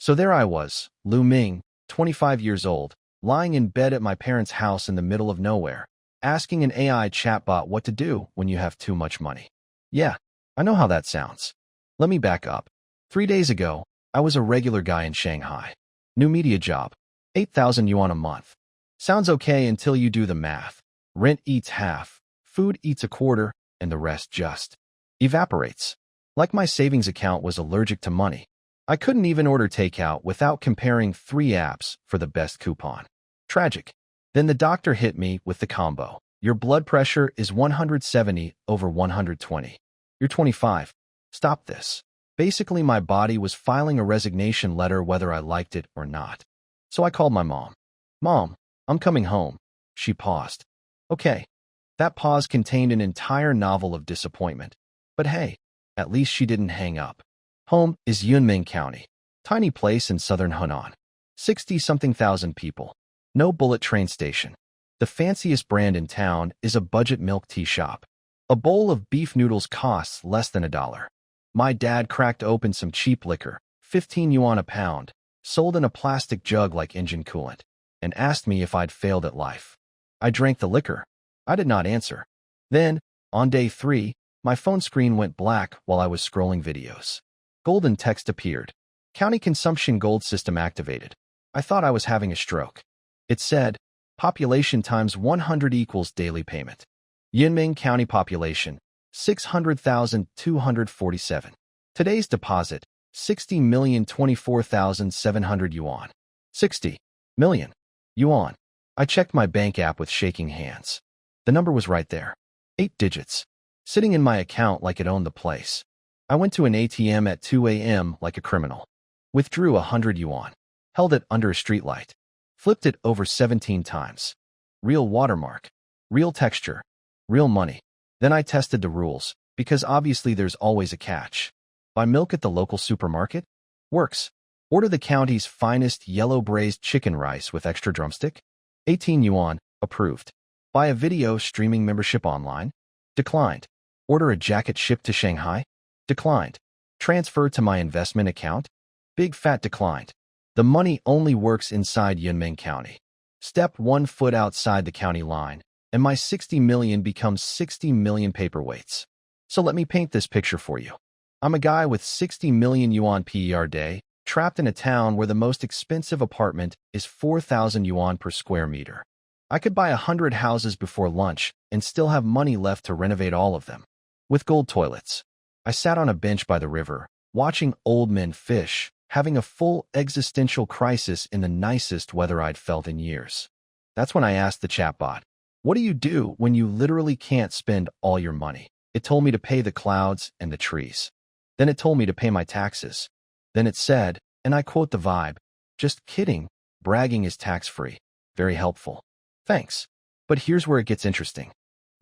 So there I was, Lu Ming, 25 years old, lying in bed at my parents' house in the middle of nowhere, asking an AI chatbot what to do when you have too much money. Yeah, I know how that sounds. Let me back up. 3 days ago, I was a regular guy in Shanghai. New media job. 8,000 yuan a month. Sounds okay until you do the math. Rent eats half, food eats a quarter, and the rest just evaporates. Like my savings account was allergic to money. I couldn't even order takeout without comparing 3 apps for the best coupon. Tragic. Then the doctor hit me with the combo. Your blood pressure is 170/120. You're 25. Stop this. Basically, my body was filing a resignation letter whether I liked it or not. So I called my mom. Mom, I'm coming home. She paused. Okay. That pause contained an entire novel of disappointment. But hey, at least she didn't hang up. Home is Yunming County. Tiny place in southern Hunan. 60-something thousand people. No bullet train station. The fanciest brand in town is a budget milk tea shop. A bowl of beef noodles costs less than $1. My dad cracked open some cheap liquor, 15 yuan a pound, sold in a plastic jug like engine coolant, and asked me if I'd failed at life. I drank the liquor. I did not answer. Then, on day 3, my phone screen went black while I was scrolling videos. Golden text appeared. County consumption gold system activated. I thought I was having a stroke. It said, population times 100 equals daily payment. Yunming County population, 600,247. Today's deposit, 60,024,700 yuan. 60 million yuan. I checked my bank app with shaking hands. The number was right there. 8 digits. Sitting in my account like it owned the place. I went to an ATM at 2 a.m. like a criminal. Withdrew 100 yuan. Held it under a streetlight. Flipped it over 17 times. Real watermark. Real texture. Real money. Then I tested the rules, because obviously there's always a catch. Buy milk at the local supermarket? Works. Order the county's finest yellow braised chicken rice with extra drumstick? 18 yuan. Approved. Buy a video streaming membership online? Declined. Order a jacket shipped to Shanghai? Declined. Transfer to my investment account? Big fat declined. The money only works inside Yunming County. Step 1 foot outside the county line, and my 60 million becomes 60 million paperweights. So let me paint this picture for you. I'm a guy with 60 million yuan per day, trapped in a town where the most expensive apartment is 4,000 yuan per square meter. I could buy 100 houses before lunch and still have money left to renovate all of them. With gold toilets. I sat on a bench by the river, watching old men fish, having a full existential crisis in the nicest weather I'd felt in years. That's when I asked the chatbot, what do you do when you literally can't spend all your money? It told me to pay the clouds and the trees. Then it told me to pay my taxes. Then it said, and I quote the vibe, just kidding, bragging is tax-free. Very helpful. Thanks. But here's where it gets interesting.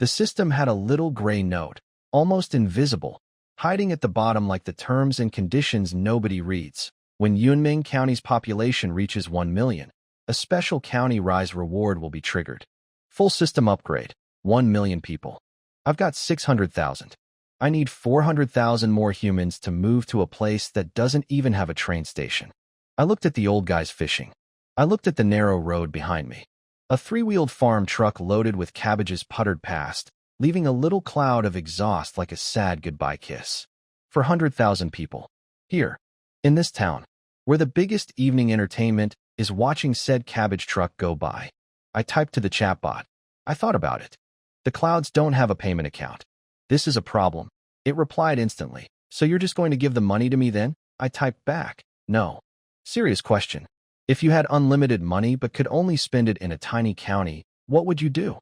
The system had a little gray note, almost invisible, hiding at the bottom like the terms and conditions nobody reads. When Yunming County's population reaches 1 million, a special county rise reward will be triggered. Full system upgrade, 1 million people. I've got 600,000. I need 400,000 more humans to move to a place that doesn't even have a train station. I looked at the old guys fishing. I looked at the narrow road behind me. A 3-wheeled farm truck loaded with cabbages puttered past, leaving a little cloud of exhaust like a sad goodbye kiss. For 100,000 people. Here, in this town, where the biggest evening entertainment is watching said cabbage truck go by. I typed to the chatbot. I thought about it. The clouds don't have a payment account. This is a problem. It replied instantly. So you're just going to give the money to me then? I typed back. No. Serious question. If you had unlimited money but could only spend it in a tiny county, what would you do?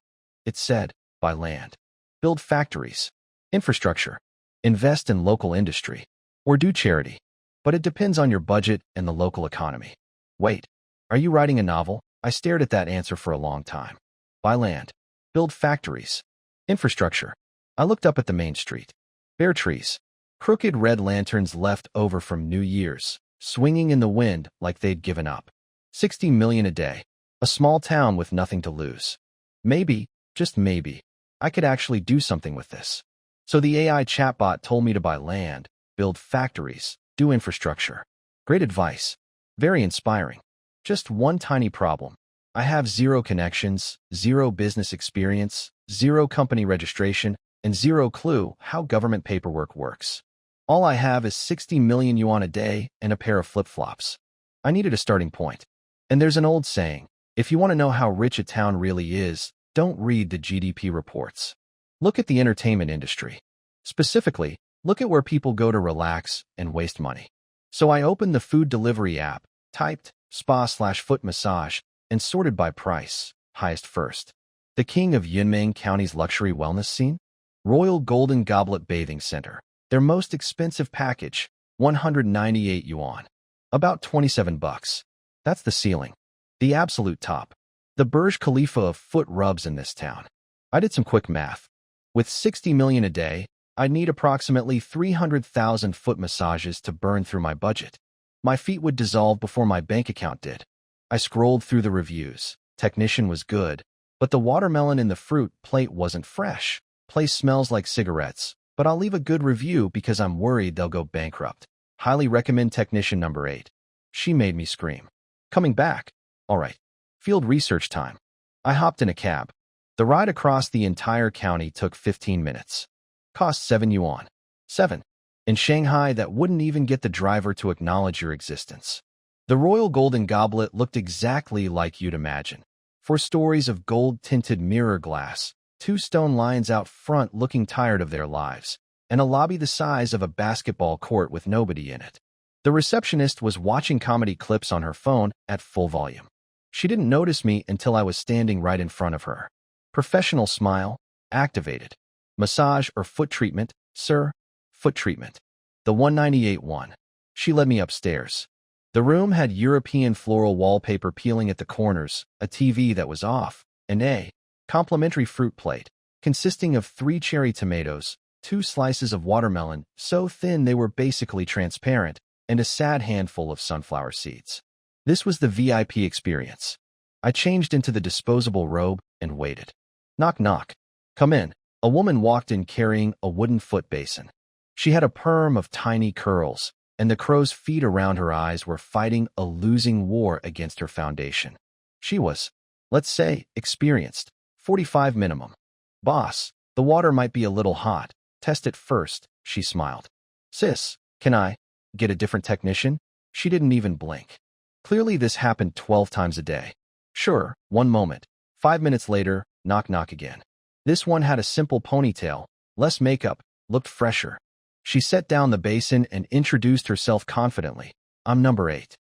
It said, buy land. Build factories. Infrastructure. Invest in local industry. Or do charity. But it depends on your budget and the local economy. Wait. Are you writing a novel? I stared at that answer for a long time. Buy land. Build factories. Infrastructure. I looked up at the main street. Bare trees. Crooked red lanterns left over from New Year's, swinging in the wind like they'd given up. 60 million a day. A small town with nothing to lose. Maybe, just maybe, I could actually do something with this. So the AI chatbot told me to buy land, build factories, do infrastructure. Great advice. Very inspiring. Just one tiny problem. I have zero connections, zero business experience, zero company registration, and zero clue how government paperwork works. All I have is 60 million yuan a day and a pair of flip-flops. I needed a starting point. And there's an old saying, if you want to know how rich a town really is, don't read the GDP reports. Look at the entertainment industry. Specifically, look at where people go to relax and waste money. So I opened the food delivery app, typed spa/foot massage, and sorted by price, highest first. The king of Yunmeng County's luxury wellness scene? Royal Golden Goblet Bathing Center. Their most expensive package, 198 yuan. About 27 bucks. That's the ceiling. The absolute top. The Burj Khalifa of foot rubs in this town. I did some quick math. With 60 million a day, I'd need approximately 300,000 foot massages to burn through my budget. My feet would dissolve before my bank account did. I scrolled through the reviews. Technician was good, but the watermelon in the fruit plate wasn't fresh. Place smells like cigarettes, but I'll leave a good review because I'm worried they'll go bankrupt. Highly recommend technician number 8. She made me scream. Coming back. All right. Field research time. I hopped in a cab. The ride across the entire county took 15 minutes. Cost 7 yuan. 7. In Shanghai, that wouldn't even get the driver to acknowledge your existence. The Royal Golden Goblet looked exactly like you'd imagine. 4 stories of gold-tinted mirror glass, 2 stone lions out front looking tired of their lives, and a lobby the size of a basketball court with nobody in it. The receptionist was watching comedy clips on her phone at full volume. She didn't notice me until I was standing right in front of her. Professional smile, activated. Massage or foot treatment, sir? Foot treatment. The 198 one. She led me upstairs. The room had European floral wallpaper peeling at the corners, a TV that was off, and a complimentary fruit plate, consisting of 3 cherry tomatoes, 2 slices of watermelon, so thin they were basically transparent, and a sad handful of sunflower seeds. This was the VIP experience. I changed into the disposable robe and waited. Knock, knock. Come in. A woman walked in carrying a wooden foot basin. She had a perm of tiny curls, and the crow's feet around her eyes were fighting a losing war against her foundation. She was, let's say, experienced. 45 minimum. Boss, the water might be a little hot. Test it first, she smiled. Sis, can I get a different technician? She didn't even blink. Clearly this happened 12 times a day. Sure, one moment. 5 minutes later, knock knock again. This one had a simple ponytail, less makeup, looked fresher. She set down the basin and introduced herself confidently. I'm number 8.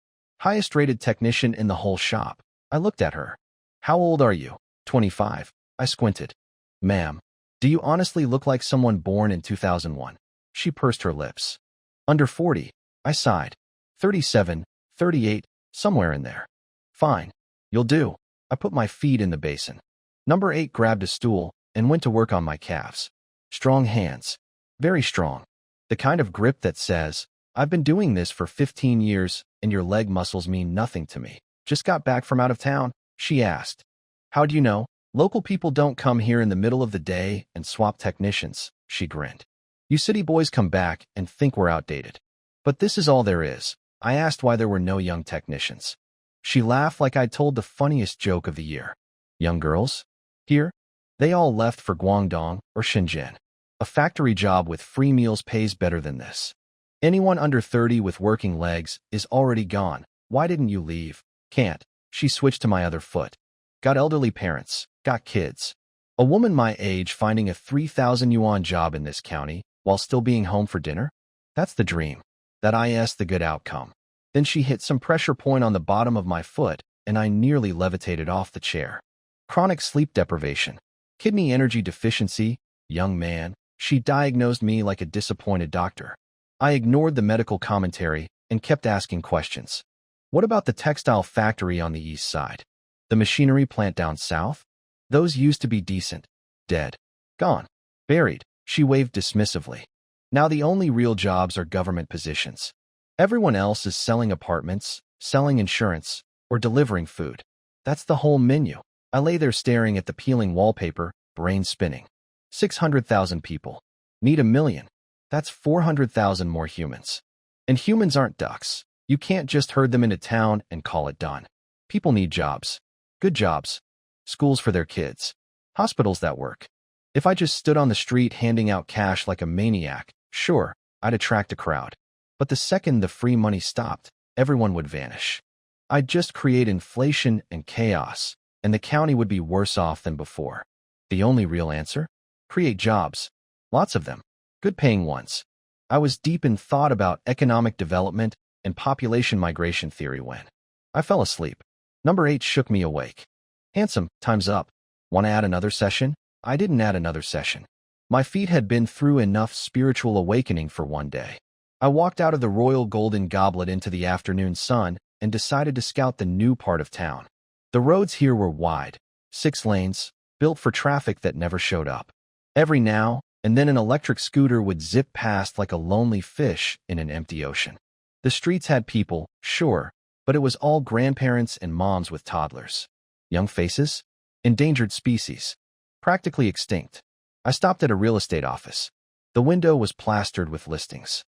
Highest rated technician in the whole shop. I looked at her. How old are you? 25. I squinted. Ma'am, do you honestly look like someone born in 2001? She pursed her lips. Under 40. I sighed. 37, 38, somewhere in there. Fine. You'll do. I put my feet in the basin. Number 8 grabbed a stool and went to work on my calves. Strong hands. Very strong. The kind of grip that says, I've been doing this for 15 years and your leg muscles mean nothing to me. Just got back from out of town? She asked. How do you know? Local people don't come here in the middle of the day and swap technicians, she grinned. You city boys come back and think we're outdated. But this is all there is. I asked why there were no young technicians. She laughed like I'd told the funniest joke of the year. Young girls? Here? They all left for Guangdong or Shenzhen. A factory job with free meals pays better than this. Anyone under 30 with working legs is already gone. Why didn't you leave? Can't. She switched to my other foot. Got elderly parents. Got kids. A woman my age finding a 3,000 yuan job in this county while still being home for dinner? That's the dream. That is the good outcome. Then she hit some pressure point on the bottom of my foot, and I nearly levitated off the chair. Chronic sleep deprivation. Kidney energy deficiency. Young man. She diagnosed me like a disappointed doctor. I ignored the medical commentary and kept asking questions. What about the textile factory on the east side? The machinery plant down south? Those used to be decent. Dead. Gone. Buried. She waved dismissively. Now the only real jobs are government positions. Everyone else is selling apartments, selling insurance, or delivering food. That's the whole menu. I lay there staring at the peeling wallpaper, brain spinning. 600,000 people. Need 1 million. That's 400,000 more humans. And humans aren't ducks. You can't just herd them into town and call it done. People need jobs. Good jobs. Schools for their kids. Hospitals that work. If I just stood on the street handing out cash like a maniac, sure, I'd attract a crowd. But the second the free money stopped, everyone would vanish. I'd just create inflation and chaos, and the county would be worse off than before. The only real answer? Create jobs. Lots of them. Good-paying ones. I was deep in thought about economic development and population migration theory when I fell asleep. Number 8 shook me awake. Handsome, time's up. Want to add another session? I didn't add another session. My feet had been through enough spiritual awakening for one day. I walked out of the Royal Golden Goblet into the afternoon sun and decided to scout the new part of town. The roads here were wide, 6 lanes, built for traffic that never showed up. Every now and then an electric scooter would zip past like a lonely fish in an empty ocean. The streets had people, sure, but it was all grandparents and moms with toddlers. Young faces? Endangered species. Practically extinct. I stopped at a real estate office. The window was plastered with listings.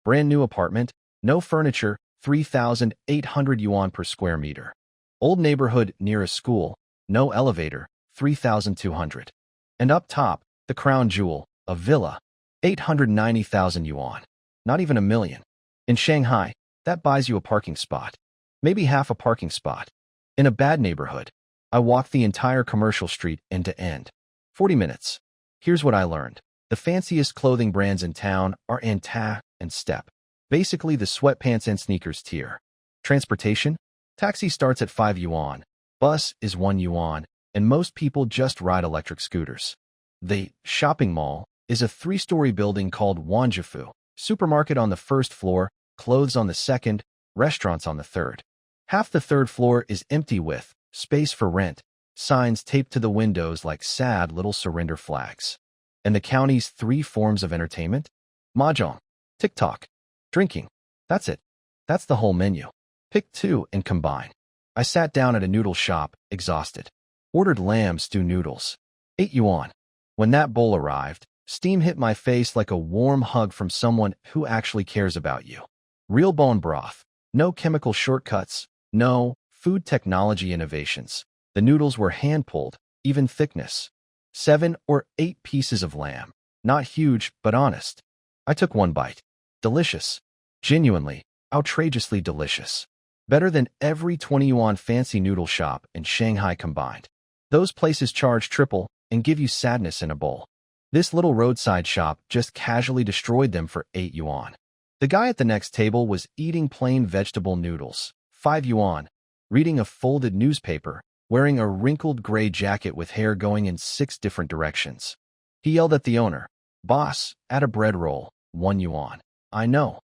Brand new apartment, no furniture, 3,800 yuan per square meter. Old neighborhood near a school, no elevator, 3,200. And up top, the crown jewel, a villa, 890,000 yuan. Not even a million. In Shanghai, that buys you a parking spot. Maybe half a parking spot. In a bad neighborhood, I walked the entire commercial street end to end. 40 minutes. Here's what I learned. The fanciest clothing brands in town are auntie and Step. Basically the sweatpants and sneakers tier. Transportation? Taxi starts at 5 yuan. Bus is 1 yuan, and most people just ride electric scooters. The shopping mall is a 3-story building called Wanjifu. Supermarket on the first floor, clothes on the second, restaurants on the third. Half the third floor is empty with space for rent, signs taped to the windows like sad little surrender flags. And the county's 3 forms of entertainment? Mahjong, TikTok, drinking. That's it. That's the whole menu. Pick 2 and combine. I sat down at a noodle shop, exhausted. Ordered lamb stew noodles. 8 yuan. When that bowl arrived, steam hit my face like a warm hug from someone who actually cares about you. Real bone broth. No chemical shortcuts. No food technology innovations. The noodles were hand-pulled, even thickness. 7 or 8 pieces of lamb. Not huge, but honest. I took 1 bite. Delicious. Genuinely, outrageously delicious. Better than every 20 yuan fancy noodle shop in Shanghai combined. Those places charge triple and give you sadness in a bowl. This little roadside shop just casually destroyed them for 8 yuan. The guy at the next table was eating plain vegetable noodles, 5 yuan, reading a folded newspaper, wearing a wrinkled gray jacket with hair going in 6 different directions. He yelled at the owner, "Boss, add a bread roll, 1 yuan. I know.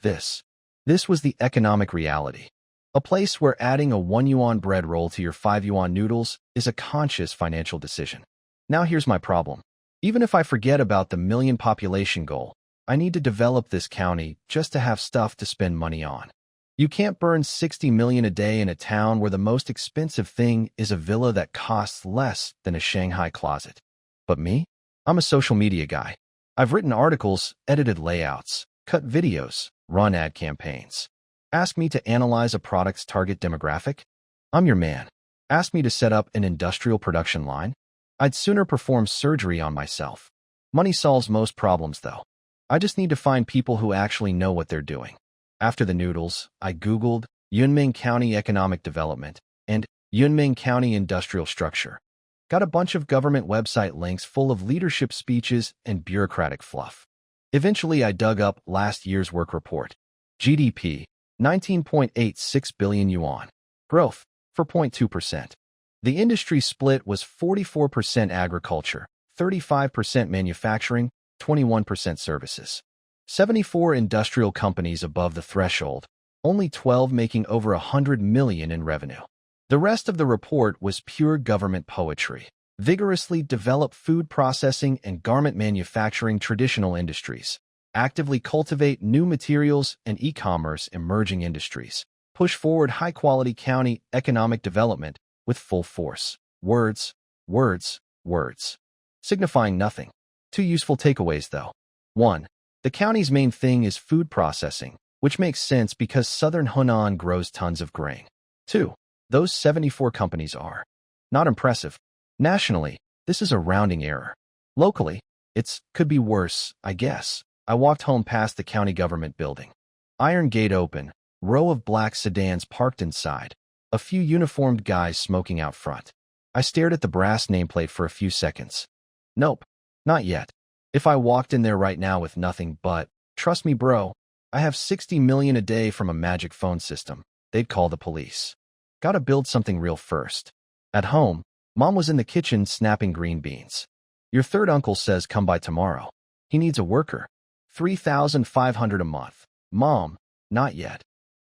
This was the economic reality. A place where adding a 1 yuan bread roll to your 5 yuan noodles is a conscious financial decision. Now here's my problem. Even if I forget about the million population goal, I need to develop this county just to have stuff to spend money on. You can't burn 60 million a day in a town where the most expensive thing is a villa that costs less than a Shanghai closet. But me? I'm a social media guy. I've written articles, edited layouts, cut videos, run ad campaigns. Ask me to analyze a product's target demographic? I'm your man. Ask me to set up an industrial production line? I'd sooner perform surgery on myself. Money solves most problems, though. I just need to find people who actually know what they're doing. After the noodles, I Googled Yunming County Economic Development and Yunming County Industrial Structure. Got a bunch of government website links full of leadership speeches and bureaucratic fluff. Eventually, I dug up last year's work report. GDP, 19.86 billion yuan. Growth, 4.2%. The industry split was 44% agriculture, 35% manufacturing, 21% services. 74 industrial companies above the threshold, only 12 making over 100 million in revenue. The rest of the report was pure government poetry. Vigorously develop food processing and garment manufacturing traditional industries. Actively cultivate new materials and e-commerce emerging industries. Push forward high-quality county economic development with full force. Words, words, words. Signifying nothing. 2 useful takeaways, though. 1. The county's main thing is food processing, which makes sense because southern Hunan grows tons of grain. 2. Those 74 companies are. Not impressive. Nationally, this is a rounding error. Locally, could be worse, I guess. I walked home past the county government building. Iron gate open, row of black sedans parked inside, a few uniformed guys smoking out front. I stared at the brass nameplate for a few seconds. Nope, not yet. If I walked in there right now with nothing but, trust me bro, I have 60 million a day from a magic phone system, they'd call the police. Gotta build something real first. At home, Mom was in the kitchen snapping green beans. Your third uncle says come by tomorrow. He needs a worker. 3,500 a month. Mom, not yet.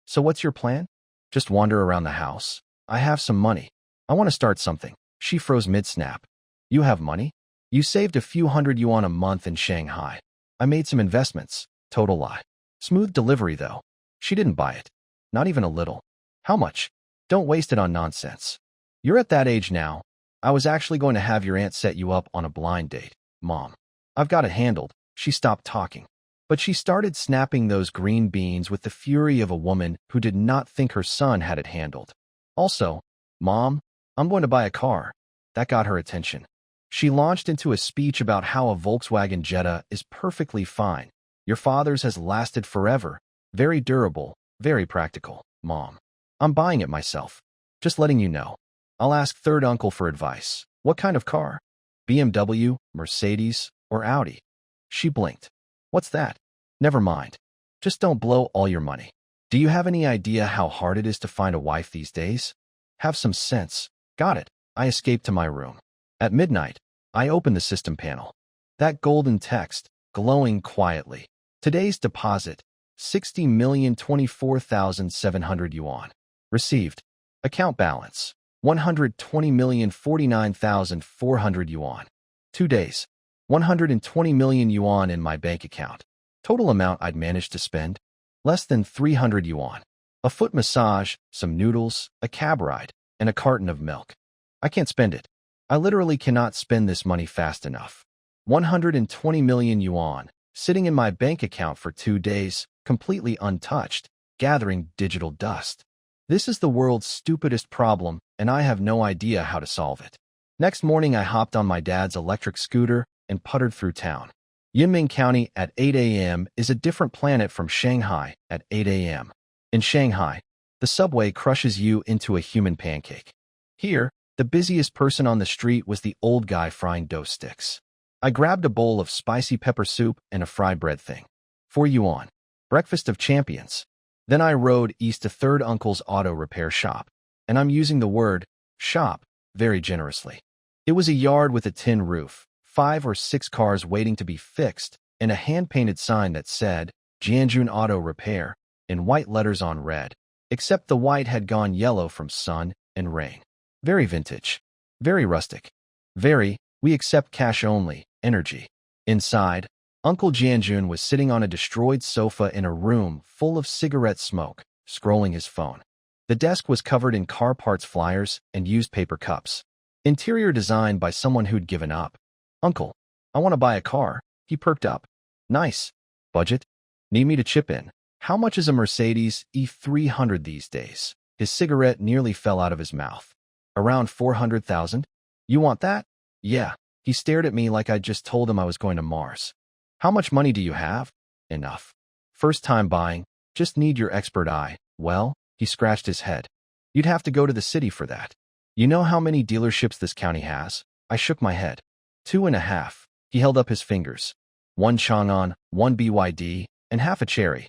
So what's your plan? Just wander around the house. I have some money. I want to start something. She froze mid-snap. You have money? You saved a few hundred yuan a month in Shanghai. I made some investments. Total lie. Smooth delivery though. She didn't buy it. Not even a little. How much? Don't waste it on nonsense. You're at that age now. I was actually going to have your aunt set you up on a blind date. Mom. I've got it handled. She stopped talking. But she started snapping those green beans with the fury of a woman who did not think her son had it handled. Also, Mom, I'm going to buy a car. That got her attention. She launched into a speech about how a Volkswagen Jetta is perfectly fine. Your father's has lasted forever. Very durable, very practical. Mom. I'm buying it myself. Just letting you know. I'll ask third uncle for advice. What kind of car? BMW, Mercedes, or Audi? She blinked. What's that? Never mind. Just don't blow all your money. Do you have any idea how hard it is to find a wife these days? Have some sense. Got it. I escaped to my room. At midnight, I opened the system panel. That golden text, glowing quietly. Today's deposit, 60,024,700 yuan. Received. Account balance, 120,049,400 yuan. 2 days, 120 million yuan in my bank account. Total amount I'd managed to spend, less than 300 yuan. A foot massage, some noodles, a cab ride, and a carton of milk. I can't spend it. I literally cannot spend this money fast enough. 120 million yuan, sitting in my bank account for 2 days, completely untouched, gathering digital dust. This is the world's stupidest problem, and I have no idea how to solve it. Next morning, I hopped on my dad's electric scooter and puttered through town. Yinming County at 8 a.m. is a different planet from Shanghai at 8 a.m. In Shanghai, the subway crushes you into a human pancake. Here, the busiest person on the street was the old guy frying dough sticks. I grabbed a bowl of spicy pepper soup and a fried bread thing. 4 yuan. Breakfast of champions. Then I rode east to third uncle's auto repair shop. And I'm using the word shop very generously. It was a yard with a tin roof, 5 or 6 cars waiting to be fixed, and a hand-painted sign that said, Jianjun Auto Repair, in white letters on red, except the white had gone yellow from sun and rain. Very vintage. Very rustic. Very, we accept cash only, energy. Inside, Uncle Jianjun was sitting on a destroyed sofa in a room full of cigarette smoke, scrolling his phone. The desk was covered in car parts flyers and used paper cups. Interior designed by someone who'd given up. Uncle, I want to buy a car. He perked up. Nice. Budget? Need me to chip in. How much is a Mercedes E300 these days? His cigarette nearly fell out of his mouth. Around 400,000? You want that? Yeah. He stared at me like I'd just told him I was going to Mars. How much money do you have? Enough. First time buying. Just need your expert eye. Well, he scratched his head. You'd have to go to the city for that. You know how many dealerships this county has? I shook my head. 2.5. He held up his fingers. 1 Chang'an, 1 BYD, and half a Cherry.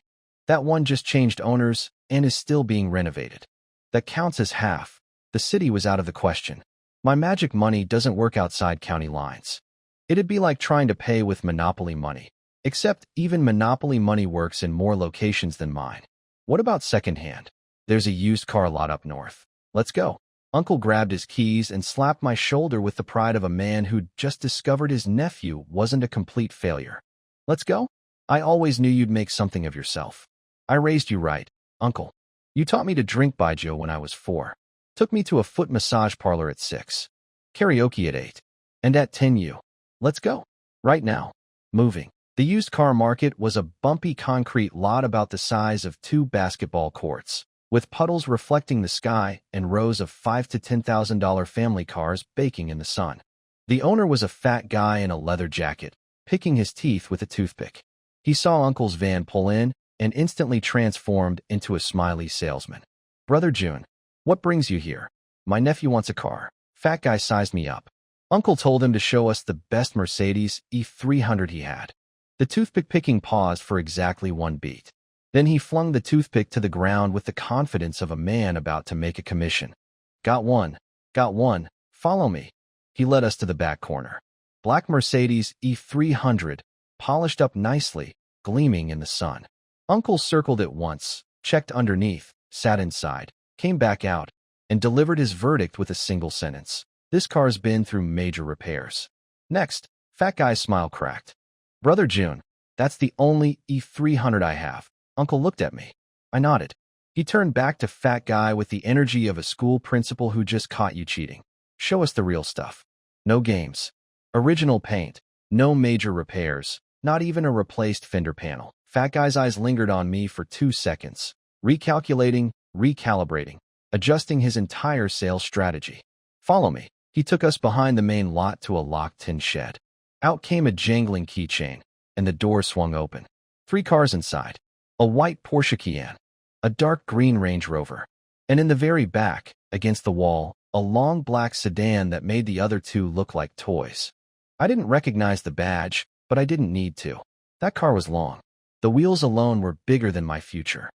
That one just changed owners and is still being renovated. That counts as half. The city was out of the question. My magic money doesn't work outside county lines. It'd be like trying to pay with Monopoly money. Except even Monopoly money works in more locations than mine. What about secondhand? There's a used car lot up north. Let's go. Uncle grabbed his keys and slapped my shoulder with the pride of a man who'd just discovered his nephew wasn't a complete failure. Let's go? I always knew you'd make something of yourself. I raised you right, Uncle. You taught me to drink baijiu when I was 4. Took me to a foot massage parlor at 6. Karaoke at 8. And at 10 you. Let's go. Right now. Moving. The used car market was a bumpy concrete lot about the size of 2 basketball courts, with puddles reflecting the sky and rows of $5,000 to $10,000 family cars baking in the sun. The owner was a fat guy in a leather jacket, picking his teeth with a toothpick. He saw Uncle's van pull in and instantly transformed into a smiley salesman. "Brother June, what brings you here?" "My nephew wants a car." Fat guy sized me up. Uncle told him to show us the best Mercedes E300 he had. The toothpick picking paused for exactly 1 beat. Then he flung the toothpick to the ground with the confidence of a man about to make a commission. Got one. Follow me." He led us to the back corner. Black Mercedes E300, polished up nicely, gleaming in the sun. Uncle circled it once, checked underneath, sat inside, came back out, and delivered his verdict with a single sentence. "This car's been through major repairs." Next, fat guy's smile cracked. "Brother June, that's the only E300 I have." Uncle looked at me. I nodded. He turned back to fat guy with the energy of a school principal who just caught you cheating. "Show us the real stuff. No games. Original paint. No major repairs. Not even a replaced fender panel." Fat guy's eyes lingered on me for 2 seconds, recalculating, recalibrating, adjusting his entire sales strategy. "Follow me." He took us behind the main lot to a locked tin shed. Out came a jangling keychain, and the door swung open. 3 cars inside. A white Porsche Cayenne, a dark green Range Rover, and in the very back, against the wall, a long black sedan that made the other 2 look like toys. I didn't recognize the badge, but I didn't need to. That car was long. The wheels alone were bigger than my future.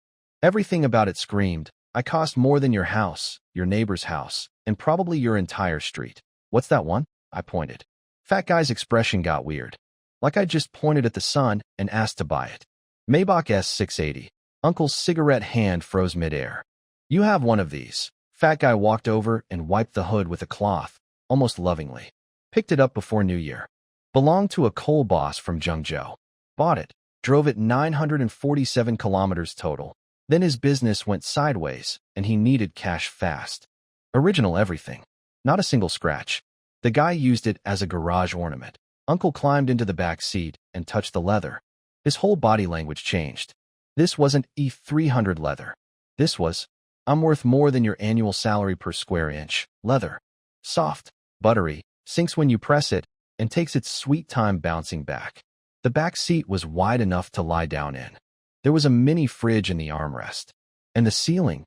Everything about it screamed, "I cost more than your house, your neighbor's house, and probably your entire street." "What's that one?" I pointed. Fat guy's expression got weird, like I just pointed at the sun and asked to buy it. "Maybach S680. Uncle's cigarette hand froze midair. "You have one of these." Fat guy walked over and wiped the hood with a cloth, almost lovingly. "Picked it up before New Year. Belonged to a coal boss from Zhengzhou. Bought it. Drove it 947 kilometers total. Then his business went sideways, and he needed cash fast. Original everything. Not a single scratch. The guy used it as a garage ornament." Uncle climbed into the back seat and touched the leather. His whole body language changed. This wasn't E300 leather. This was, "I'm worth more than your annual salary per square inch." Leather. Soft, buttery, sinks when you press it, and takes its sweet time bouncing back. The back seat was wide enough to lie down in. There was a mini fridge in the armrest. And the ceiling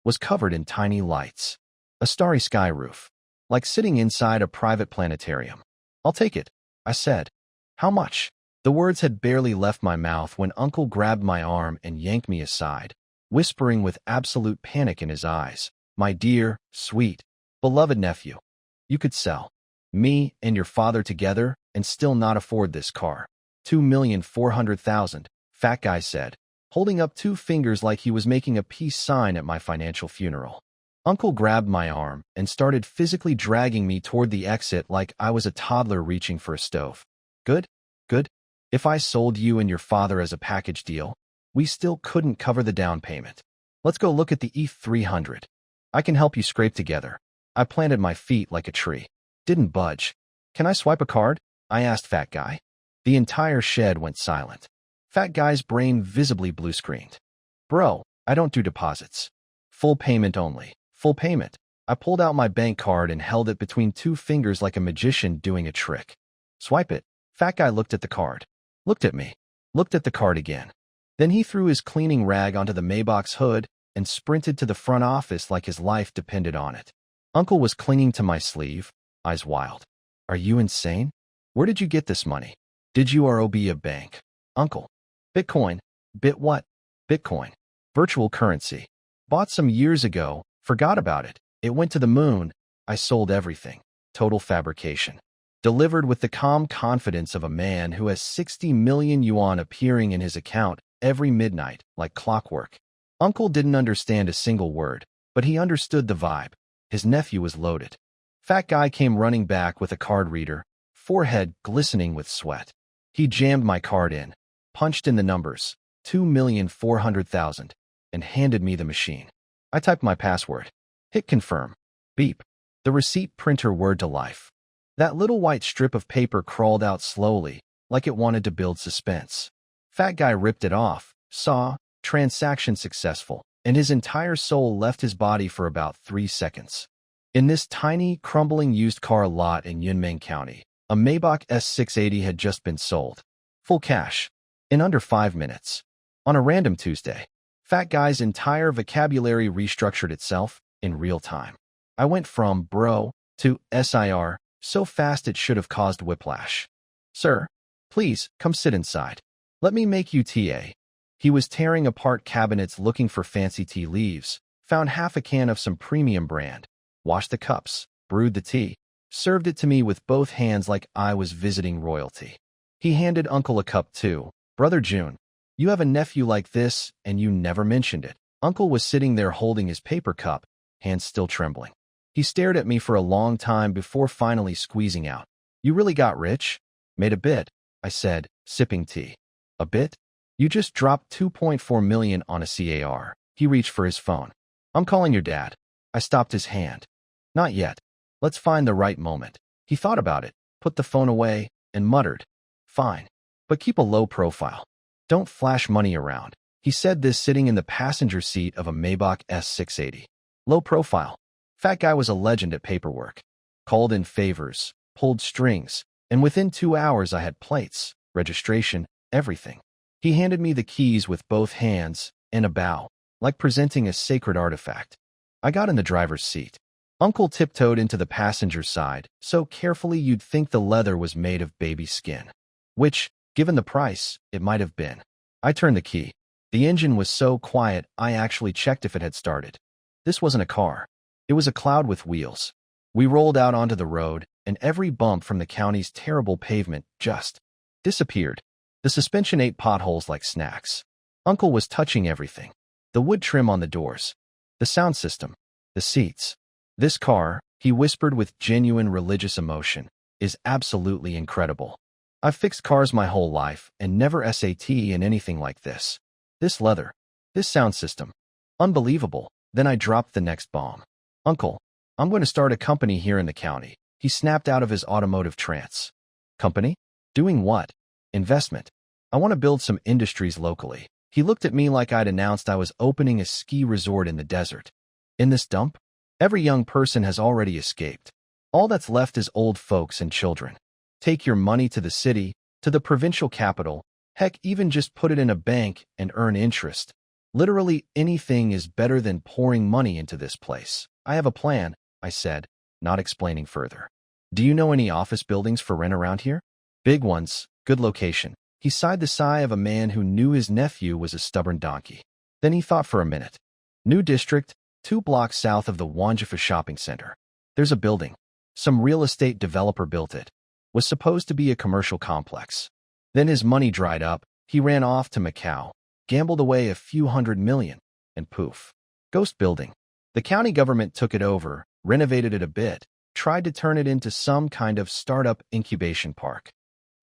was covered in tiny lights. A starry sky roof. Like sitting inside a private planetarium. "I'll take it," I said. "How much?" The words had barely left my mouth when Uncle grabbed my arm and yanked me aside, whispering with absolute panic in his eyes, "My dear, sweet, beloved nephew, you could sell me and your father together and still not afford this car." $2,400,000, fat guy said, holding up 2 fingers like he was making a peace sign at my financial funeral. Uncle grabbed my arm and started physically dragging me toward the exit like I was a toddler reaching for a stove. Good. If I sold you and your father as a package deal, we still couldn't cover the down payment. Let's go look at the E300. I can help you scrape together. I planted my feet like a tree. Didn't budge. "Can I swipe a card?" I asked fat guy. The entire shed went silent. Fat guy's brain visibly blue-screened. "Bro, I don't do deposits. Full payment only." "Full payment." I pulled out my bank card and held it between 2 fingers like a magician doing a trick. "Swipe it." Fat guy looked at the card. Looked at me. Looked at the card again. Then he threw his cleaning rag onto the Maybach's hood and sprinted to the front office like his life depended on it. Uncle was clinging to my sleeve, eyes wild. "Are you insane? Where did you get this money? Did you rob a bank?" "Uncle. Bitcoin." "Bit what?" "Bitcoin. Virtual currency. Bought some years ago, forgot about it. It went to the moon. I sold everything. Total fabrication." Delivered with the calm confidence of a man who has 60 million yuan appearing in his account every midnight, like clockwork. Uncle didn't understand a single word, but he understood the vibe. His nephew was loaded. Fat guy came running back with a card reader, forehead glistening with sweat. He jammed my card in, punched in the numbers, 2,400,000, and handed me the machine. I typed my password. Hit confirm. Beep. The receipt printer whirred to life. That little white strip of paper crawled out slowly, like it wanted to build suspense. Fat guy ripped it off, saw, transaction successful, and his entire soul left his body for about 3 seconds. In this tiny, crumbling used car lot in Yunmeng County, a Maybach S680 had just been sold. Full cash. In under 5 minutes. On a random Tuesday. Fat guy's entire vocabulary restructured itself in real time. I went from bro to SIR so fast it should have caused whiplash. Sir, please come sit inside. Let me make you tea. He was tearing apart cabinets looking for fancy tea leaves, found half a can of some premium brand, washed the cups, brewed the tea, served it to me with both hands like I was visiting royalty. He handed Uncle a cup too. Brother June, you have a nephew like this and you never mentioned it. Uncle was sitting there holding his paper cup, hands still trembling. He stared at me for a long time before finally squeezing out. You really got rich? Made a bit, I said, sipping tea. A bit? You just dropped 2.4 million on a CAR. He reached for his phone. I'm calling your dad. I stopped his hand. Not yet. Let's find the right moment. He thought about it, put the phone away, and muttered. Fine. But keep a low profile. Don't flash money around. He said this sitting in the passenger seat of a Maybach S680. Low profile. Fat guy was a legend at paperwork. Called in favors, pulled strings, and within 2 hours I had plates, registration, everything. He handed me the keys with both hands and a bow, like presenting a sacred artifact. I got in the driver's seat. Uncle tiptoed into the passenger side, so carefully you'd think the leather was made of baby skin. Which, given the price, it might have been. I turned the key. The engine was so quiet I actually checked if it had started. This wasn't a car. It was a cloud with wheels. We rolled out onto the road, and every bump from the county's terrible pavement just disappeared. The suspension ate potholes like snacks. Uncle was touching everything. The wood trim on the doors. The sound system. The seats. This car, he whispered with genuine religious emotion, is absolutely incredible. I've fixed cars my whole life and never sat in anything like this. This leather. This sound system. Unbelievable. Then I dropped the next bomb. Uncle, I'm going to start a company here in the county. He snapped out of his automotive trance. Company? Doing what? Investment. I want to build some industries locally. He looked at me like I'd announced I was opening a ski resort in the desert. In this dump? Every young person has already escaped. All that's left is old folks and children. Take your money to the city, to the provincial capital, heck, even just put it in a bank and earn interest. Literally anything is better than pouring money into this place. I have a plan, I said, not explaining further. Do you know any office buildings for rent around here? Big ones, good location. He sighed the sigh of a man who knew his nephew was a stubborn donkey. Then he thought for a minute. New district, 2 blocks south of the Wanjifa shopping center. There's a building. Some real estate developer built it. Was supposed to be a commercial complex. Then his money dried up. He ran off to Macau, gambled away a few $100 million, and poof. Ghost building. The county government took it over, renovated it a bit, tried to turn it into some kind of startup incubation park.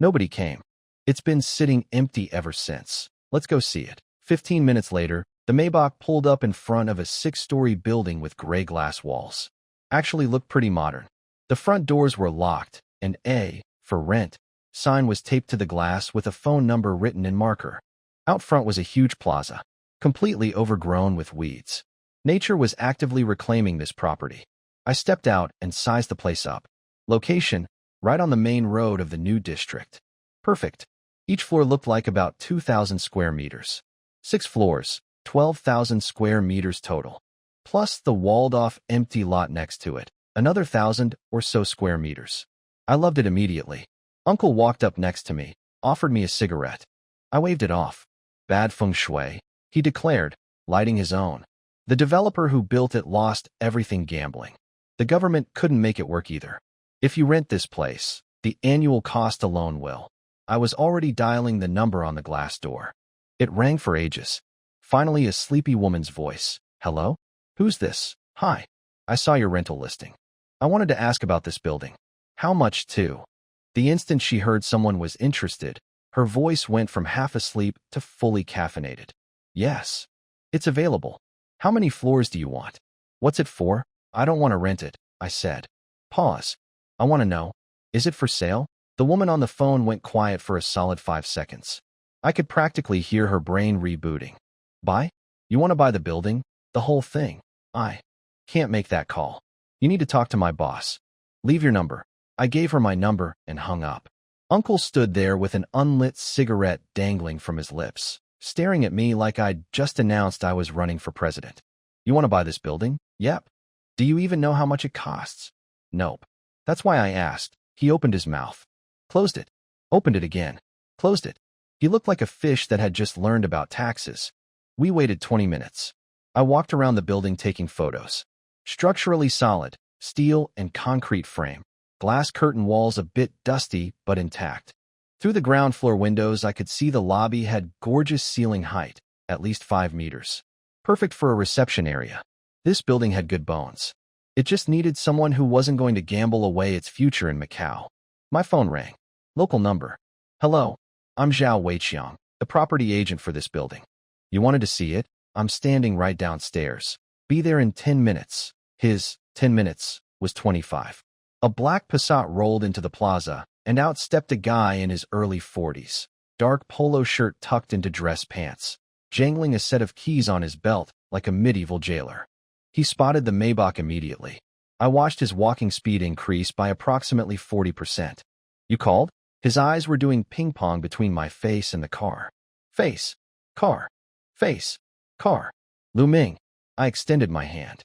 Nobody came. It's been sitting empty ever since. Let's go see it. 15 minutes later, the Maybach pulled up in front of a 6-story building with gray glass walls. Actually looked pretty modern. The front doors were locked, and A, for rent, sign was taped to the glass with a phone number written in marker. Out front was a huge plaza, completely overgrown with weeds. Nature was actively reclaiming this property. I stepped out and sized the place up. Location, right on the main road of the new district. Perfect. Each floor looked like about 2,000 square meters. 6 floors, 12,000 square meters total. Plus the walled-off empty lot next to it, another 1,000 or so square meters. I loved it immediately. Uncle walked up next to me, offered me a cigarette. I waved it off. Bad feng shui, he declared, lighting his own. The developer who built it lost everything gambling. The government couldn't make it work either. If you rent this place, the annual cost alone will. I was already dialing the number on the glass door. It rang for ages. Finally, a sleepy woman's voice. Hello? Who's this? Hi. I saw your rental listing. I wanted to ask about this building. How much, too? The instant she heard someone was interested, her voice went from half asleep to fully caffeinated. Yes. It's available. How many floors do you want? What's it for? I don't want to rent it, I said. Pause. I want to know. Is it for sale? The woman on the phone went quiet for a solid 5 seconds. I could practically hear her brain rebooting. Buy? You want to buy the building? The whole thing? I can't make that call. You need to talk to my boss. Leave your number. I gave her my number and hung up. Uncle stood there with an unlit cigarette dangling from his lips, staring at me like I'd just announced I was running for president. You want to buy this building? Yep. Do you even know how much it costs? Nope. That's why I asked. He opened his mouth. Closed it. Opened it again. Closed it. He looked like a fish that had just learned about taxes. We waited 20 minutes. I walked around the building taking photos. Structurally solid, steel and concrete frame. Glass curtain walls a bit dusty but intact. Through the ground floor windows I could see the lobby had gorgeous ceiling height, at least 5 meters. Perfect for a reception area. This building had good bones. It just needed someone who wasn't going to gamble away its future in Macau. My phone rang. Local number. Hello. I'm Zhao Weiqiang, the property agent for this building. You wanted to see it? I'm standing right downstairs. Be there in 10 minutes. His 10 minutes was 25. A black Passat rolled into the plaza, and out stepped a guy in his early 40s. Dark polo shirt tucked into dress pants, jangling a set of keys on his belt like a medieval jailer. He spotted the Maybach immediately. I watched his walking speed increase by approximately 40%. You called? His eyes were doing ping-pong between my face and the car. Face. Car. Face. Car. Lu Ming. I extended my hand.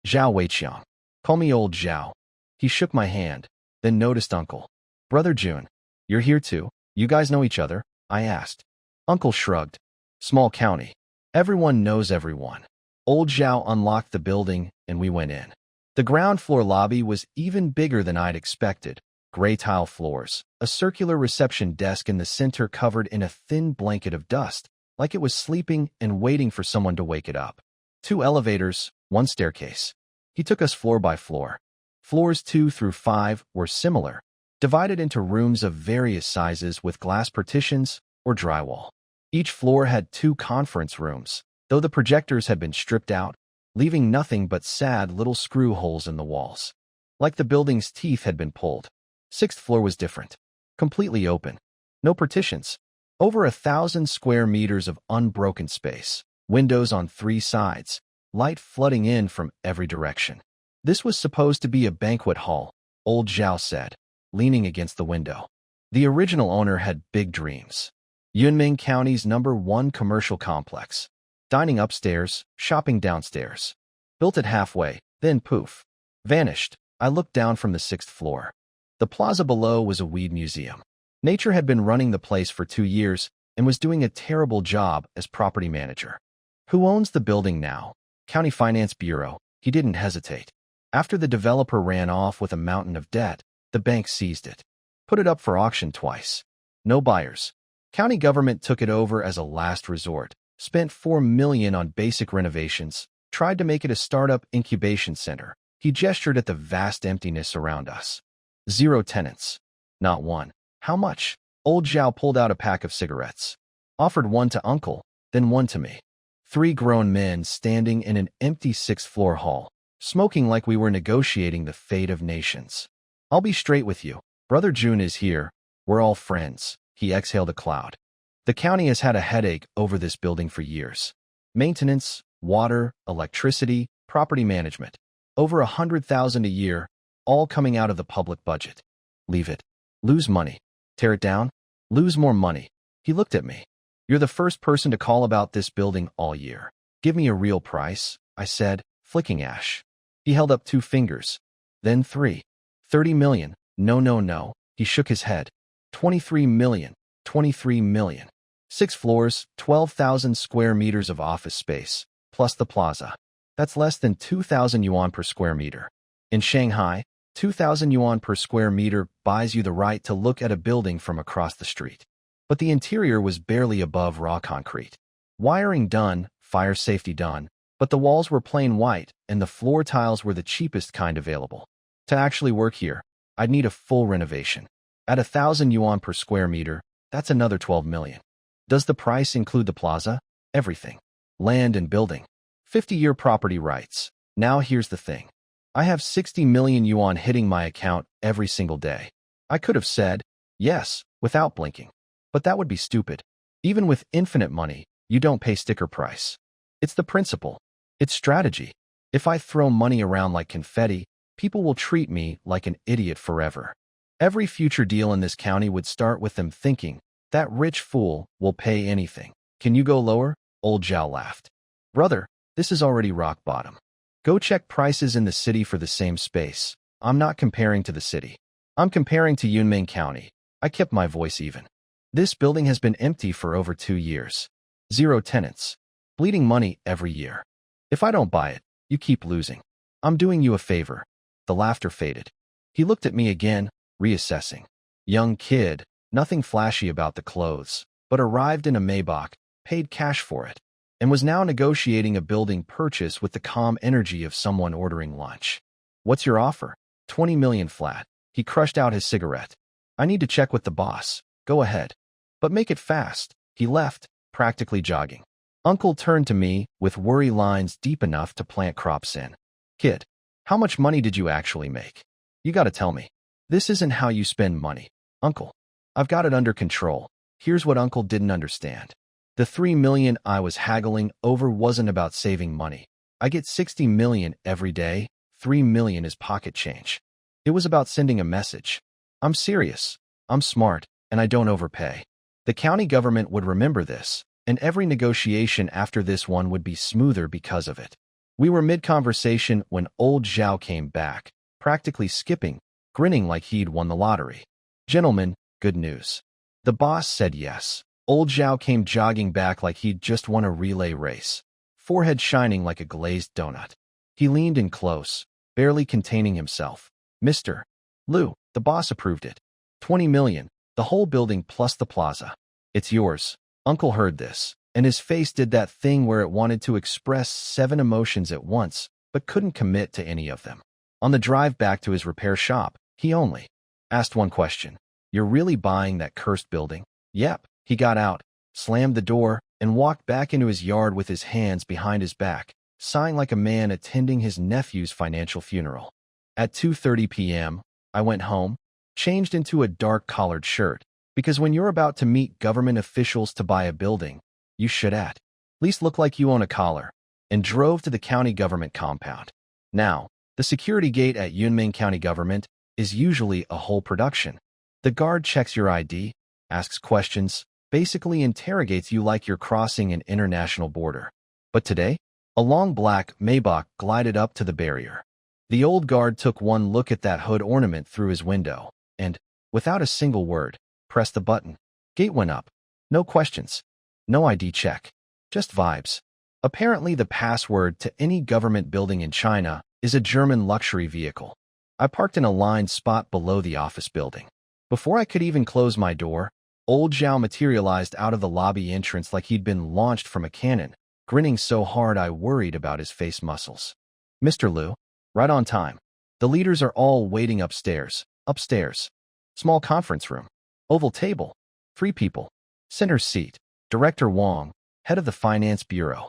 Zhao Weiqiang. Call me old Zhao. He shook my hand, then noticed Uncle. Brother Jun. You're here too? You guys know each other? I asked. Uncle shrugged. Small county. Everyone knows everyone. Old Zhao unlocked the building, and we went in. The ground floor lobby was even bigger than I'd expected. Gray tile floors, a circular reception desk in the center covered in a thin blanket of dust, like it was sleeping and waiting for someone to wake it up. 2 elevators, 1 staircase. He took us floor by floor. Floors 2 through 5 were similar, divided into rooms of various sizes with glass partitions or drywall. Each floor had 2 conference rooms, though the projectors had been stripped out, leaving nothing but sad little screw holes in the walls. Like the building's teeth had been pulled. 6th floor was different. Completely open. No partitions. Over 1,000 square meters of unbroken space. Windows on 3 sides. Light flooding in from every direction. This was supposed to be a banquet hall, old Zhao said, leaning against the window. The original owner had big dreams. Yunming County's #1 commercial complex. Dining upstairs, shopping downstairs. Built it halfway, then poof. Vanished. I looked down from the 6th floor. The plaza below was a weed museum. Nature had been running the place for 2 years and was doing a terrible job as property manager. Who owns the building now? County Finance Bureau. He didn't hesitate. After the developer ran off with a mountain of debt, the bank seized it. Put it up for auction twice. No buyers. County government took it over as a last resort. Spent $4 million on basic renovations, tried to make it a startup incubation center. He gestured at the vast emptiness around us. 0 tenants. Not one. How much? Old Zhao pulled out a pack of cigarettes. Offered 1 to Uncle, then 1 to me. 3 grown men standing in an empty 6th floor hall, smoking like we were negotiating the fate of nations. I'll be straight with you. Brother Jun is here. We're all friends. He exhaled a cloud. The county has had a headache over this building for years. Maintenance, water, electricity, property management. Over $100,000 a year, all coming out of the public budget. Leave it. Lose money. Tear it down. Lose more money. He looked at me. You're the first person to call about this building all year. Give me a real price, I said, flicking ash. He held up 2 fingers. Then 3. 30 million. No, no, no. He shook his head. 23 million. 23 million. 6 floors, 12,000 square meters of office space, plus the plaza. That's less than 2,000 yuan per square meter. In Shanghai, 2,000 yuan per square meter buys you the right to look at a building from across the street. But the interior was barely above raw concrete. Wiring done, fire safety done, but the walls were plain white and the floor tiles were the cheapest kind available. To actually work here, I'd need a full renovation. At 1,000 yuan per square meter, that's another 12 million. Does the price include the plaza? Everything. Land and building. 50-year property rights. Now here's the thing. I have 60 million yuan hitting my account every single day. I could have said, Yes, without blinking. But that would be stupid. Even with infinite money, you don't pay sticker price. It's the principle. It's strategy. If I throw money around like confetti, people will treat me like an idiot forever. Every future deal in this county would start with them thinking, that rich fool will pay anything. Can you go lower? Old Zhao laughed. Brother, this is already rock bottom. Go check prices in the city for the same space. I'm not comparing to the city. I'm comparing to Yunmeng County. I kept my voice even. This building has been empty for over 2 years. 0 tenants. Bleeding money every year. If I don't buy it, you keep losing. I'm doing you a favor. The laughter faded. He looked at me again, reassessing. Young kid, nothing flashy about the clothes, but arrived in a Maybach, paid cash for it, and was now negotiating a building purchase with the calm energy of someone ordering lunch. What's your offer? 20 million flat. He crushed out his cigarette. I need to check with the boss. Go ahead. But make it fast. He left, practically jogging. Uncle turned to me with worry lines deep enough to plant crops in. Kid, how much money did you actually make? You gotta tell me. This isn't how you spend money. Uncle, I've got it under control. Here's what Uncle didn't understand. The 3 million I was haggling over wasn't about saving money. I get 60 million every day. 3 million is pocket change. It was about sending a message. I'm serious. I'm smart, and I don't overpay. The county government would remember this, and every negotiation after this one would be smoother because of it. We were mid-conversation when old Zhao came back, practically skipping, grinning like he'd won the lottery. Gentlemen, good news. The boss said yes. Old Zhao came jogging back like he'd just won a relay race, forehead shining like a glazed donut. He leaned in close, barely containing himself. Mr. Liu, the boss approved it. 20 million, the whole building plus the plaza. It's yours. Uncle heard this, and his face did that thing where it wanted to express 7 emotions at once, but couldn't commit to any of them. On the drive back to his repair shop, he only asked one question. You're really buying that cursed building? Yep. He got out, slammed the door, and walked back into his yard with his hands behind his back, sighing like a man attending his nephew's financial funeral. At 2:30 p.m., I went home, changed into a dark collared shirt, because when you're about to meet government officials to buy a building, you should at least look like you own a collar, and drove to the county government compound. Now, the security gate at Yunmeng County Government is usually a whole production. The guard checks your ID, asks questions, basically interrogates you like you're crossing an international border. But today, a long black Maybach glided up to the barrier. The old guard took one look at that hood ornament through his window, and, without a single word, pressed the button. Gate went up. No questions. No ID check. Just vibes. Apparently the password to any government building in China is a German luxury vehicle. I parked in a lined spot below the office building. Before I could even close my door, old Zhao materialized out of the lobby entrance like he'd been launched from a cannon, grinning so hard I worried about his face muscles. Mr. Liu, right on time. The leaders are all waiting upstairs. Upstairs. Small conference room. Oval table. 3 people. Center seat. Director Wang, head of the finance bureau.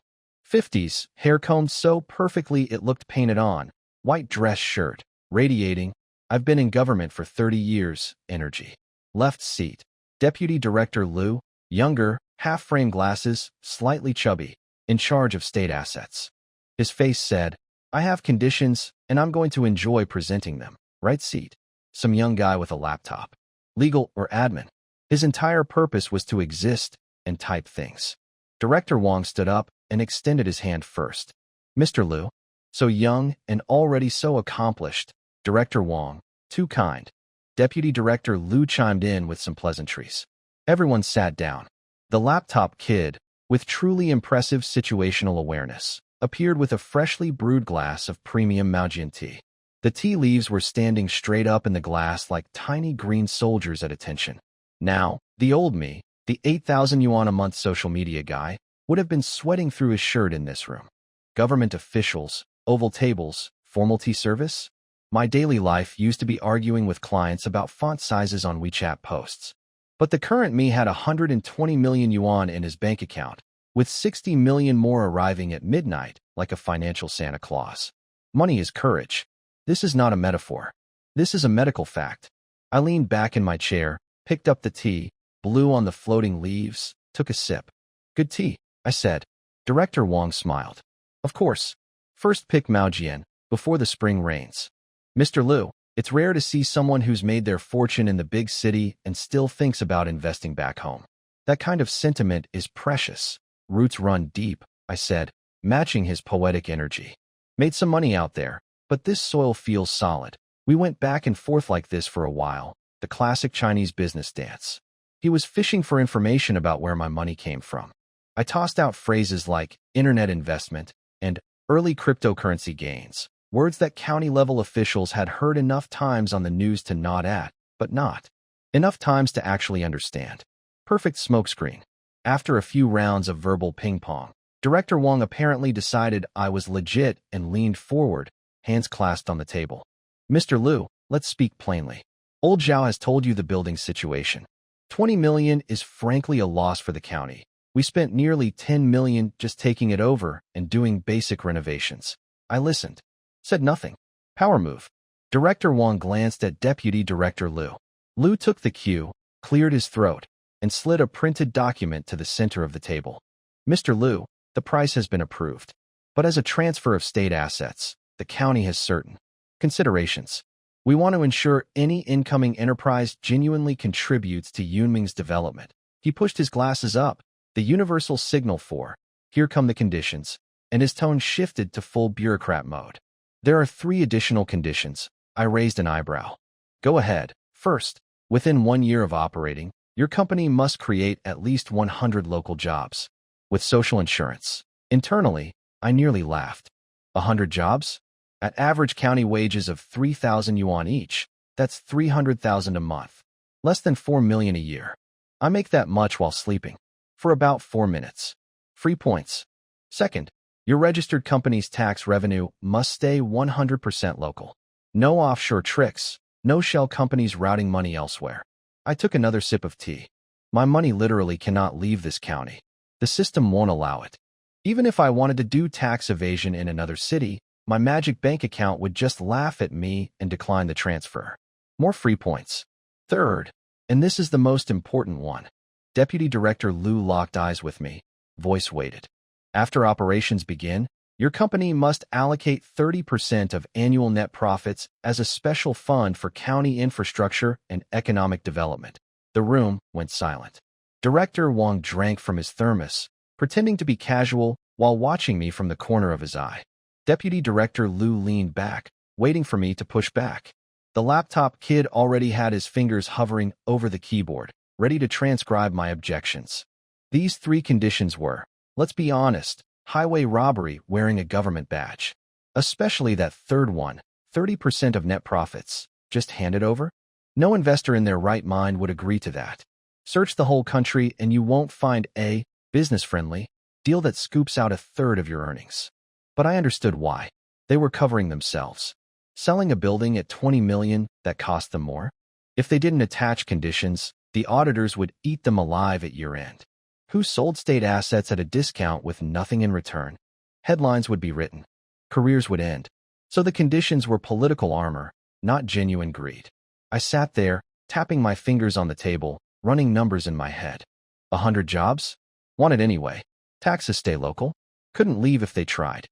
50s, hair combed so perfectly it looked painted on. White dress shirt. Radiating, I've been in government for 30 years, energy. Left seat. Deputy Director Liu, younger, half-frame glasses, slightly chubby, in charge of state assets. His face said, I have conditions, and I'm going to enjoy presenting them. Right seat. Some young guy with a laptop. Legal or admin. His entire purpose was to exist and type things. Director Wang stood up and extended his hand first. Mr. Liu, so young and already so accomplished. Director Wang, too kind. Deputy Director Liu chimed in with some pleasantries. Everyone sat down. The laptop kid, with truly impressive situational awareness, appeared with a freshly brewed glass of premium mahjong tea. The tea leaves were standing straight up in the glass like tiny green soldiers at attention. Now, the old me, the 8,000 yuan a month social media guy, would have been sweating through his shirt in this room. Government officials, oval tables, formal tea service? My daily life used to be arguing with clients about font sizes on WeChat posts. But the current me had 120 million yuan in his bank account, with 60 million more arriving at midnight like a financial Santa Claus. Money is courage. This is not a metaphor. This is a medical fact. I leaned back in my chair, picked up the tea, blew on the floating leaves, took a sip. Good tea, I said. Director Wang smiled. Of course. First pick mahjong, before the spring rains. Mr. Liu, it's rare to see someone who's made their fortune in the big city and still thinks about investing back home. That kind of sentiment is precious. Roots run deep, I said, matching his poetic energy. Made some money out there, but this soil feels solid. We went back and forth like this for a while, the classic Chinese business dance. He was fishing for information about where my money came from. I tossed out phrases like internet investment and early cryptocurrency gains, words that county-level officials had heard enough times on the news to nod at, but not enough times to actually understand. Perfect smokescreen. After a few rounds of verbal ping-pong, Director Wang apparently decided I was legit and leaned forward, hands clasped on the table. Mr. Liu, let's speak plainly. Old Zhao has told you the building situation. 20 million is frankly a loss for the county. We spent nearly 10 million just taking it over and doing basic renovations. I listened. Said nothing. Power move. Director Wang glanced at Deputy Director Liu. Liu took the cue, cleared his throat, and slid a printed document to the center of the table. Mr. Liu, the price has been approved. But as a transfer of state assets, the county has certain considerations. We want to ensure any incoming enterprise genuinely contributes to Yunming's development. He pushed his glasses up, the universal signal for, here come the conditions, and his tone shifted to full bureaucrat mode. There are 3 additional conditions. I raised an eyebrow. Go ahead. First, within 1 year of operating, your company must create at least 100 local jobs. With social insurance. Internally, I nearly laughed. 100 jobs? At average county wages of 3,000 yuan each, that's 300,000 a month. Less than 4 million a year. I make that much while sleeping. For about 4 minutes. Free points. Second, your registered company's tax revenue must stay 100% local. No offshore tricks, no shell companies routing money elsewhere. I took another sip of tea. My money literally cannot leave this county. The system won't allow it. Even if I wanted to do tax evasion in another city, my magic bank account would just laugh at me and decline the transfer. More free points. Third, and this is the most important one. Deputy Director Liu locked eyes with me, voice weighted. After operations begin, your company must allocate 30% of annual net profits as a special fund for county infrastructure and economic development. The room went silent. Director Wang drank from his thermos, pretending to be casual while watching me from the corner of his eye. Deputy Director Liu leaned back, waiting for me to push back. The laptop kid already had his fingers hovering over the keyboard, ready to transcribe my objections. These 3 conditions were, let's be honest, highway robbery wearing a government badge. Especially that third one, 30% of net profits. Just hand it over? No investor in their right mind would agree to that. Search the whole country and you won't find a business-friendly deal that scoops out a third of your earnings. But I understood why. They were covering themselves. Selling a building at 20 million that cost them more? If they didn't attach conditions, the auditors would eat them alive at year-end. Who sold state assets at a discount with nothing in return? Headlines would be written. Careers would end. So the conditions were political armor, not genuine greed. I sat there, tapping my fingers on the table, running numbers in my head. 100 jobs? Wanted anyway. Taxes stay local. Couldn't leave if they tried.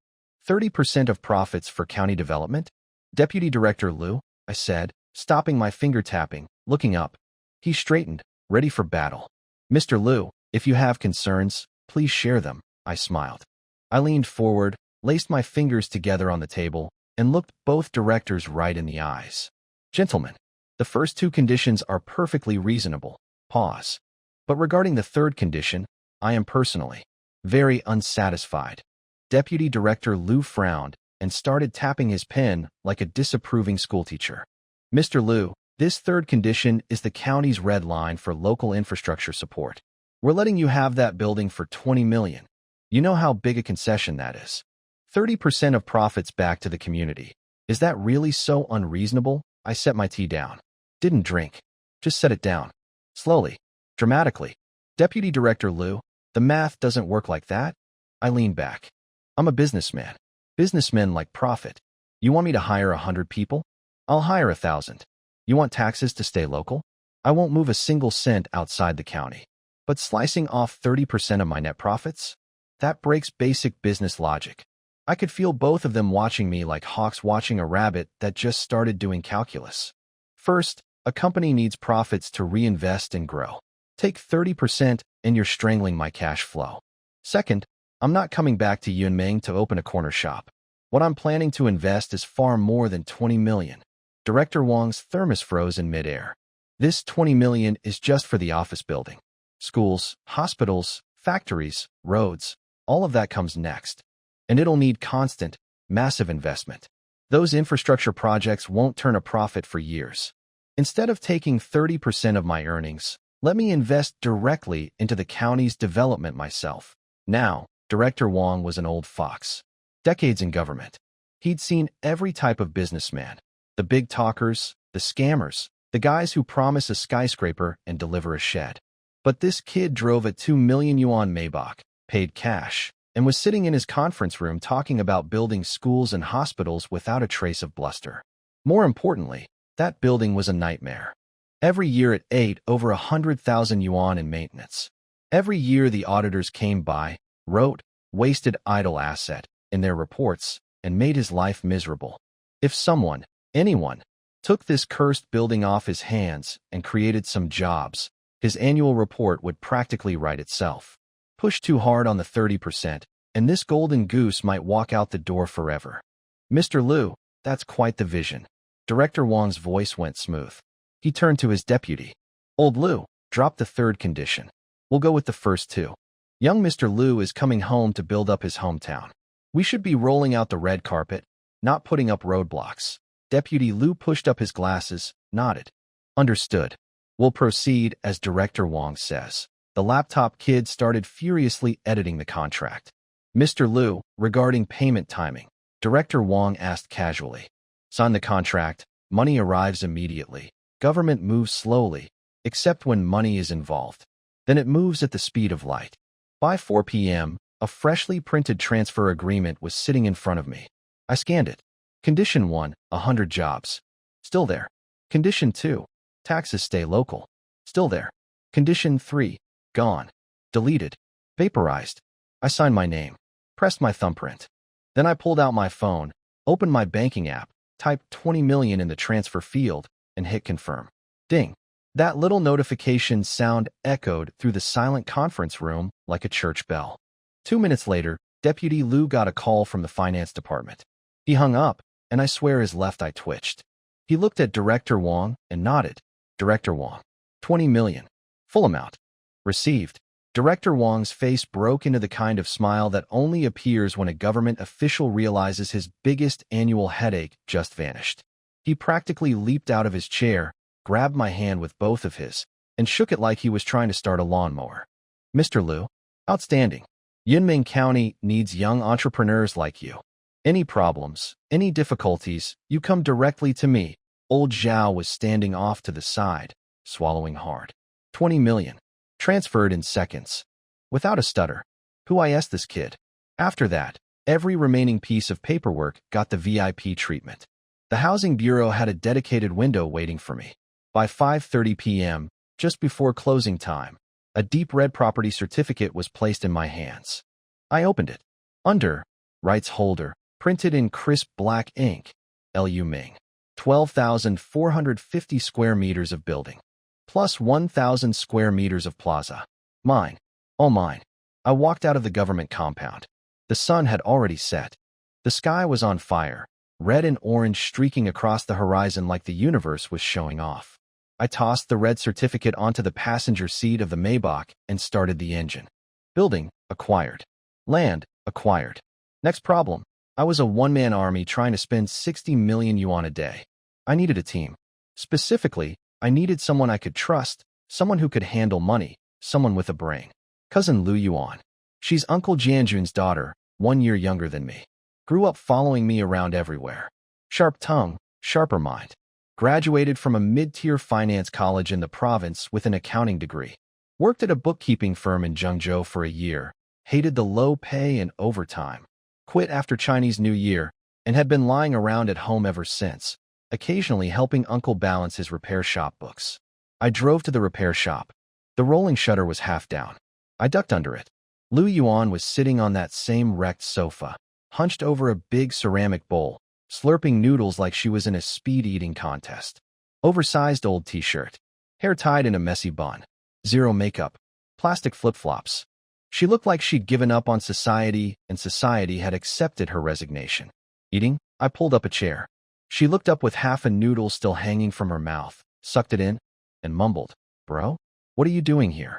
30% of profits for county development? Deputy Director Liu, I said, stopping my finger tapping, looking up. He straightened, ready for battle. Mr. Liu, if you have concerns, please share them, I smiled. I leaned forward, laced my fingers together on the table, and looked both directors right in the eyes. Gentlemen, the first 2 conditions are perfectly reasonable. Pause. But regarding the third condition, I am personally very unsatisfied. Deputy Director Liu frowned and started tapping his pen like a disapproving schoolteacher. Mr. Liu, this third condition is the county's red line for local infrastructure support. We're letting you have that building for 20 million. You know how big a concession that is. 30% of profits back to the community. Is that really so unreasonable? I set my tea down. Didn't drink. Just set it down. Slowly. Dramatically. Deputy Director Liu, the math doesn't work like that. I leaned back. I'm a businessman. Businessmen like profit. You want me to hire 100 people? I'll hire 1,000. You want taxes to stay local? I won't move a single cent outside the county. But slicing off 30% of my net profits? That breaks basic business logic. I could feel both of them watching me like hawks watching a rabbit that just started doing calculus. First, a company needs profits to reinvest and grow. Take 30% and you're strangling my cash flow. Second, I'm not coming back to Yunming to open a corner shop. What I'm planning to invest is far more than 20 million. Director Wang's thermos froze in midair. This 20 million is just for the office building. Schools, hospitals, factories, roads, all of that comes next. And it'll need constant, massive investment. Those infrastructure projects won't turn a profit for years. Instead of taking 30% of my earnings, let me invest directly into the county's development myself. Now, Director Wang was an old fox. Decades in government. He'd seen every type of businessman. The big talkers, the scammers, the guys who promise a skyscraper and deliver a shed. But this kid drove a 2 million yuan Maybach, paid cash, and was sitting in his conference room talking about building schools and hospitals without a trace of bluster. More importantly, that building was a nightmare. Every year it ate over 100,000 yuan in maintenance. Every year the auditors came by, wrote, wasted idle asset in their reports, and made his life miserable. If someone, anyone, took this cursed building off his hands and created some jobs, his annual report would practically write itself. Push too hard on the 30%, and this golden goose might walk out the door forever. Mr. Liu, that's quite the vision. Director Wang's voice went smooth. He turned to his deputy. Old Liu, drop the third condition. We'll go with the first two. Young Mr. Liu is coming home to build up his hometown. We should be rolling out the red carpet, not putting up roadblocks. Deputy Liu pushed up his glasses, nodded. Understood. We'll proceed as Director Wang says. The laptop kid started furiously editing the contract. Mr. Liu, regarding payment timing, Director Wang asked casually. Sign the contract, money arrives immediately. Government moves slowly, except when money is involved. Then it moves at the speed of light. By 4 p.m., a freshly printed transfer agreement was sitting in front of me. I scanned it. Condition 1, 100 jobs. Still there. Condition 2, taxes stay local. Still there. Condition 3, gone. Deleted. Vaporized. I signed my name. Pressed my thumbprint. Then I pulled out my phone, opened my banking app, typed 20 million in the transfer field, and hit confirm. Ding. That little notification sound echoed through the silent conference room like a church bell. 2 minutes later, Deputy Liu got a call from the finance department. He hung up, and I swear his left eye twitched. He looked at Director Wang and nodded. Director Wang. 20 million. Full amount. Received. Director Wang's face broke into the kind of smile that only appears when a government official realizes his biggest annual headache just vanished. He practically leaped out of his chair, grabbed my hand with both of his, and shook it like he was trying to start a lawnmower. Mr. Liu, outstanding. Yunming County needs young entrepreneurs like you. Any problems, any difficulties, you come directly to me. Old Zhao was standing off to the side, swallowing hard. 20 million. Transferred in seconds. Without a stutter. Who is this kid? After that, every remaining piece of paperwork got the VIP treatment. The Housing Bureau had a dedicated window waiting for me. By 5:30 p.m., just before closing time, a deep red property certificate was placed in my hands. I opened it. Under, rights holder, printed in crisp black ink, Liu Ming. 12,450 square meters of building, plus 1,000 square meters of plaza. Mine. All mine. I walked out of the government compound. The sun had already set. The sky was on fire, red and orange streaking across the horizon like the universe was showing off. I tossed the red certificate onto the passenger seat of the Maybach and started the engine. Building, acquired. Land, acquired. Next problem. I was a one-man army trying to spend 60 million yuan a day. I needed a team. Specifically, I needed someone I could trust, someone who could handle money, someone with a brain. Cousin Lu Yuan. She's Uncle Jianjun's daughter, 1 year younger than me. Grew up following me around everywhere. Sharp tongue, sharper mind. Graduated from a mid-tier finance college in the province with an accounting degree. Worked at a bookkeeping firm in Zhengzhou for a year. Hated the low pay and overtime. Quit after Chinese New Year, and had been lying around at home ever since, occasionally helping Uncle balance his repair shop books. I drove to the repair shop. The rolling shutter was half down. I ducked under it. Lu Yuan was sitting on that same wrecked sofa, hunched over a big ceramic bowl, slurping noodles like she was in a speed-eating contest. Oversized old t-shirt, hair tied in a messy bun, zero makeup, plastic flip-flops. She looked like she'd given up on society and society had accepted her resignation. Eating? I pulled up a chair. She looked up with half a noodle still hanging from her mouth, sucked it in, and mumbled, "Bro, what are you doing here?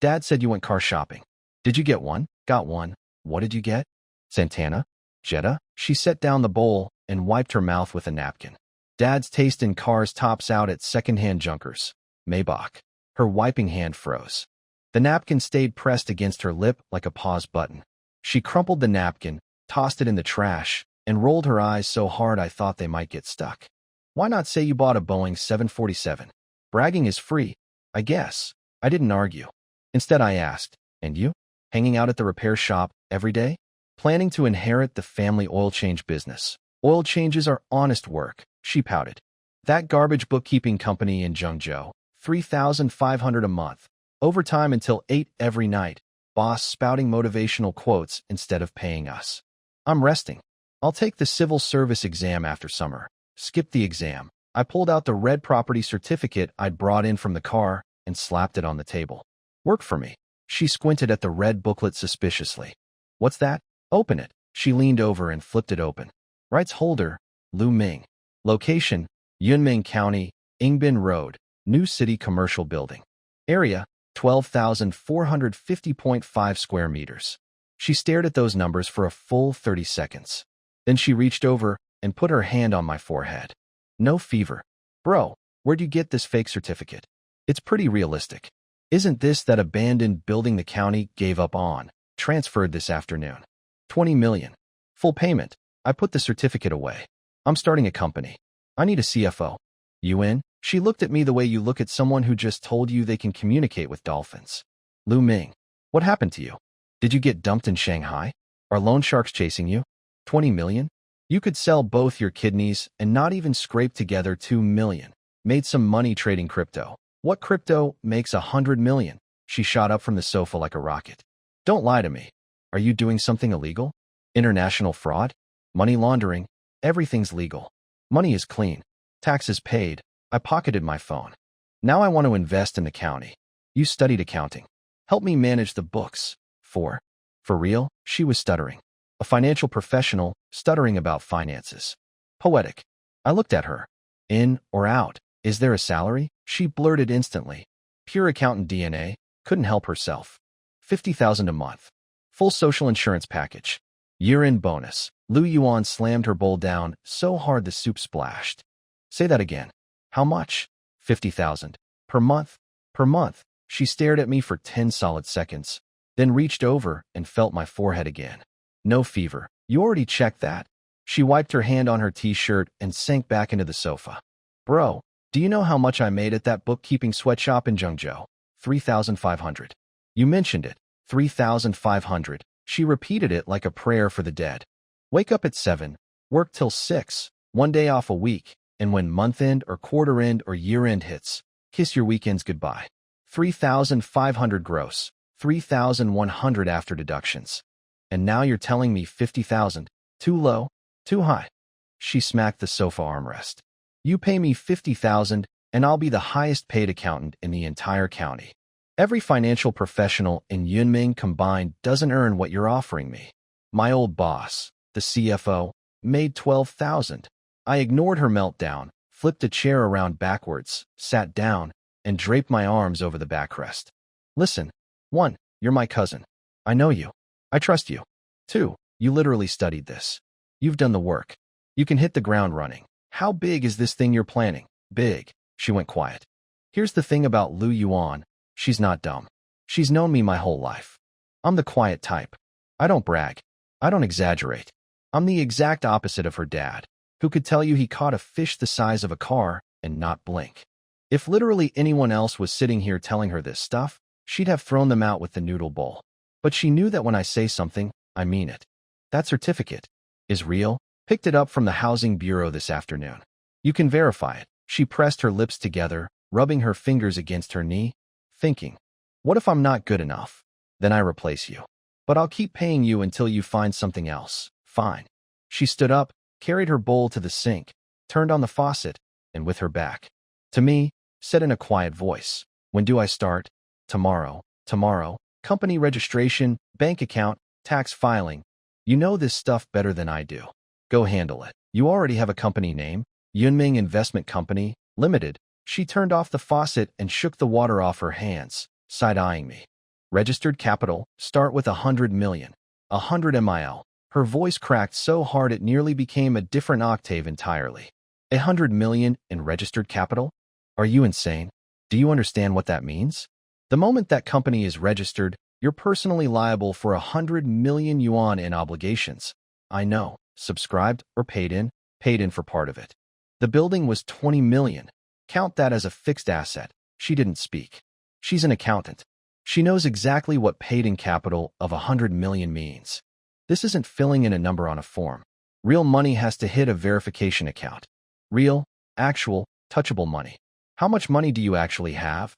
Dad said you went car shopping. Did you get one?" "Got one." "What did you get?" "Santana? Jetta?" She set down the bowl and wiped her mouth with a napkin. "Dad's taste in cars tops out at second-hand junkers. Maybach." Her wiping hand froze. The napkin stayed pressed against her lip like a pause button. She crumpled the napkin, tossed it in the trash, and rolled her eyes so hard I thought they might get stuck. "Why not say you bought a Boeing 747? Bragging is free, I guess." I didn't argue. Instead I asked, "And you? Hanging out at the repair shop every day? Planning to inherit the family oil change business? Oil changes are honest work," she pouted. "That garbage bookkeeping company in Zhengzhou, $3,500 a month. Overtime until 8 every night. Boss spouting motivational quotes instead of paying us. I'm resting. I'll take the civil service exam after summer." Skip the exam. I pulled out the red property certificate I'd brought in from the car and slapped it on the table. "Work for me." She squinted at the red booklet suspiciously. "What's that?" "Open it." She leaned over and flipped it open. Rights holder, Lu Ming. Location, Yunming County, Ingbin Road, New City Commercial Building. Area, 12,450.5 square meters. She stared at those numbers for a full 30 seconds. Then she reached over and put her hand on my forehead. "No fever." "Bro, where'd you get this fake certificate? It's pretty realistic. Isn't this that abandoned building the county gave up on? Transferred this afternoon. 20 million. Full payment." I put the certificate away. "I'm starting a company. I need a CFO. You in?" She looked at me the way you look at someone who just told you they can communicate with dolphins. "Lu Ming, what happened to you? Did you get dumped in Shanghai? Are loan sharks chasing you? 20 million? You could sell both your kidneys and not even scrape together 2 million. Made some money trading crypto. What crypto makes 100 million? She shot up from the sofa like a rocket. "Don't lie to me. Are you doing something illegal? International fraud? Money laundering? Everything's legal. Money is clean. Taxes paid." I pocketed my phone. "Now I want to invest in the county. You studied accounting. Help me manage the books." For real?" She was stuttering. A financial professional stuttering about finances. Poetic. I looked at her. "In or out? Is there a salary?" She blurted instantly. Pure accountant DNA. Couldn't help herself. 50,000 a month. Full social insurance package. Year-end bonus. Lu Yuan slammed her bowl down so hard the soup splashed. "Say that again." "How much?" 50,000. Per month. Per month. She stared at me for 10 solid seconds, then reached over and felt my forehead again. "No fever. You already checked that." She wiped her hand on her t-shirt and sank back into the sofa. "Bro, do you know how much I made at that bookkeeping sweatshop in Zhengzhou? 3,500. You mentioned it. 3,500. She repeated it like a prayer for the dead. "Wake up at 7, work till 6, 1 day off a week, and when month-end or quarter-end or year-end hits, kiss your weekends goodbye. 3,500 gross, 3,100 after deductions. And now you're telling me 50,000? Too low? Too high?" She smacked the sofa armrest. "You pay me 50,000, and I'll be the highest-paid accountant in the entire county. Every financial professional in Yunming combined doesn't earn what you're offering me. My old boss, the CFO, made 12,000. I ignored her meltdown, flipped a chair around backwards, sat down, and draped my arms over the backrest. "Listen. 1. You're my cousin. I know you. I trust you. 2. You literally studied this. You've done the work. You can hit the ground running. How big is this thing you're planning?" "Big." She went quiet. "Here's the thing about Lu Yuan. She's not dumb. She's known me my whole life. I'm the quiet type. I don't brag. I don't exaggerate. I'm the exact opposite of her dad, who could tell you he caught a fish the size of a car and not blink. If literally anyone else was sitting here telling her this stuff, she'd have thrown them out with the noodle bowl. But she knew that when I say something, I mean it. That certificate is real. Picked it up from the Housing Bureau this afternoon. You can verify it." She pressed her lips together, rubbing her fingers against her knee, thinking, what if I'm not good enough? Then I replace you. But I'll keep paying you until you find something else. Fine. She stood up, carried her bowl to the sink, turned on the faucet, and with her back to me, said in a quiet voice, when do I start? Tomorrow. Tomorrow. Company registration, bank account, tax filing. You know this stuff better than I do. Go handle it. You already have a company name, Yunming Investment Company, Limited. She turned off the faucet and shook the water off her hands, side-eyeing me. Registered capital, start with 100 million. 100 mil. Her voice cracked so hard it nearly became a different octave entirely. 100 million in registered capital? Are you insane? Do you understand what that means? The moment that company is registered, you're personally liable for 100 million yuan in obligations. I know. Subscribed or paid in for part of it. The building was 20 million. Count that as a fixed asset. She didn't speak. She's an accountant. She knows exactly what paid-in capital of 100 million means. This isn't filling in a number on a form. Real money has to hit a verification account. Real, actual, touchable money. How much money do you actually have?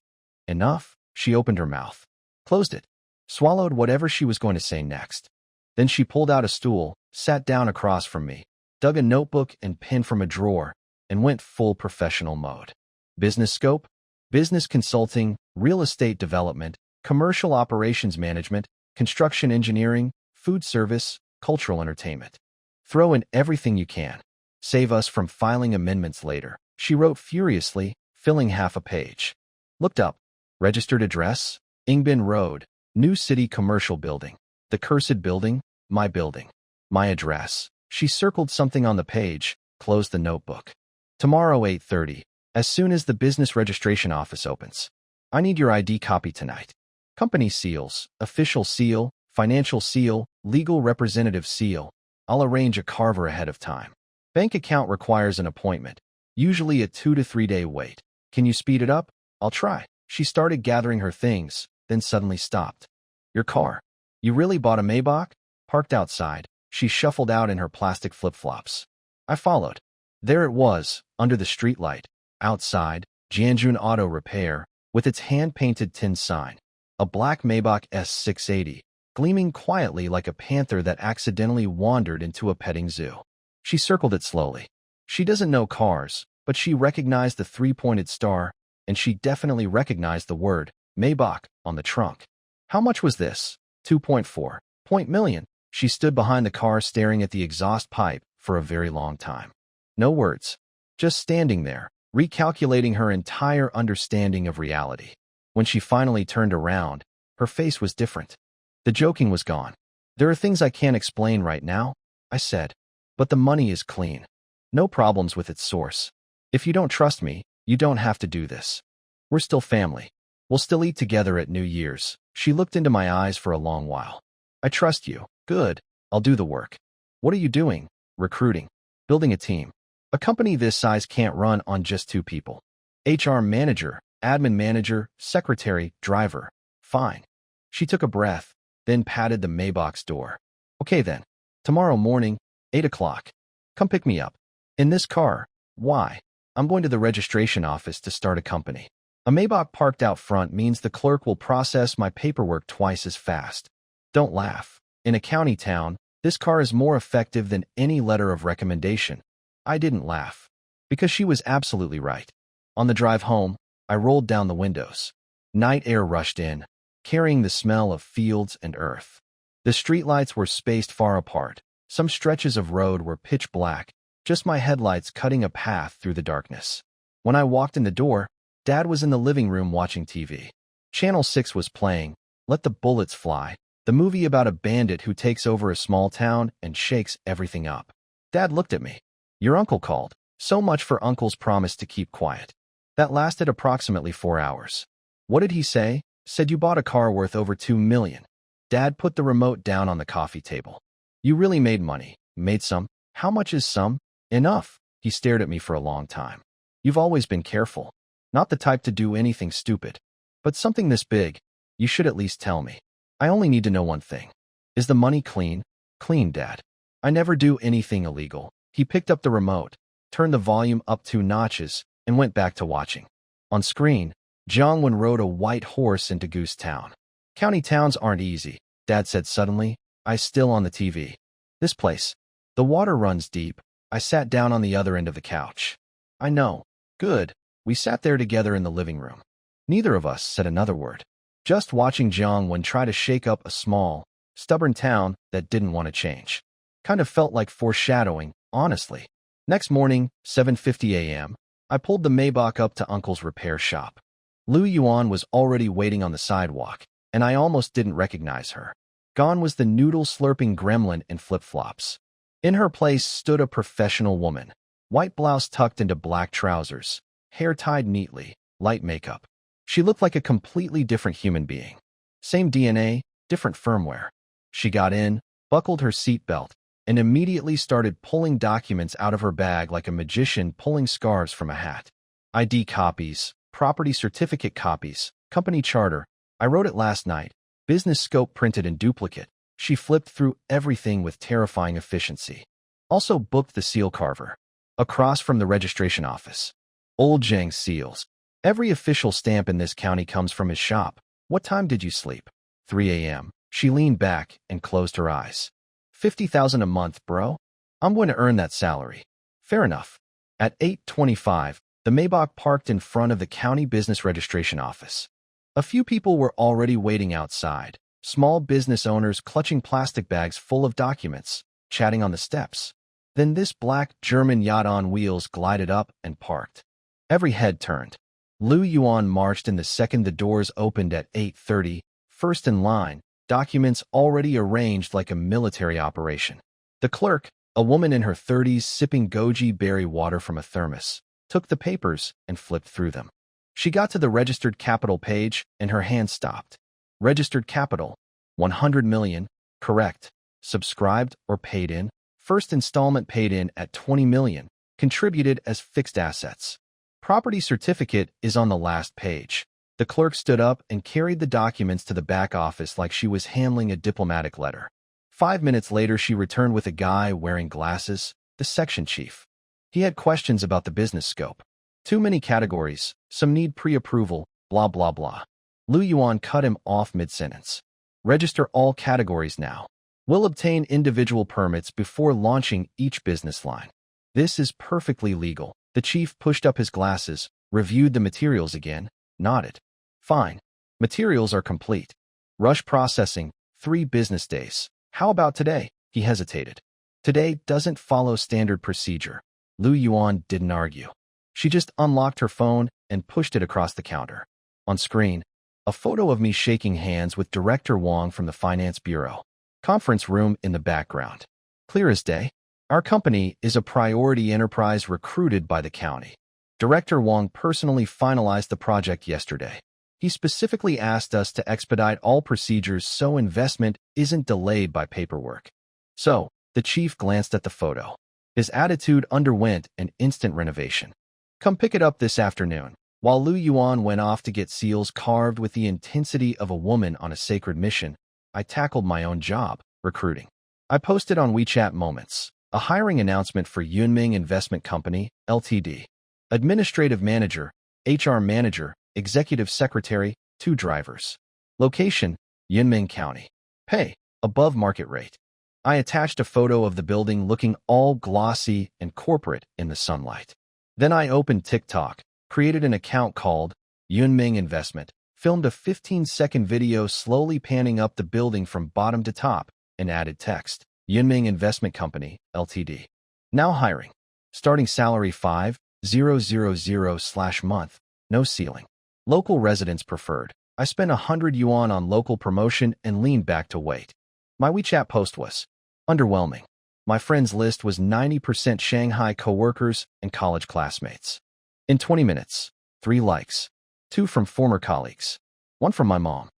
Enough? She opened her mouth, closed it, swallowed whatever she was going to say next. Then she pulled out a stool, sat down across from me, dug a notebook and pen from a drawer, and went full professional mode. Business scope, business consulting, real estate development, commercial operations management, construction engineering, food service, cultural entertainment. Throw in everything you can. Save us from filing amendments later. She wrote furiously, filling half a page. Looked up. Registered address, Ingbin Road, New City Commercial Building. The cursed building, my building. My address. She circled something on the page, closed the notebook. Tomorrow 8:30, as soon as the business registration office opens. I need your ID copy tonight. Company seals, official seal, financial seal, legal representative seal. I'll arrange a carver ahead of time. Bank account requires an appointment, usually a 2 to 3 day wait. Can you speed it up? I'll try. She started gathering her things, then suddenly stopped. Your car. You really bought a Maybach? Parked outside, she shuffled out in her plastic flip-flops. I followed. There it was, under the streetlight, outside, Jianjun Auto Repair, with its hand-painted tin sign. A black Maybach S680, gleaming quietly like a panther that accidentally wandered into a petting zoo. She circled it slowly. She doesn't know cars, but she recognized the three-pointed star, and she definitely recognized the word, Maybach, on the trunk. How much was this? 2.4 million. She stood behind the car staring at the exhaust pipe for a very long time. No words. Just standing there, recalculating her entire understanding of reality. When she finally turned around, her face was different. The joking was gone. There are things I can't explain right now, I said. But the money is clean. No problems with its source. If you don't trust me, you don't have to do this. We're still family. We'll still eat together at New Year's. She looked into my eyes for a long while. I trust you. Good. I'll do the work. What are you doing? Recruiting. Building a team. A company this size can't run on just 2 people. HR manager, admin manager, secretary, driver. Fine. She took a breath, then patted the Maybach's door. Okay then. Tomorrow morning, 8 o'clock. Come pick me up. In this car. Why? I'm going to the registration office to start a company. A Maybach parked out front means the clerk will process my paperwork twice as fast. Don't laugh. In a county town, this car is more effective than any letter of recommendation. I didn't laugh, because she was absolutely right. On the drive home, I rolled down the windows. Night air rushed in, carrying the smell of fields and earth. The streetlights were spaced far apart. Some stretches of road were pitch black, just my headlights cutting a path through the darkness. When I walked in the door, Dad was in the living room watching TV. Channel 6 was playing, Let the Bullets Fly, the movie about a bandit who takes over a small town and shakes everything up. Dad looked at me. Your uncle called. So much for Uncle's promise to keep quiet. That lasted approximately 4 hours. What did he say? Said you bought a car worth over 2 million. Dad put the remote down on the coffee table. You really made money. Made some. How much is some? Enough. He stared at me for a long time. You've always been careful. Not the type to do anything stupid. But something this big, you should at least tell me. I only need to know one thing. Is the money clean? Clean, Dad. I never do anything illegal. He picked up the remote, turned the volume up 2 notches, and went back to watching. On screen, Jiangwen rode a white horse into Goose Town. County towns aren't easy, Dad said suddenly, eyes still on the TV. This place. The water runs deep. I sat down on the other end of the couch. I know. Good. We sat there together in the living room. Neither of us said another word. Just watching Jiangwen try to shake up a small, stubborn town that didn't want to change. Kind of felt like foreshadowing, honestly. Next morning, 7:50 a.m., I pulled the Maybach up to Uncle's repair shop. Lu Yuan was already waiting on the sidewalk, and I almost didn't recognize her. Gone was the noodle-slurping gremlin in flip-flops. In her place stood a professional woman, white blouse tucked into black trousers, hair tied neatly, light makeup. She looked like a completely different human being. Same DNA, different firmware. She got in, buckled her seatbelt, and immediately started pulling documents out of her bag like a magician pulling scarves from a hat. ID copies, property certificate copies, company charter. I wrote it last night. Business scope printed in duplicate. She flipped through everything with terrifying efficiency. Also booked the seal carver. Across from the registration office. Old Zhang's seals. Every official stamp in this county comes from his shop. What time did you sleep? 3 a.m. She leaned back and closed her eyes. 50,000 a month, bro. I'm going to earn that salary. Fair enough. At 8:25, the Maybach parked in front of the county business registration office. A few people were already waiting outside, small business owners clutching plastic bags full of documents, chatting on the steps. Then this black German yacht on wheels glided up and parked. Every head turned. Lu Yuan marched in the second the doors opened at 8:30, first in line, documents already arranged like a military operation. The clerk, a woman in her 30s sipping goji berry water from a thermos, took the papers and flipped through them. She got to the registered capital page and her hand stopped. Registered capital, 100 million, correct. Subscribed or paid in, first installment paid in at 20 million, contributed as fixed assets. Property certificate is on the last page. The clerk stood up and carried the documents to the back office like she was handling a diplomatic letter. 5 minutes later, she returned with a guy wearing glasses, the section chief. He had questions about the business scope. Too many categories, some need pre-approval, blah blah blah. Lu Yuan cut him off mid-sentence. Register all categories now. We'll obtain individual permits before launching each business line. This is perfectly legal. The chief pushed up his glasses, reviewed the materials again, nodded. Fine. Materials are complete. Rush processing, 3 business days. How about today? He hesitated. Today doesn't follow standard procedure. Lu Yuan didn't argue. She just unlocked her phone and pushed it across the counter. On screen, a photo of me shaking hands with Director Wang from the Finance Bureau. Conference room in the background. Clear as day. Our company is a priority enterprise recruited by the county. Director Wang personally finalized the project yesterday. He specifically asked us to expedite all procedures so investment isn't delayed by paperwork. So, the chief glanced at the photo. His attitude underwent an instant renovation. Come pick it up this afternoon. While Lu Yuan went off to get seals carved with the intensity of a woman on a sacred mission, I tackled my own job, recruiting. I posted on WeChat Moments, a hiring announcement for Yunming Investment Company, Ltd. Administrative Manager, HR Manager, Executive Secretary, 2 drivers. Location, Yunming County. Pay, above market rate. I attached a photo of the building looking all glossy and corporate in the sunlight. Then I opened TikTok, created an account called Yunming Investment, filmed a 15-second video slowly panning up the building from bottom to top, and added text, Yunming Investment Company, Ltd. Now hiring. Starting salary 5,000/month, no ceiling. Local residents preferred. I spent 100 yuan on local promotion and leaned back to wait. My WeChat post was underwhelming. My friends list was 90% Shanghai coworkers and college classmates. In 20 minutes, 3 likes. 2 from former colleagues. 1 from my mom.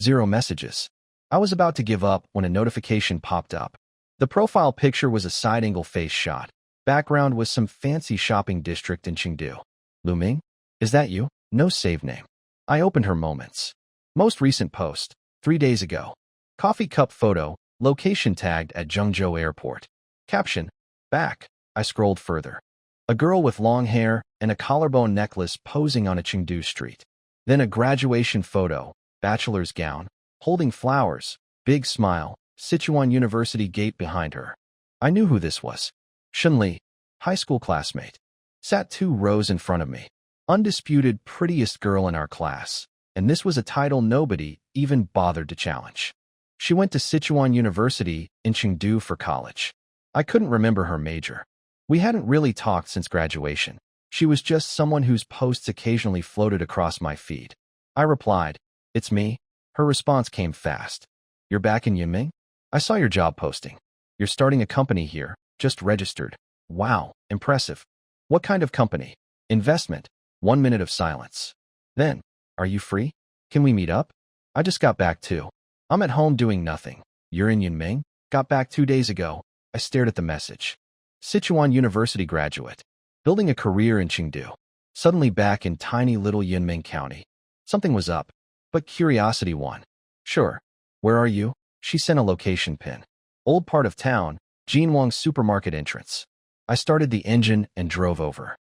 0 messages. I was about to give up when a notification popped up. The profile picture was a side-angle face shot. Background was some fancy shopping district in Chengdu. Lu Ming? Is that you? No save name. I opened her moments. Most recent post, 3 days ago. Coffee cup photo, location tagged at Zhengzhou Airport. Caption, back. I scrolled further. A girl with long hair and a collarbone necklace posing on a Chengdu street. Then a graduation photo, bachelor's gown, holding flowers, big smile, Sichuan University gate behind her. I knew who this was. Shunli, high school classmate. Sat 2 rows in front of me. Undisputed prettiest girl in our class. And this was a title nobody even bothered to challenge. She went to Sichuan University in Chengdu for college. I couldn't remember her major. We hadn't really talked since graduation. She was just someone whose posts occasionally floated across my feed. I replied, "It's me." Her response came fast. "You're back in Yunming? I saw your job posting. You're starting a company here, just registered. Wow, impressive. What kind of company?" "Investment." 1 minute of silence. Then, "Are you free? Can we meet up?" "I just got back too. I'm at home doing nothing." "You're in Yunming?" "Got back 2 days ago." I stared at the message. Sichuan University graduate. Building a career in Chengdu. Suddenly back in tiny little Yunming County. Something was up, but curiosity won. "Sure. Where are you?" She sent a location pin. "Old part of town, Jinwang supermarket entrance." I started the engine and drove over.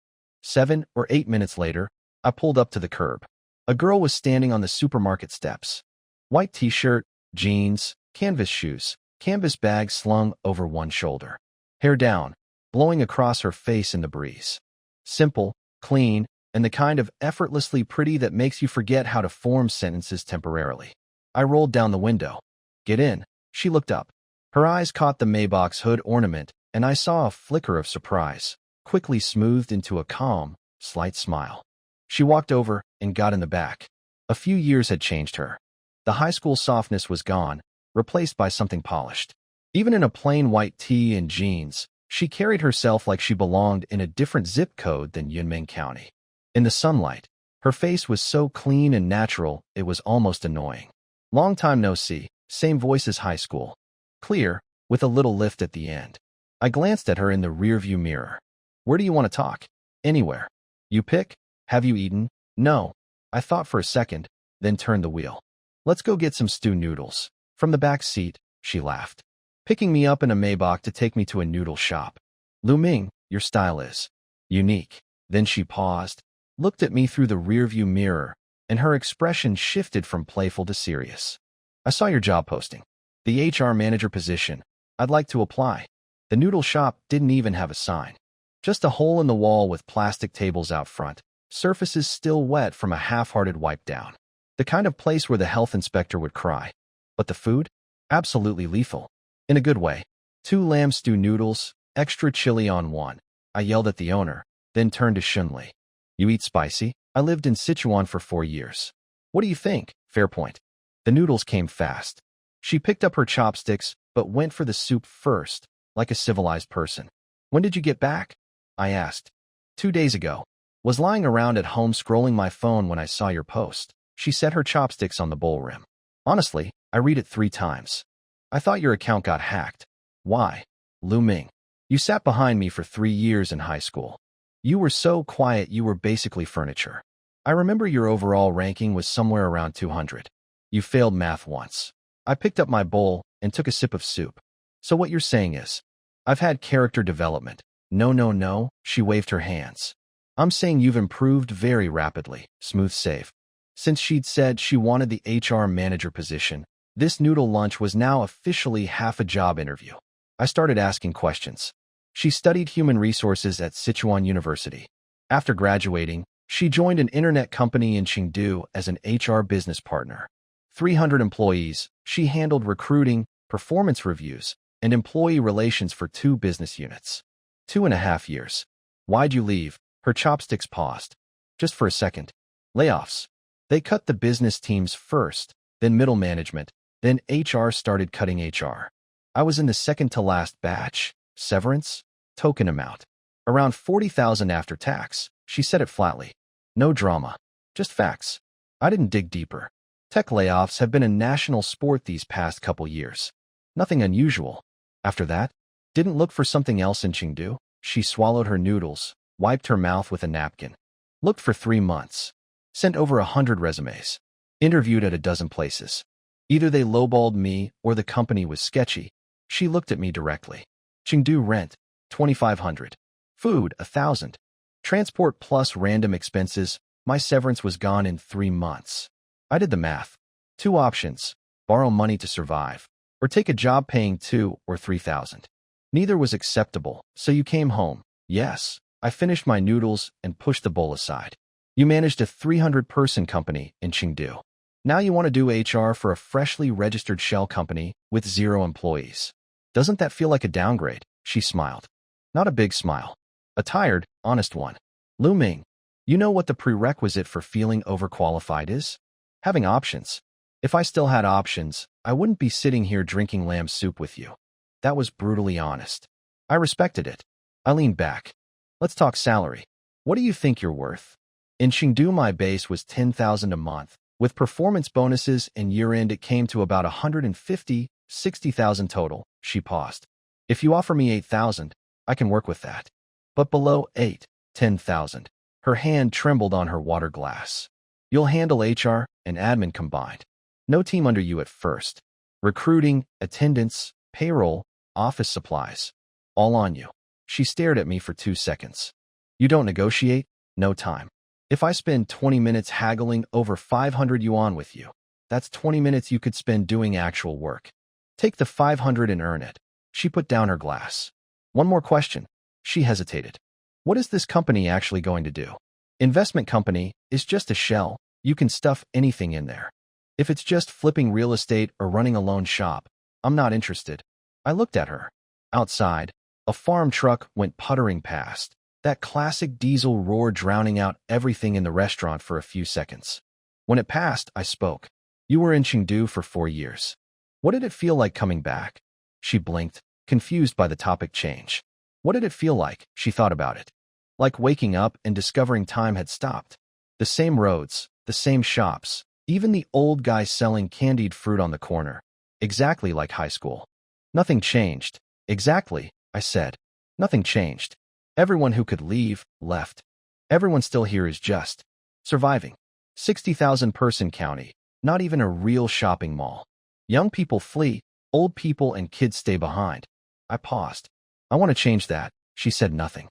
7 or 8 minutes later, I pulled up to the curb. A girl was standing on the supermarket steps. White t-shirt, jeans, canvas shoes, canvas bag slung over one shoulder. Hair down, blowing across her face in the breeze. Simple, clean, and the kind of effortlessly pretty that makes you forget how to form sentences temporarily. I rolled down the window. "Get in." She looked up. Her eyes caught the Maybach's hood ornament, and I saw a flicker of surprise, quickly smoothed into a calm, slight smile. She walked over and got in the back. A few years had changed her. The high school softness was gone, replaced by something polished. Even in a plain white tee and jeans, she carried herself like she belonged in a different zip code than Yunming County. In the sunlight, her face was so clean and natural it was almost annoying. "Long time no see," same voice as high school. Clear, with a little lift at the end. I glanced at her in the rearview mirror. "Where do you want to talk?" "Anywhere." "You pick." "Have you eaten?" "No." I thought for a second, then turned the wheel. "Let's go get some stew noodles." From the back seat, she laughed. Picking me up in a Maybach to take me to a noodle shop. "Lu Ming, your style is unique." Then she paused, looked at me through the rearview mirror, and her expression shifted from playful to serious. "I saw your job posting. The HR manager position. I'd like to apply." The noodle shop didn't even have a sign. Just a hole in the wall with plastic tables out front, surfaces still wet from a half-hearted wipe down. The kind of place where the health inspector would cry. But the food? Absolutely lethal. In a good way. 2 lamb stew noodles, extra chili on one. I yelled at the owner, then turned to Shunli. "You eat spicy?" "I lived in Sichuan for 4 years." "What do you think?" "Fair point." The noodles came fast. She picked up her chopsticks, but went for the soup first, like a civilized person. "When did you get back?" I asked. 2 days ago. Was lying around at home scrolling my phone when I saw your post." She set her chopsticks on the bowl rim. "Honestly, I read it 3 times. I thought your account got hacked." "Why?" "Lu Ming. You sat behind me for 3 years in high school. You were so quiet you were basically furniture. I remember your overall ranking was somewhere around 200. You failed math once." I picked up my bowl and took a sip of soup. "So what you're saying is, I've had character development." No, no, no, she waved her hands. "I'm saying you've improved very rapidly." Smooth save. Since she'd said she wanted the HR manager position, this noodle lunch was now officially half a job interview. I started asking questions. She studied human resources at Sichuan University. After graduating, she joined an internet company in Chengdu as an HR business partner. 300 employees, she handled recruiting, performance reviews, and employee relations for 2 business units. 2.5 years. "Why'd you leave?" Her chopsticks paused. "Just for a second. Layoffs. They cut the business teams first, then middle management, then HR started cutting HR. I was in the second to last batch. Severance? Token amount. Around 40,000 after tax." She said it flatly. No drama. Just facts. I didn't dig deeper. Tech layoffs have been a national sport these past couple years. Nothing unusual. After that, didn't look for something else in Chengdu. She swallowed her noodles, wiped her mouth with a napkin. Looked for 3 months. Sent over 100 resumes. Interviewed at a dozen places. Either they lowballed me or the company was sketchy. She looked at me directly. "Chengdu rent, 2,500. Food, 1,000. Transport plus random expenses, my severance was gone in 3 months. I did the math. 2 options: borrow money to survive, or take a job paying 2 or 3,000. Neither was acceptable, so you came home. Yes, I finished my noodles and pushed the bowl aside. You managed a 300-person company in Chengdu. Now you want to do HR for a freshly registered shell company with 0 employees. Doesn't that feel like a downgrade? She smiled. Not a big smile. A tired, honest one. Lu Ming, you know what the prerequisite for feeling overqualified is? Having options. If I still had options, I wouldn't be sitting here drinking lamb soup with you. That was brutally honest. I respected it. I leaned back. Let's talk salary. What do you think you're worth? In Chengdu, my base was 10,000 a month. With performance bonuses and year-end, it came to about 150, 60,000 total. She paused. If you offer me 8,000, I can work with that. But below 8, 10,000. Her hand trembled on her water glass. You'll handle HR and admin combined. No team under you at first. Recruiting, attendance, payroll, office supplies. All on you. She stared at me for 2 seconds. You don't negotiate? No time. If I spend 20 minutes haggling over 500 yuan with you, that's 20 minutes you could spend doing actual work. Take the 500 and earn it. She put down her glass. One more question. She hesitated. What is this company actually going to do? Investment company is just a shell. You can stuff anything in there. If it's just flipping real estate or running a loan shop, I'm not interested. I looked at her. Outside, a farm truck went puttering past. That classic diesel roar drowning out everything in the restaurant for a few seconds. When it passed, I spoke. You were in Chengdu for 4 years. What did it feel like coming back? She blinked, confused by the topic change. What did it feel like? She thought about it. Like waking up and discovering time had stopped. The same roads, the same shops, even the old guy selling candied fruit on the corner. Exactly like high school. Nothing changed. Exactly, I said. Nothing changed. Everyone who could leave, left. Everyone still here is just surviving. 60,000 person county, not even a real shopping mall. Young people flee, old people and kids stay behind. I paused. I want to change that. She said nothing.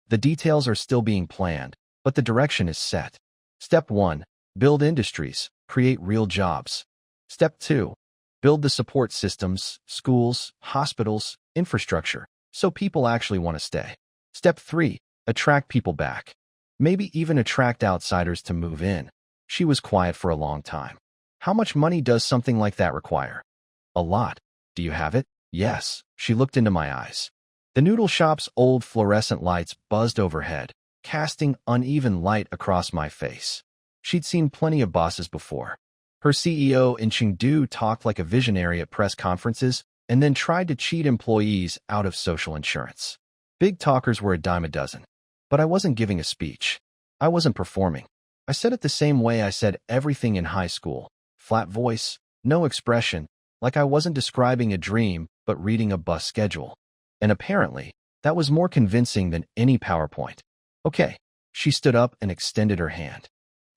The details are still being planned, but the direction is set. Step 1, build industries, create real jobs. Step 2, build the support systems, schools, hospitals, infrastructure, so people actually want to stay. Step 3, attract people back. Maybe even attract outsiders to move in. She was quiet for a long time. How much money does something like that require? A lot. Do you have it? Yes. She looked into my eyes. The noodle shop's old fluorescent lights buzzed overhead, casting uneven light across my face. She'd seen plenty of bosses before. Her CEO in Chengdu talked like a visionary at press conferences and then tried to cheat employees out of social insurance. Big talkers were a dime a dozen. But I wasn't giving a speech. I wasn't performing. I said it the same way I said everything in high school. Flat voice, no expression, like I wasn't describing a dream, but reading a bus schedule. And apparently, that was more convincing than any PowerPoint. Okay. She stood up and extended her hand.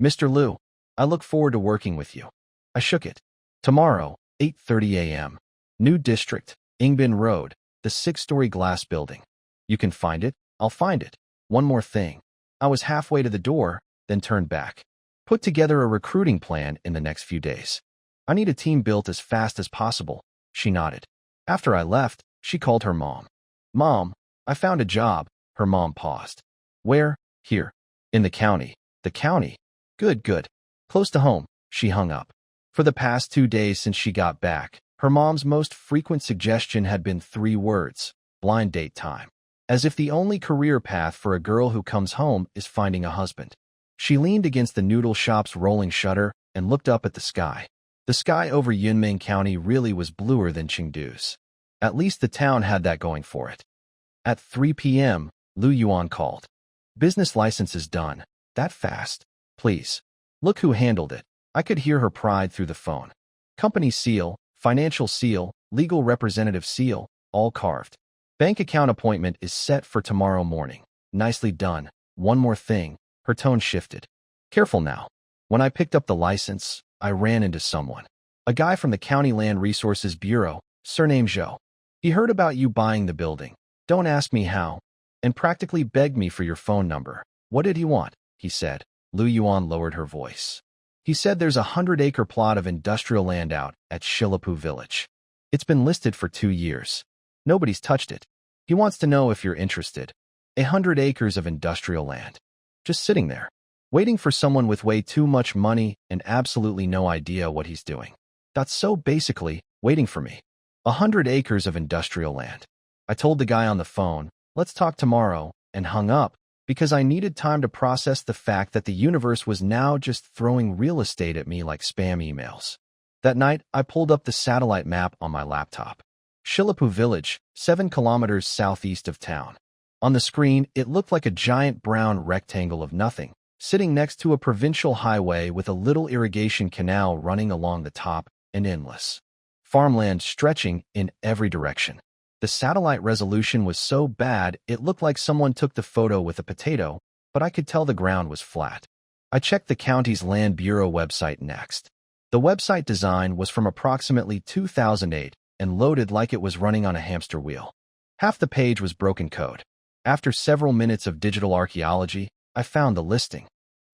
Mr. Liu, I look forward to working with you. I shook it. Tomorrow, 8:30 a.m. New District, Ingbin Road, the 6-story glass building. You can find it, I'll find it. One more thing. I was halfway to the door, then turned back. Put together a recruiting plan in the next few days. I need a team built as fast as possible. She nodded. After I left, she called her mom. Mom, I found a job. Her mom paused. Where? Here. In the county. The county. Good, good. Close to home. She hung up. For the past 2 days since she got back, her mom's most frequent suggestion had been 3 words. Blind date time. As if the only career path for a girl who comes home is finding a husband. She leaned against the noodle shop's rolling shutter and looked up at the sky. The sky over Yunming County really was bluer than Chengdu's. At least the town had that going for it. At 3 p.m., Lu Yuan called. Business license is done. That fast. Please. Look who handled it. I could hear her pride through the phone. Company seal, financial seal, legal representative seal, all carved. Bank account appointment is set for tomorrow morning. Nicely done. One more thing. Her tone shifted. Careful now. When I picked up the license, I ran into someone. A guy from the County Land Resources Bureau, surname Zhou. He heard about you buying the building. Don't ask me how. And practically begged me for your phone number. What did he want? He said. Lu Yuan lowered her voice. He said there's a 100-acre plot of industrial land out at Shilapu village. It's been listed for 2 years. Nobody's touched it. He wants to know if you're interested. 100 acres of industrial land. Just sitting there, waiting for someone with way too much money and absolutely no idea what he's doing. That's so basically waiting for me. 100 acres of industrial land. I told the guy on the phone, let's talk tomorrow, and hung up because I needed time to process the fact that the universe was now just throwing real estate at me like spam emails. That night, I pulled up the satellite map on my laptop. Shilapu village, 7 kilometers southeast of town. On the screen, it looked like a giant brown rectangle of nothing, sitting next to a provincial highway with a little irrigation canal running along the top and endless farmland stretching in every direction. The satellite resolution was so bad it looked like someone took the photo with a potato, but I could tell the ground was flat. I checked the county's Land Bureau website next. The website design was from approximately 2008 and loaded like it was running on a hamster wheel. Half the page was broken code. After several minutes of digital archaeology, I found the listing.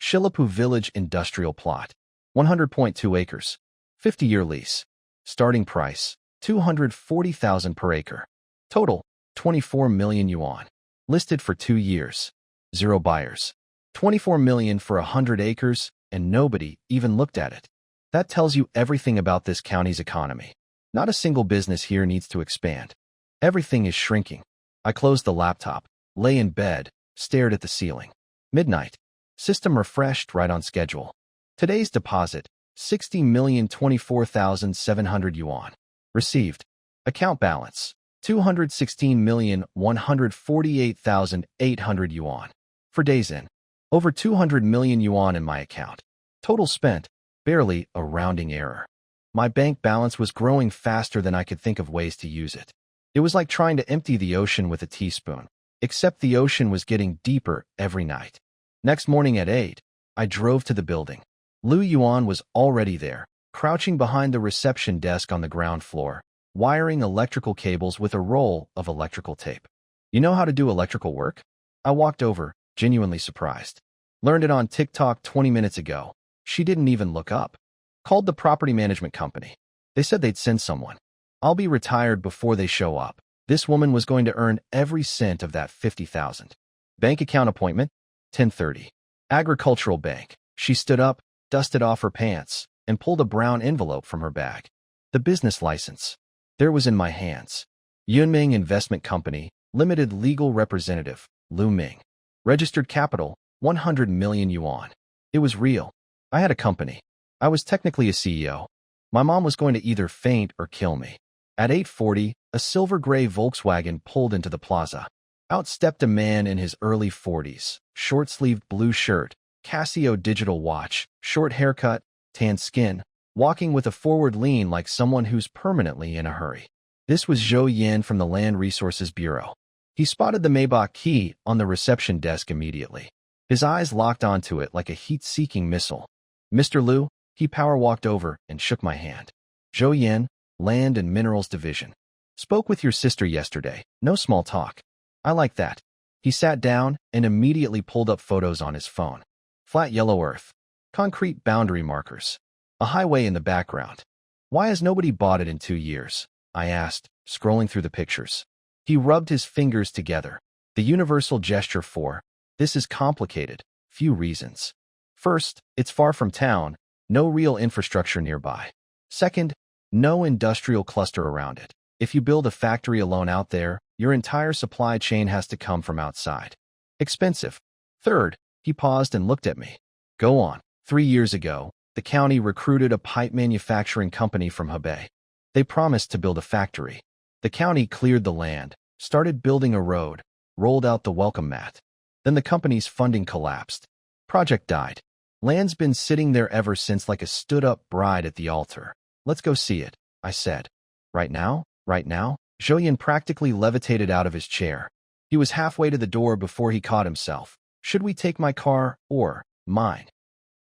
Shilapu Village Industrial Plot, 100.2 acres, 50-year lease. Starting price, 240,000 per acre. Total, 24 million yuan. Listed for 2 years. 0 buyers. 24 million for 100 acres, and nobody even looked at it. That tells you everything about this county's economy. Not a single business here needs to expand. Everything is shrinking. I closed the laptop, lay in bed, stared at the ceiling. Midnight. System refreshed right on schedule. Today's deposit, 60,024,700 yuan. Received. Account balance, 216,148,800 yuan. For days in. Over 200 million yuan in my account. Total spent, barely a rounding error. My bank balance was growing faster than I could think of ways to use it. It was like trying to empty the ocean with a teaspoon, except the ocean was getting deeper every night. Next morning at 8, I drove to the building. Lu Yuan was already there, crouching behind the reception desk on the ground floor, wiring electrical cables with a roll of electrical tape. You know how to do electrical work? I walked over, genuinely surprised. Learned it on TikTok 20 minutes ago. She didn't even look up. Called the property management company. They said they'd send someone. I'll be retired before they show up. This woman was going to earn every cent of that 50,000. Bank account appointment, 10:30. Agricultural bank. She stood up, dusted off her pants, and pulled a brown envelope from her bag. The business license. There was in my hands. Yunming Investment Company, Limited Legal Representative, Lu Ming. Registered capital, 100 million yuan. It was real. I had a company. I was technically a CEO. My mom was going to either faint or kill me. At 8:40, a silver-gray Volkswagen pulled into the plaza. Out stepped a man in his early 40s, short-sleeved blue shirt, Casio digital watch, short haircut, tan skin, walking with a forward lean like someone who's permanently in a hurry. This was Zhou Yan from the Land Resources Bureau. He spotted the Maybach key on the reception desk immediately. His eyes locked onto it like a heat-seeking missile. Mr. Liu, he power-walked over and shook my hand. Zhou Yan, Land and Minerals Division. Spoke with your sister yesterday. No small talk. I like that. He sat down and immediately pulled up photos on his phone. Flat yellow earth. Concrete boundary markers. A highway in the background. Why has nobody bought it in 2 years? I asked, scrolling through the pictures. He rubbed his fingers together. The universal gesture for, this is complicated, few reasons. First, it's far from town, no real infrastructure nearby. Second, no industrial cluster around it. If you build a factory alone out there, your entire supply chain has to come from outside. Expensive. Third, he paused and looked at me. Go on. 3 years ago, the county recruited a pipe manufacturing company from Hebei. They promised to build a factory. The county cleared the land, started building a road, rolled out the welcome mat. Then the company's funding collapsed. Project died. Land's been sitting there ever since like a stood-up bride at the altar. Let's go see it, I said. Right now? Right now? Zhou Yan practically levitated out of his chair. He was halfway to the door before he caught himself. Should we take my car or mine?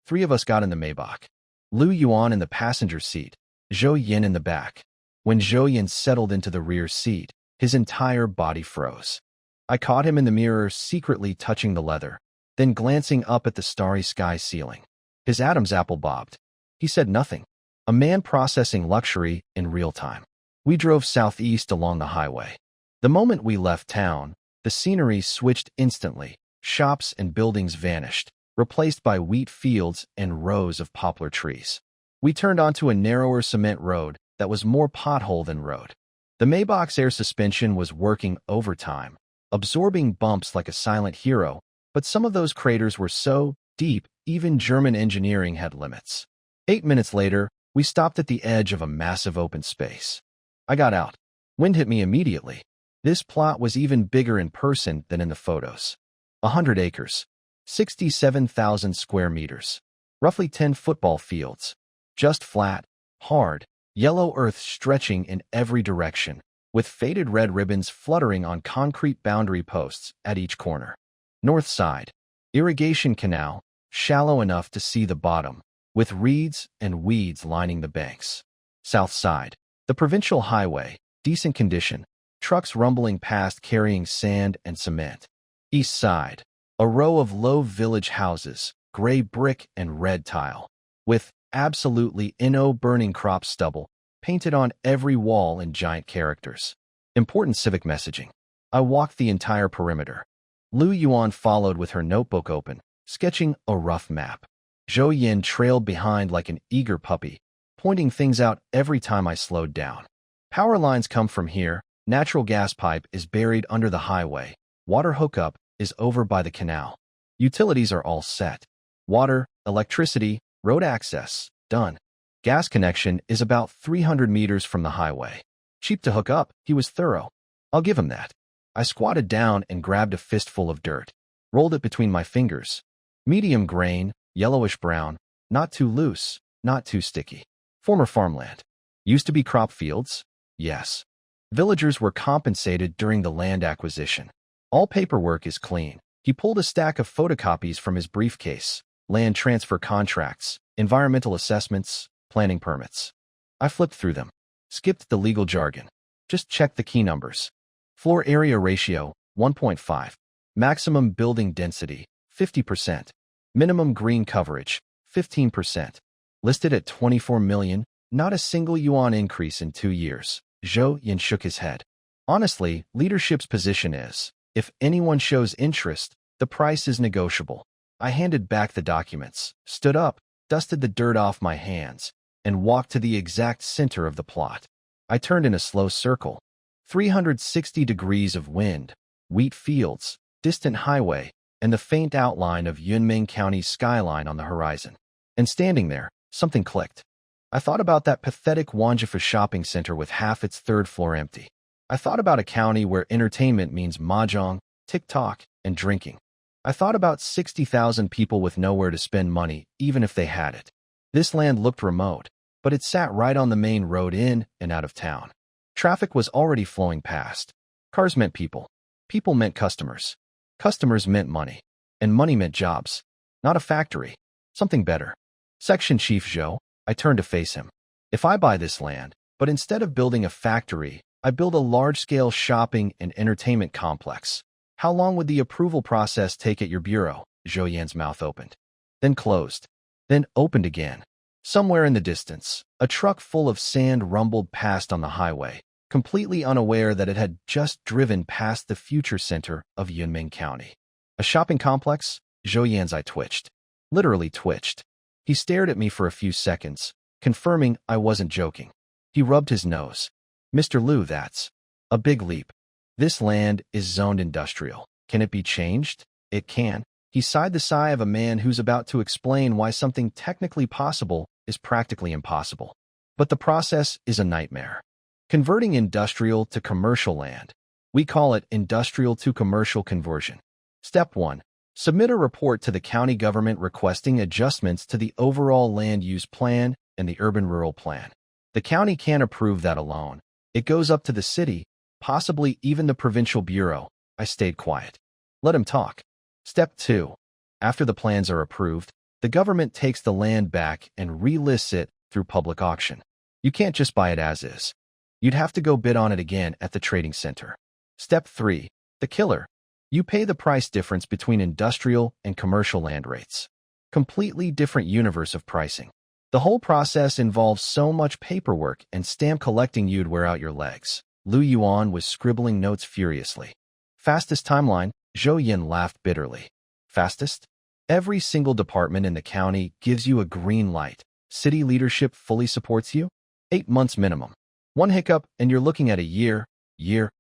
3 of us got in the Maybach. Lu Yuan in the passenger seat, Zhou Yan in the back. When Zhou Yan settled into the rear seat, his entire body froze. I caught him in the mirror secretly touching the leather. then glancing up at the starry sky ceiling. His Adam's apple bobbed. He said nothing. A man processing luxury in real time. We drove southeast along the highway. The moment we left town, the scenery switched instantly. Shops and buildings vanished, replaced by wheat fields and rows of poplar trees. We turned onto a narrower cement road that was more pothole than road. The Maybach's air suspension was working overtime, absorbing bumps like a silent hero, but some of those craters were so deep, even German engineering had limits. 8 minutes later, we stopped at the edge of a massive open space. I got out. Wind hit me immediately. This plot was even bigger in person than in the photos. 100 acres, 67,000 square meters, roughly 10 football fields. Just flat, hard, yellow earth stretching in every direction, with faded red ribbons fluttering on concrete boundary posts at each corner. North side, irrigation canal, shallow enough to see the bottom, with reeds and weeds lining the banks. South side, the provincial highway, decent condition, trucks rumbling past carrying sand and cement. East side, a row of low village houses, gray brick and red tile, with absolutely no burning crop stubble, painted on every wall in giant characters. Important civic messaging. I walked the entire perimeter. Lu Yuan followed with her notebook open, sketching a rough map. Zhou Yin trailed behind like an eager puppy, pointing things out every time I slowed down. Power lines come from here, natural gas pipe is buried under the highway, water hookup is over by the canal. Utilities are all set. Water, electricity, road access, done. Gas connection is about 300 meters from the highway. Cheap to hook up, he was thorough. I'll give him that. I squatted down and grabbed a fistful of dirt. Rolled it between my fingers. Medium grain, yellowish-brown, not too loose, not too sticky. Former farmland. Used to be crop fields? Yes. Villagers were compensated during the land acquisition. All paperwork is clean. He pulled a stack of photocopies from his briefcase. Land transfer contracts, environmental assessments, planning permits. I flipped through them. Skipped the legal jargon. Just checked the key numbers. Floor area ratio, 1.5. Maximum building density, 50%. Minimum green coverage, 15%. Listed at 24 million, not a single yuan increase in 2 years. Zhou Yin shook his head. Honestly, leadership's position is, if anyone shows interest, the price is negotiable. I handed back the documents, stood up, dusted the dirt off my hands, and walked to the exact center of the plot. I turned in a slow circle. 360 degrees of wind, wheat fields, distant highway, and the faint outline of Yunmeng County's skyline on the horizon. And standing there, something clicked. I thought about that pathetic Wanjifa shopping center with half its third floor empty. I thought about a county where entertainment means mahjong, TikTok, and drinking. I thought about 60,000 people with nowhere to spend money, even if they had it. This land looked remote, but it sat right on the main road in and out of town. Traffic was already flowing past. Cars meant people. People meant customers. Customers meant money. And money meant jobs. Not a factory. Something better. Section Chief Zhou, I turned to face him. If I buy this land, but instead of building a factory, I build a large-scale shopping and entertainment complex, how long would the approval process take at your bureau? Zhou Yan's mouth opened. Then closed. Then opened again. Somewhere in the distance, a truck full of sand rumbled past on the highway, completely unaware that it had just driven past the future center of Yunmeng County. A shopping complex? Zhou Yan's eye twitched. Literally twitched. He stared at me for a few seconds, confirming I wasn't joking. He rubbed his nose. Mr. Liu, that's a big leap. This land is zoned industrial. Can it be changed? It can. He sighed the sigh of a man who's about to explain why something technically possible is practically impossible. But the process is a nightmare. Converting industrial to commercial land. We call it industrial to commercial conversion. Step 1. Submit a report to the county government requesting adjustments to the overall land use plan and the urban-rural plan. The county can't approve that alone. It goes up to the city, possibly even the provincial bureau. I stayed quiet. Let him talk. Step 2. After the plans are approved, the government takes the land back and relists it through public auction. You can't just buy it as is. You'd have to go bid on it again at the trading center. Step 3. The killer. You pay the price difference between industrial and commercial land rates. Completely different universe of pricing. The whole process involves so much paperwork and stamp collecting you'd wear out your legs. Lu Yuan was scribbling notes furiously. Fastest timeline, Zhou Yin laughed bitterly. Fastest? Every single department in the county gives you a green light. City leadership fully supports you? 8 months minimum. One hiccup and you're looking at a year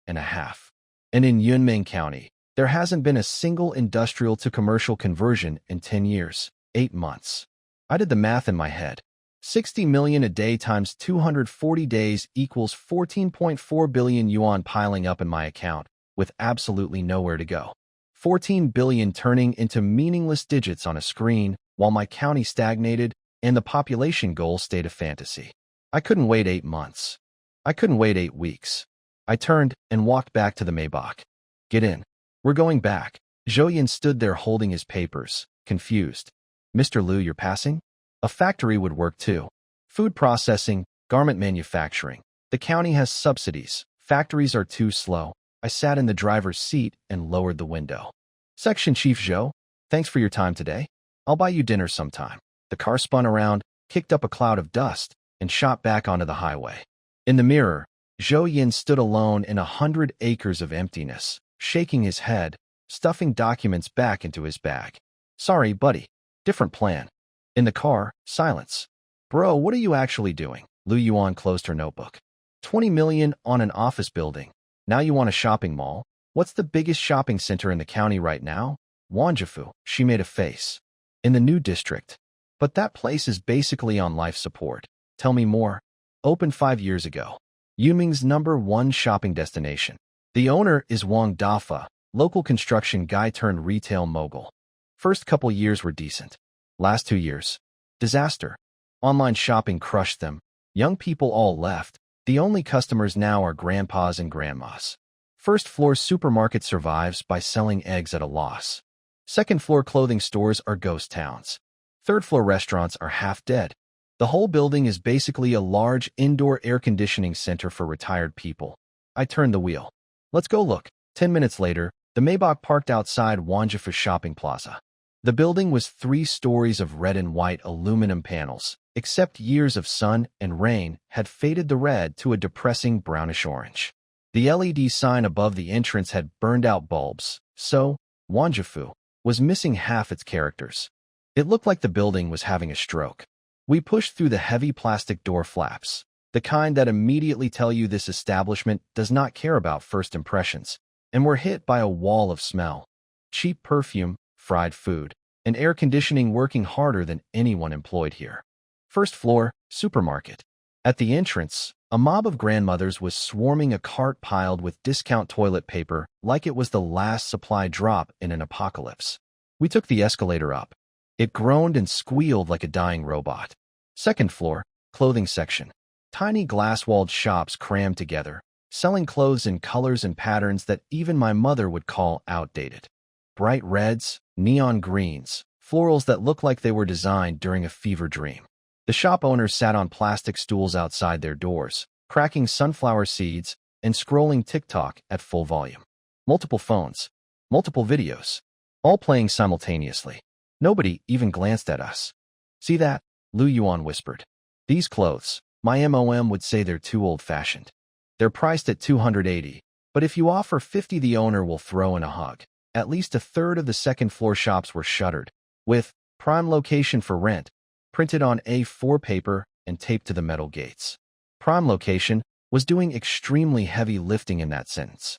and a half. And in Yunming County, there hasn't been a single industrial to commercial conversion in 10 years. 8 months. I did the math in my head. 60 million a day times 240 days equals 14.4 billion yuan piling up in my account with absolutely nowhere to go. 14 billion turning into meaningless digits on a screen while my county stagnated and the population goal stayed a fantasy. I couldn't wait 8 months. I couldn't wait 8 weeks. I turned and walked back to the Maybach. Get in. We're going back. Zhou Yin stood there holding his papers, confused. Mr. Liu, you're passing? A factory would work too. Food processing, garment manufacturing. The county has subsidies. Factories are too slow. I sat in the driver's seat and lowered the window. Section Chief Zhou, thanks for your time today. I'll buy you dinner sometime. The car spun around, kicked up a cloud of dust, and shot back onto the highway. In the mirror, Zhou Yin stood alone in 100 acres of emptiness, shaking his head, stuffing documents back into his bag. Sorry, buddy. Different plan. In the car, silence. Bro, what are you actually doing? Lu Yuan closed her notebook. 20 million on an office building. Now you want a shopping mall? What's the biggest shopping center in the county right now? Wanjifu. She made a face. In the new district. But that place is basically on life support. Tell me more. Opened 5 years ago. Yuming's #1 shopping destination. The owner is Wang Dafa, local construction guy turned retail mogul. First couple years were decent. Last 2 years. Disaster. Online shopping crushed them. Young people all left. The only customers now are grandpas and grandmas. First floor supermarket survives by selling eggs at a loss. Second floor clothing stores are ghost towns. Third floor restaurants are half dead. The whole building is basically a large indoor air conditioning center for retired people. I turned the wheel. Let's go look. 10 minutes later, the Maybach parked outside Wanjifu Shopping Plaza. The building was 3 stories of red and white aluminum panels, except years of sun and rain had faded the red to a depressing brownish orange. The LED sign above the entrance had burned out bulbs, so Wanjifu was missing half its characters. It looked like the building was having a stroke. We pushed through the heavy plastic door flaps, the kind that immediately tell you this establishment does not care about first impressions, and were hit by a wall of smell. Cheap perfume, fried food, and air conditioning working harder than anyone employed here. First floor, supermarket. At the entrance, a mob of grandmothers was swarming a cart piled with discount toilet paper like it was the last supply drop in an apocalypse. We took the escalator up. It groaned and squealed like a dying robot. Second floor, clothing section. Tiny glass-walled shops crammed together, selling clothes in colors and patterns that even my mother would call outdated. Bright reds, neon greens, florals that looked like they were designed during a fever dream. The shop owners sat on plastic stools outside their doors, cracking sunflower seeds and scrolling TikTok at full volume. Multiple phones, multiple videos, all playing simultaneously. Nobody even glanced at us. See that? Lu Yuan whispered. These clothes, my MOM would say they're too old-fashioned. They're priced at 280, but if you offer 50 the owner will throw in a hug. At least a third of the second-floor shops were shuttered, with prime location for rent printed on A4 paper and taped to the metal gates. Prime location was doing extremely heavy lifting in that sentence.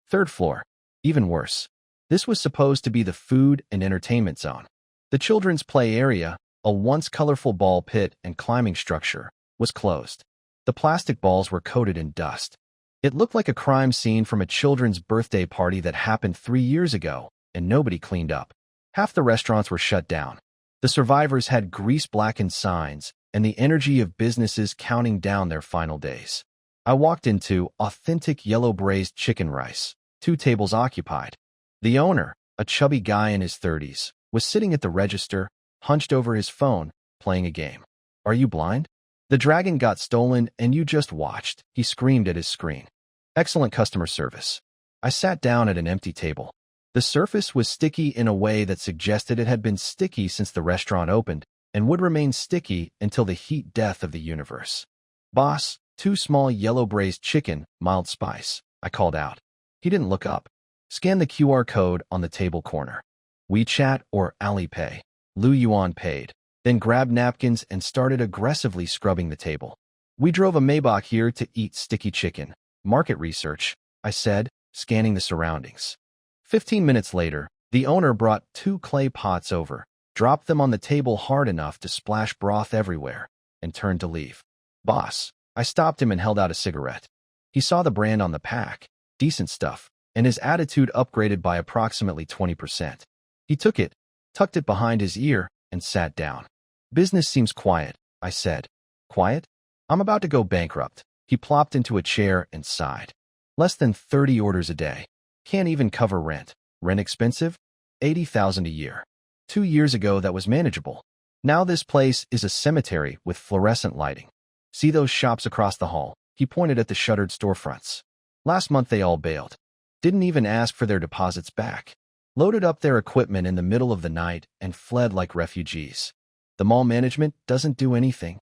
Third floor, even worse. This was supposed to be the food and entertainment zone. The children's play area, a once colorful ball pit and climbing structure, was closed. The plastic balls were coated in dust. It looked like a crime scene from a children's birthday party that happened 3 years ago, and nobody cleaned up. Half the restaurants were shut down. The survivors had grease-blackened signs and the energy of businesses counting down their final days. I walked into authentic yellow braised chicken rice, 2 tables occupied. The owner, a chubby guy in his 30s, was sitting at the register, hunched over his phone, playing a game. Are you blind? The dragon got stolen and you just watched, he screamed at his screen. Excellent customer service. I sat down at an empty table. The surface was sticky in a way that suggested it had been sticky since the restaurant opened and would remain sticky until the heat death of the universe. "Boss, 2 small yellow braised chicken, mild spice," I called out. He didn't look up. "Scan the QR code on the table corner." WeChat or Alipay. Lu Yuan paid, then grabbed napkins and started aggressively scrubbing the table. "We drove a Maybach here to eat sticky chicken. Market research," I said, scanning the surroundings. 15 minutes later, the owner brought 2 clay pots over, dropped them on the table hard enough to splash broth everywhere, and turned to leave. "Boss," I stopped him and held out a cigarette. He saw the brand on the pack, decent stuff, and his attitude upgraded by approximately 20%. He took it, tucked it behind his ear, and sat down. "Business seems quiet," I said. "Quiet? I'm about to go bankrupt." He plopped into a chair and sighed. "Less than 30 orders a day. Can't even cover rent. Rent expensive? 80,000 a year. 2 years ago that was manageable. Now this place is a cemetery with fluorescent lighting. See those shops across the hall?" He pointed at the shuttered storefronts. "Last month they all bailed. Didn't even ask for their deposits back. Loaded up their equipment in the middle of the night and fled like refugees. The mall management doesn't do anything."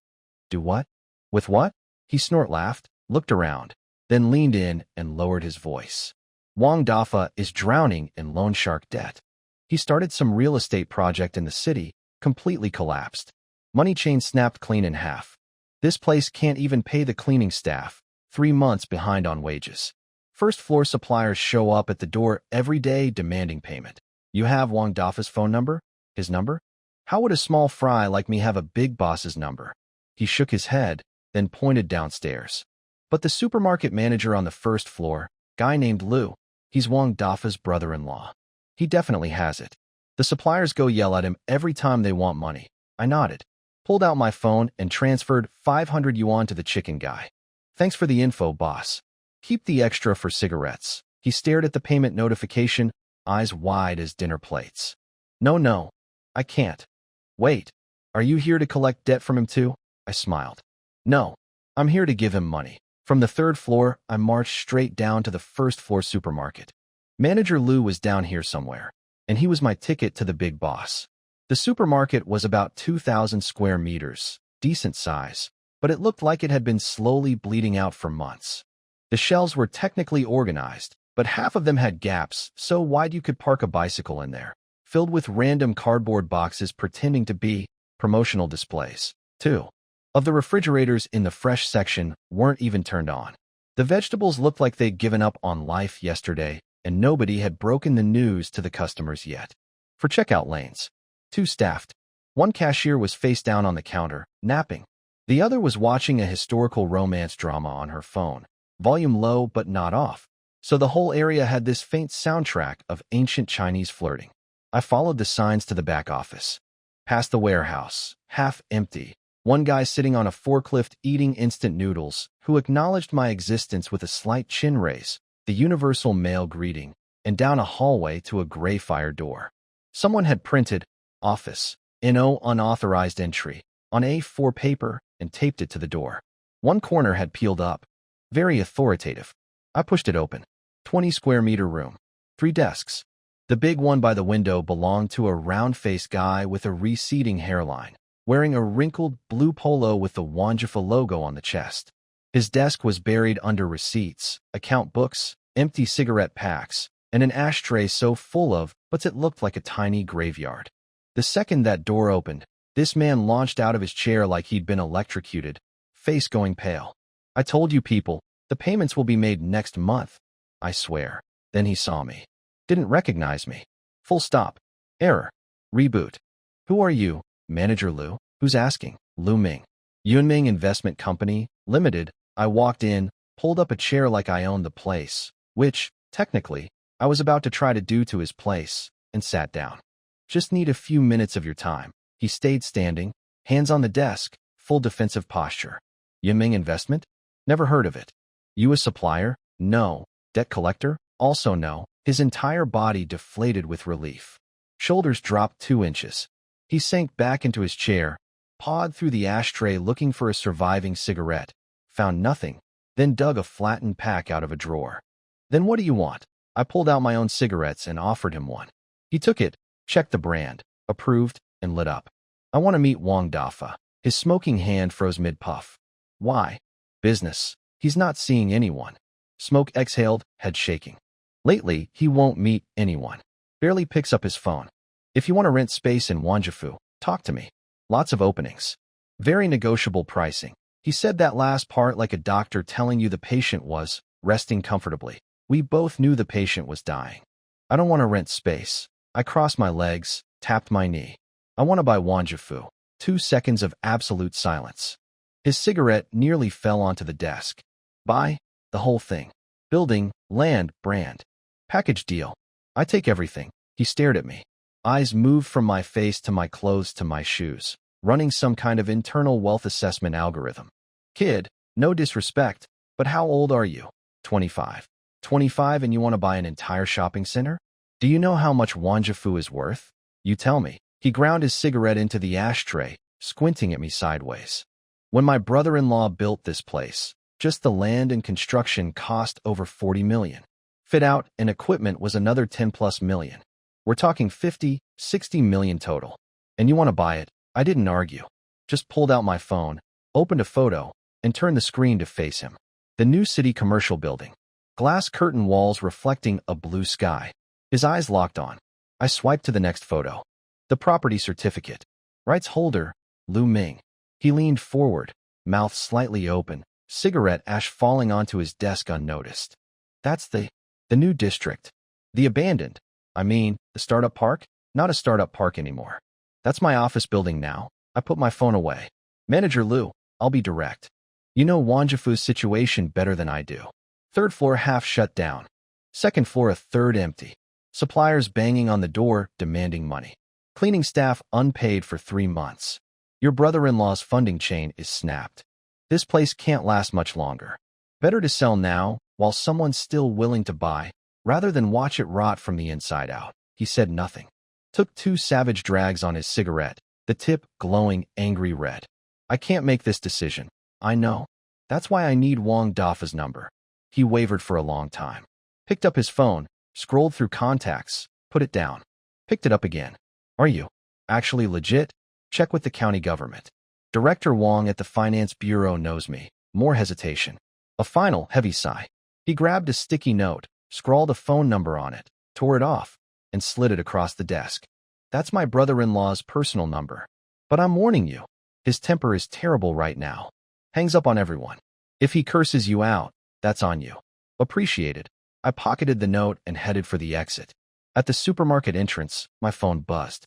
"Do what? With what?" He snort-laughed, looked around, then leaned in and lowered his voice. "Wang Dafa is drowning in loan shark debt. He started some real estate project in the city, completely collapsed. Money chain snapped clean in half. This place can't even pay the cleaning staff, 3 months behind on wages. First-floor suppliers show up at the door every day demanding payment. You have Wang Dafa's phone number? His number? How would a small fry like me have a big boss's number?" He shook his head, then pointed downstairs. "But the supermarket manager on the first floor, guy named Lu, he's Wang Dafa's brother-in-law. He definitely has it. The suppliers go yell at him every time they want money." I nodded, pulled out my phone, and transferred 500 yuan to the chicken guy. "Thanks for the info, boss. Keep the extra for cigarettes." He stared at the payment notification, eyes wide as dinner plates. No, I can't. "Wait, are you here to collect debt from him too?" I smiled. "No, I'm here to give him money." From the 3rd floor, I marched straight down to the 1st-floor supermarket. Manager Lu was down here somewhere, and he was my ticket to the big boss. The supermarket was about 2,000 square meters, decent size, but it looked like it had been slowly bleeding out for months. The shelves were technically organized, but half of them had gaps so wide you could park a bicycle in there, filled with random cardboard boxes pretending to be promotional displays. 2 of the refrigerators in the fresh section weren't even turned on. The vegetables looked like they'd given up on life yesterday, and nobody had broken the news to the customers yet. For checkout lanes, 2 staffed. One cashier was face down on the counter, napping. The other was watching a historical romance drama on her phone, volume low but not off, so the whole area had this faint soundtrack of ancient Chinese flirting. I followed the signs to the back office. Past the warehouse, half empty, one guy sitting on a forklift eating instant noodles, who acknowledged my existence with a slight chin raise, the universal male greeting, and down a hallway to a gray fire door. Someone had printed, "Office, NO unauthorized entry," on A4 paper and taped it to the door. One corner had peeled up. Very authoritative. I pushed it open. 20-square-meter room. 3 desks. The big one by the window belonged to a round-faced guy with a receding hairline, wearing a wrinkled blue polo with the Wanjifa logo on the chest. His desk was buried under receipts, account books, empty cigarette packs, and an ashtray so full of but it looked like a tiny graveyard. The second that door opened, this man launched out of his chair like he'd been electrocuted, face going pale. "I told you people, the payments will be made next month. I swear." Then he saw me. Didn't recognize me. Full stop. Error. Reboot. "Who are you, Manager Lu?" "Who's asking?" "Lu Ming. Yunming Investment Company, Limited." I walked in, pulled up a chair like I owned the place, which, technically, I was about to try to do to his place, and sat down. "Just need a few minutes of your time." He stayed standing, hands on the desk, full defensive posture. "Yunming Investment? Never heard of it." "You a supplier?" "No." "Debt collector?" "Also no." His entire body deflated with relief. Shoulders dropped 2 inches. He sank back into his chair, pawed through the ashtray looking for a surviving cigarette, found nothing, then dug a flattened pack out of a drawer. "Then what do you want?" I pulled out my own cigarettes and offered him one. He took it, checked the brand, approved, and lit up. I want to meet Wang Dafa. His smoking hand froze mid-puff. Why? Business. He's not seeing anyone. Smoke exhaled, head shaking. Lately, he won't meet anyone. Barely picks up his phone. If you want to rent space in Wanjifu, talk to me. Lots of openings. Very negotiable pricing. He said that last part like a doctor telling you the patient was resting comfortably. We both knew the patient was dying. I don't want to rent space. I crossed my legs, tapped my knee. I want to buy Wanjifu. 2 seconds of absolute silence. His cigarette nearly fell onto the desk. Buy? The whole thing. Building, land, brand. Package deal. I take everything. He stared at me. Eyes moved from my face to my clothes to my shoes, running some kind of internal wealth assessment algorithm. Kid, no disrespect, but how old are you? 25. 25 and you want to buy an entire shopping center? Do you know how much Wanjifu is worth? You tell me. He ground his cigarette into the ashtray, squinting at me sideways. When my brother-in-law built this place, just the land and construction cost over 40 million. Fit out and equipment was another 10+ million. We're talking 50, 60 million total. And you want to buy it? I didn't argue. Just pulled out my phone, opened a photo, and turned the screen to face him. The new city commercial building. Glass curtain walls reflecting a blue sky. His eyes locked on. I swiped to the next photo. The property certificate. Rights holder, Lu Ming. He leaned forward, mouth slightly open, cigarette ash falling onto his desk unnoticed. That's the new district. The abandoned. The startup park? Not a startup park anymore. That's my office building now. I put my phone away. Manager Lu, I'll be direct. You know Wanjifu's situation better than I do. 3rd floor half shut down. 2nd floor a third empty. Suppliers banging on the door, demanding money. Cleaning staff unpaid for 3 months. Your brother-in-law's funding chain is snapped. This place can't last much longer. Better to sell now, while someone's still willing to buy, rather than watch it rot from the inside out. He said nothing. Took 2 savage drags on his cigarette, the tip glowing angry red. I can't make this decision. I know. That's why I need Wang Dafa's number. He wavered for a long time. Picked up his phone, scrolled through contacts, put it down. Picked it up again. Are you actually legit? Check with the county government. Director Wang at the Finance Bureau knows me. More hesitation. A final, heavy sigh. He grabbed a sticky note, scrawled a phone number on it, tore it off, and slid it across the desk. That's my brother-in-law's personal number. But I'm warning you. His temper is terrible right now. Hangs up on everyone. If he curses you out, that's on you. Appreciated. I pocketed the note and headed for the exit. At the supermarket entrance, my phone buzzed.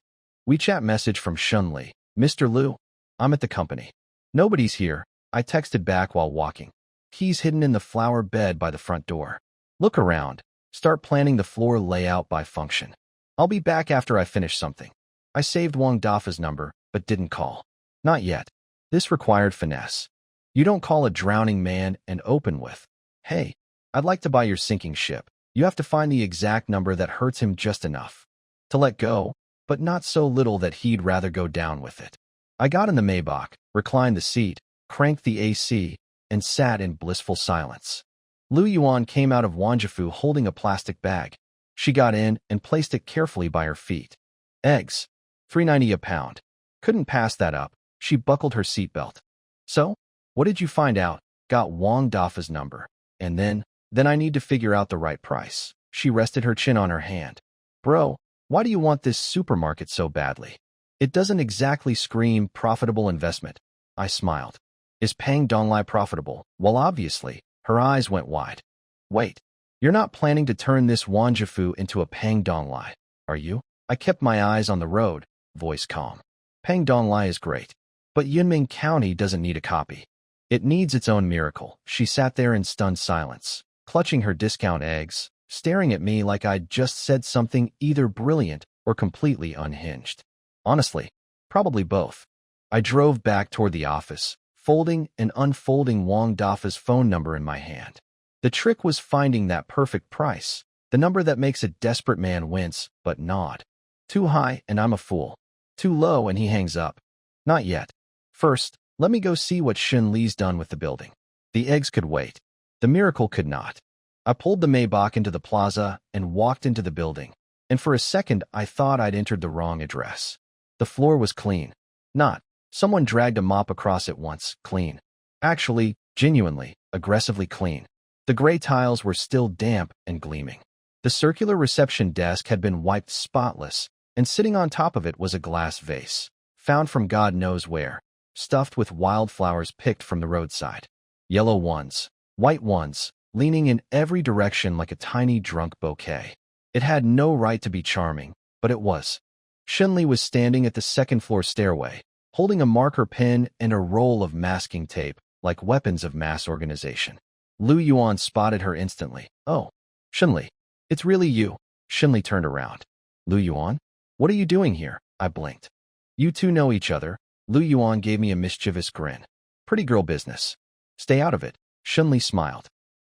WeChat message from Shunli. Mr. Lu, I'm at the company. Nobody's here. I texted back while walking. Keys hidden in the flower bed by the front door. Look around. Start planning the floor layout by function. I'll be back after I finish something. I saved Wang Dafa's number, but didn't call. Not yet. This required finesse. You don't call a drowning man and open with, "Hey, I'd like to buy your sinking ship." You have to find the exact number that hurts him just enough to let go, but not so little that he'd rather go down with it. I got in the Maybach, reclined the seat, cranked the AC, and sat in blissful silence. Lu Yuan came out of Wanjifu holding a plastic bag. She got in and placed it carefully by her feet. Eggs. $3.90 a pound. Couldn't pass that up. She buckled her seatbelt. So, what did you find out? Got Wang Dafa's number. And then I need to figure out the right price. She rested her chin on her hand. Bro, why do you want this supermarket so badly? It doesn't exactly scream profitable investment. I smiled. Is Pang Donglai profitable? Well, obviously. Her eyes went wide. Wait, you're not planning to turn this Wanjifu into a Pang Donglai, are you? I kept my eyes on the road, voice calm. Pang Donglai is great, but Yunming County doesn't need a copy. It needs its own miracle. She sat there in stunned silence, clutching her discount eggs, staring at me like I'd just said something either brilliant or completely unhinged. Honestly, probably both. I drove back toward the office, folding and unfolding Wang Dafa's phone number in my hand. The trick was finding that perfect price, the number that makes a desperate man wince, but nod. Too high, and I'm a fool. Too low, and he hangs up. Not yet. First, let me go see what Shin Li's done with the building. The eggs could wait. The miracle could not. I pulled the Maybach into the plaza and walked into the building, and for a second I thought I'd entered the wrong address. The floor was clean. Not, someone dragged a mop across it once, clean. Actually, genuinely, aggressively clean. The gray tiles were still damp and gleaming. The circular reception desk had been wiped spotless, and sitting on top of it was a glass vase, found from God knows where, stuffed with wildflowers picked from the roadside. Yellow ones, white ones, leaning in every direction like a tiny drunk bouquet. It had no right to be charming, but it was. Shinli was standing at the second-floor stairway, holding a marker pen and a roll of masking tape, like weapons of mass organization. Lu Yuan spotted her instantly. "Oh, Shinli, it's really you." Shinli turned around. "Lu Yuan? What are you doing here?" I blinked. "You two know each other." Lu Yuan gave me a mischievous grin. "Pretty girl business. Stay out of it." Shinli smiled.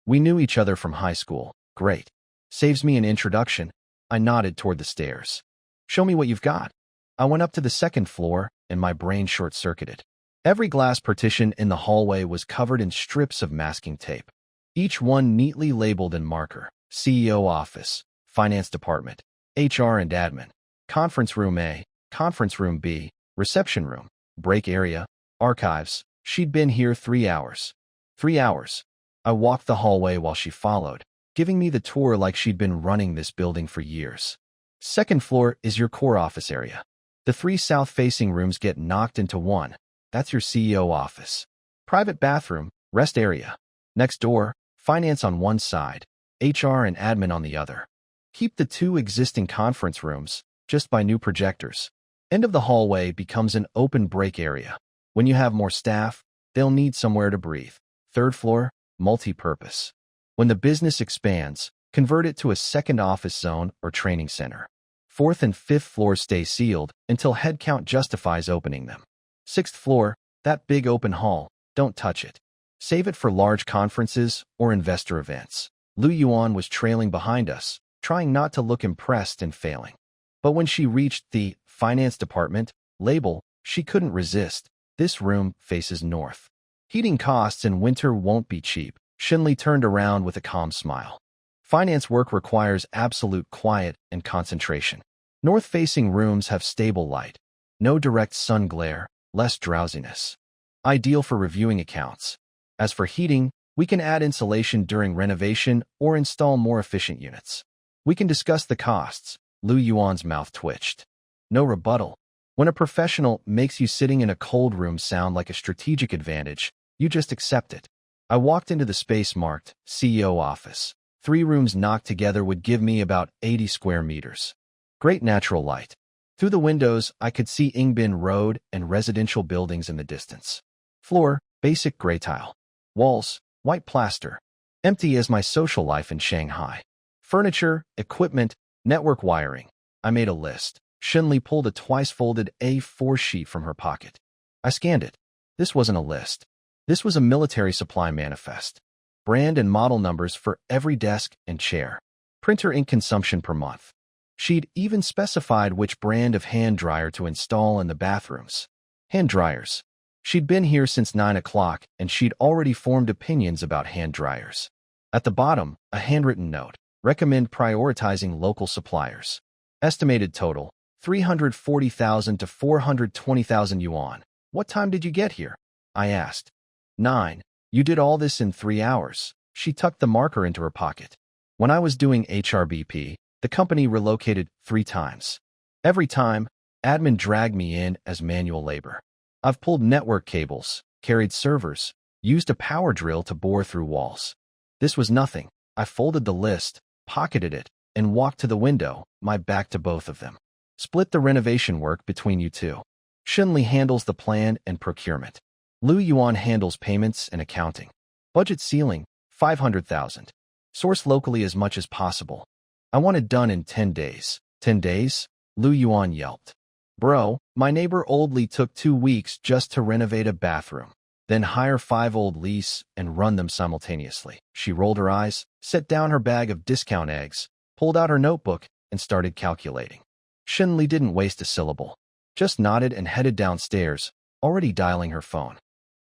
"We knew each other from high school." "Great. Saves me an introduction." I nodded toward the stairs. "Show me what you've got." I went up to the second floor, and my brain short-circuited. Every glass partition in the hallway was covered in strips of masking tape, each one neatly labeled in marker: CEO office, finance department, HR and admin, conference room A, conference room B, reception room, break area, archives. She'd been here 3 hours. 3 hours. I walked the hallway while she followed, giving me the tour like she'd been running this building for years. Second floor is your core office area. The 3 south-facing rooms get knocked into one. That's your CEO office. Private bathroom, rest area. Next door, finance on one side, HR and admin on the other. Keep the 2 existing conference rooms, just buy new projectors. End of the hallway becomes an open break area. When you have more staff, they'll need somewhere to breathe. Third floor, multi-purpose. When the business expands, convert it to a second office zone or training center. Fourth and fifth floors stay sealed until headcount justifies opening them. Sixth floor, that big open hall, don't touch it. Save it for large conferences or investor events. Lu Yuan was trailing behind us, trying not to look impressed and failing. But when she reached the finance department label, she couldn't resist. This room faces north. Heating costs in winter won't be cheap. Shinli turned around with a calm smile. Finance work requires absolute quiet and concentration. North-facing rooms have stable light, no direct sun glare, less drowsiness. Ideal for reviewing accounts. As for heating, we can add insulation during renovation or install more efficient units. We can discuss the costs. Lu Yuan's mouth twitched. No rebuttal. When a professional makes you sitting in a cold room sound like a strategic advantage, you just accept it. I walked into the space marked CEO office. 3 rooms knocked together would give me about 80 square meters. Great natural light. Through the windows, I could see Yingbin Road and residential buildings in the distance. Floor, basic gray tile. Walls, white plaster. Empty as my social life in Shanghai. Furniture, equipment, network wiring. I made a list. Shinli pulled a twice-folded A4 sheet from her pocket. I scanned it. This wasn't a list. This was a military supply manifest. Brand and model numbers for every desk and chair. Printer ink consumption per month. She'd even specified which brand of hand dryer to install in the bathrooms. Hand dryers. She'd been here since 9 o'clock, and she'd already formed opinions about hand dryers. At the bottom, a handwritten note. Recommend prioritizing local suppliers. Estimated total, 340,000 to 420,000 yuan. What time did you get here? I asked. 9. You did all this in 3 hours. She tucked the marker into her pocket. When I was doing HRBP, the company relocated 3 times. Every time, admin dragged me in as manual labor. I've pulled network cables, carried servers, used a power drill to bore through walls. This was nothing. I folded the list, pocketed it, and walked to the window, my back to both of them. Split the renovation work between you two. Shinli handles the plan and procurement. Lu Yuan handles payments and accounting. Budget ceiling, 500,000. Source locally as much as possible. I want it done in 10 days. 10 days? Lu Yuan yelped. Bro, my neighbor Oldly took 2 weeks just to renovate a bathroom. Then hire 5 old lease and run them simultaneously. She rolled her eyes, set down her bag of discount eggs, pulled out her notebook, and started calculating. Shinli didn't waste a syllable. Just nodded and headed downstairs, already dialing her phone.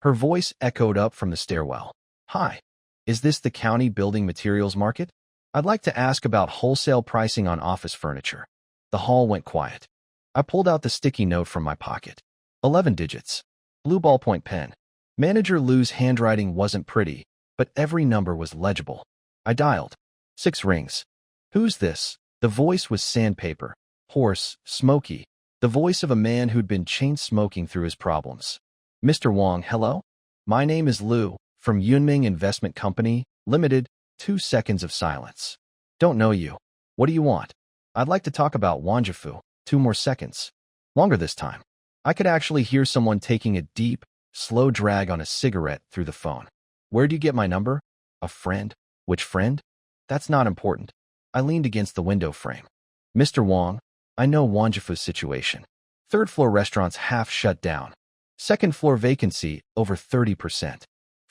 Her voice echoed up from the stairwell. Hi. Is this the county building materials market? I'd like to ask about wholesale pricing on office furniture. The hall went quiet. I pulled out the sticky note from my pocket. 11 digits. Blue ballpoint pen. Manager Lou's handwriting wasn't pretty, but every number was legible. I dialed. 6 rings. Who's this? The voice was sandpaper, hoarse, smoky, the voice of a man who'd been chain-smoking through his problems. Mr. Wong, hello? My name is Lou, from Yunming Investment Company, Limited. 2 seconds of silence. Don't know you. What do you want? I'd like to talk about Wanjifu. 2 more seconds. Longer this time. I could actually hear someone taking a deep, slow drag on a cigarette through the phone. Where'd you get my number? A friend? Which friend? That's not important. I leaned against the window frame. Mr. Wong, I know Wanjifu's situation. 3rd floor restaurants half shut down. 2nd floor vacancy over 30%.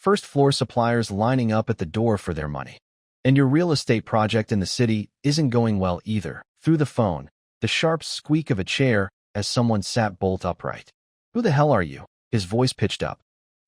1st floor suppliers lining up at the door for their money. And your real estate project in the city isn't going well either. Through the phone, the sharp squeak of a chair as someone sat bolt upright. Who the hell are you? His voice pitched up.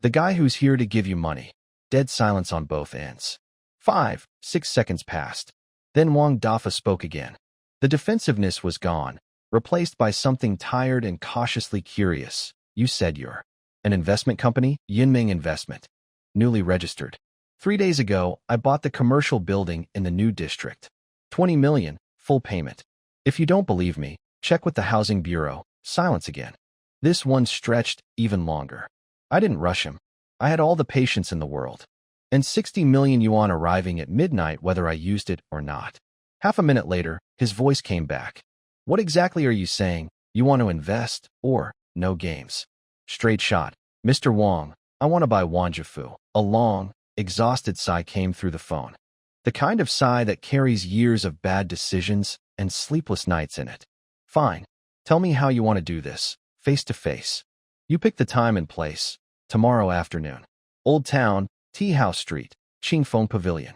The guy who's here to give you money. Dead silence on both ends. 5, 6 seconds passed. Then Wang Dafa spoke again. The defensiveness was gone, replaced by something tired and cautiously curious. You said you're an investment company? Yunming Investment. Newly registered. 3 days ago, I bought the commercial building in the new district. 20 million, full payment. If you don't believe me, check with the Housing Bureau. Silence again. This one stretched even longer. I didn't rush him. I had all the patience in the world. And 60 million yuan arriving at midnight whether I used it or not. Half a minute later, his voice came back. What exactly are you saying? You want to invest, or no games? Straight shot. Mr. Wong, I want to buy Wanjifu. A long, exhausted sigh came through the phone. The kind of sigh that carries years of bad decisions and sleepless nights in it. Fine. Tell me how you want to do this. Face to face. You pick the time and place. Tomorrow afternoon. Old Town, Tea House Street, Qingfeng Pavilion.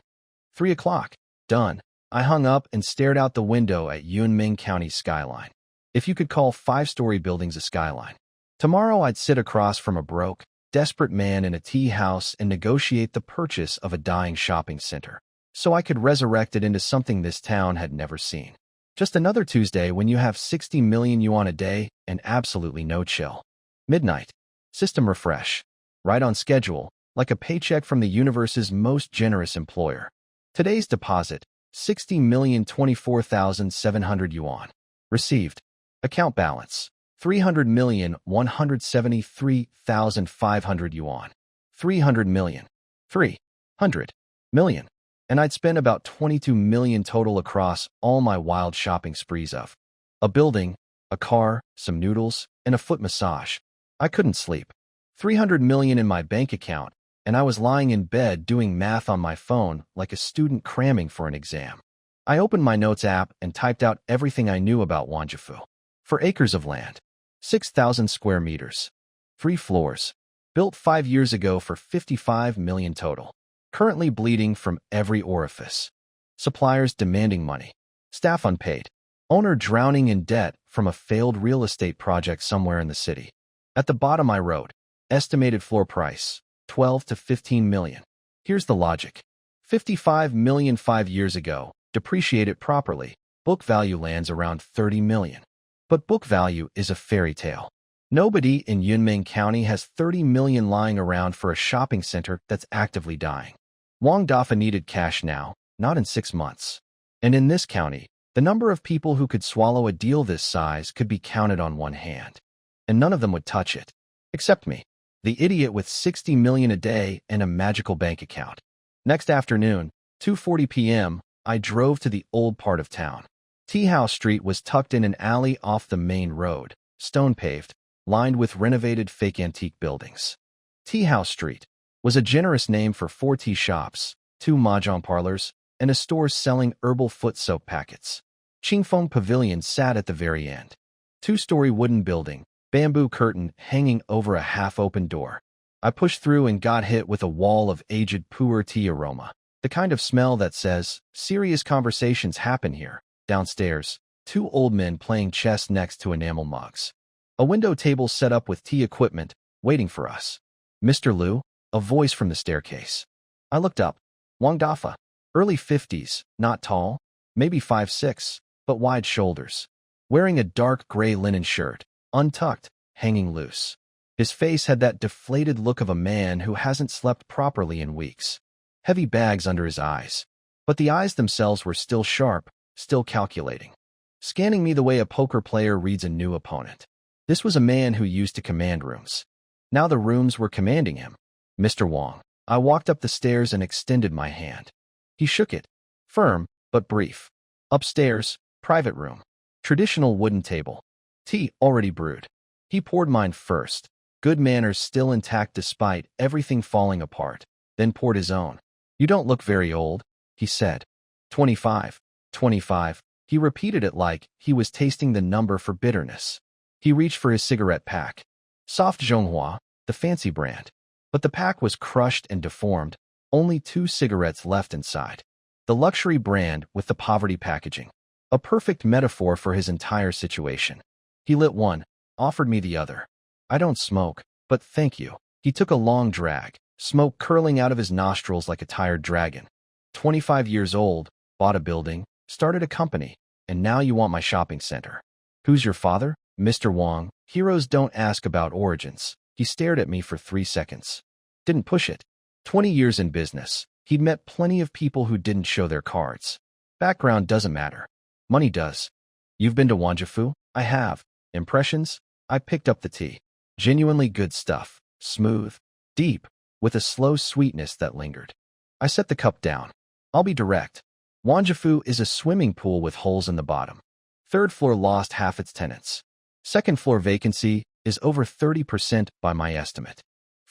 3 o'clock. Done. I hung up and stared out the window at Yunming County skyline. If you could call 5-story buildings a skyline. Tomorrow I'd sit across from a broke, desperate man in a tea house and negotiate the purchase of a dying shopping center, so I could resurrect it into something this town had never seen. Just another Tuesday when you have 60 million yuan a day and absolutely no chill. Midnight. System refresh. Right on schedule, like a paycheck from the universe's most generous employer. Today's deposit, 60,024,700 yuan. Received. Account balance, 300,173,500 yuan. 300 million. 300 million. And I'd spend about 22 million total across all my wild shopping sprees of a building, a car, some noodles, and a foot massage. I couldn't sleep. 300 million in my bank account, and I was lying in bed doing math on my phone like a student cramming for an exam. I opened my notes app and typed out everything I knew about Wanjifu. 4 acres of land. 6,000 square meters. 3 floors. Built 5 years ago for 55 million total. Currently bleeding from every orifice. Suppliers demanding money. Staff unpaid. Owner drowning in debt from a failed real estate project somewhere in the city. At the bottom I wrote, estimated floor price, 12 to 15 million. Here's the logic. 55 million 5 years ago, depreciate it properly. Book value lands around 30 million. But book value is a fairy tale. Nobody in Yunming County has 30 million lying around for a shopping center that's actively dying. Wang Dafa needed cash now, not in 6 months. And in this county, the number of people who could swallow a deal this size could be counted on one hand. And none of them would touch it. Except me, the idiot with 60 million a day and a magical bank account. Next afternoon, 2:40 p.m., I drove to the old part of town. Tea House Street was tucked in an alley off the main road, stone-paved, lined with renovated fake antique buildings. Tea House Street was a generous name for 4 tea shops, 2 mahjong parlors, and a store selling herbal foot soap packets. Qingfeng Pavilion sat at the very end. 2-story wooden building, bamboo curtain hanging over a half-open door. I pushed through and got hit with a wall of aged pu'er tea aroma, the kind of smell that says, serious conversations happen here. Downstairs, 2 old men playing chess next to enamel mugs. A window table set up with tea equipment, waiting for us. Mr. Liu, a voice from the staircase. I looked up. Wang Dafa. Early 50s, not tall, maybe 5'6", but wide shoulders. Wearing a dark gray linen shirt, untucked, hanging loose. His face had that deflated look of a man who hasn't slept properly in weeks. Heavy bags under his eyes. But the eyes themselves were still sharp, still calculating. Scanning me the way a poker player reads a new opponent. This was a man who used to command rooms. Now the rooms were commanding him. Mr. Wang. I walked up the stairs and extended my hand. He shook it. Firm, but brief. Upstairs, private room. Traditional wooden table. Tea already brewed. He poured mine first. Good manners still intact despite everything falling apart. Then poured his own. You don't look very old, he said. 25. 25. He repeated it like he was tasting the number for bitterness. He reached for his cigarette pack. Soft Zhonghua, the fancy brand. But the pack was crushed and deformed, only 2 cigarettes left inside. The luxury brand with the poverty packaging. A perfect metaphor for his entire situation. He lit one, offered me the other. I don't smoke, but thank you. He took a long drag, smoke curling out of his nostrils like a tired dragon. 25 years old, bought a building, started a company, and now you want my shopping center. Who's your father? Mr. Wang. Heroes don't ask about origins. He stared at me for 3 seconds. Didn't push it. 20 years in business. He'd met plenty of people who didn't show their cards. Background doesn't matter. Money does. You've been to Wanjifu? I have. Impressions? I picked up the tea. Genuinely good stuff. Smooth. Deep. With a slow sweetness that lingered. I set the cup down. I'll be direct. Wanjifu is a swimming pool with holes in the bottom. 3rd floor lost half its tenants. 2nd floor vacancy is over 30% by my estimate.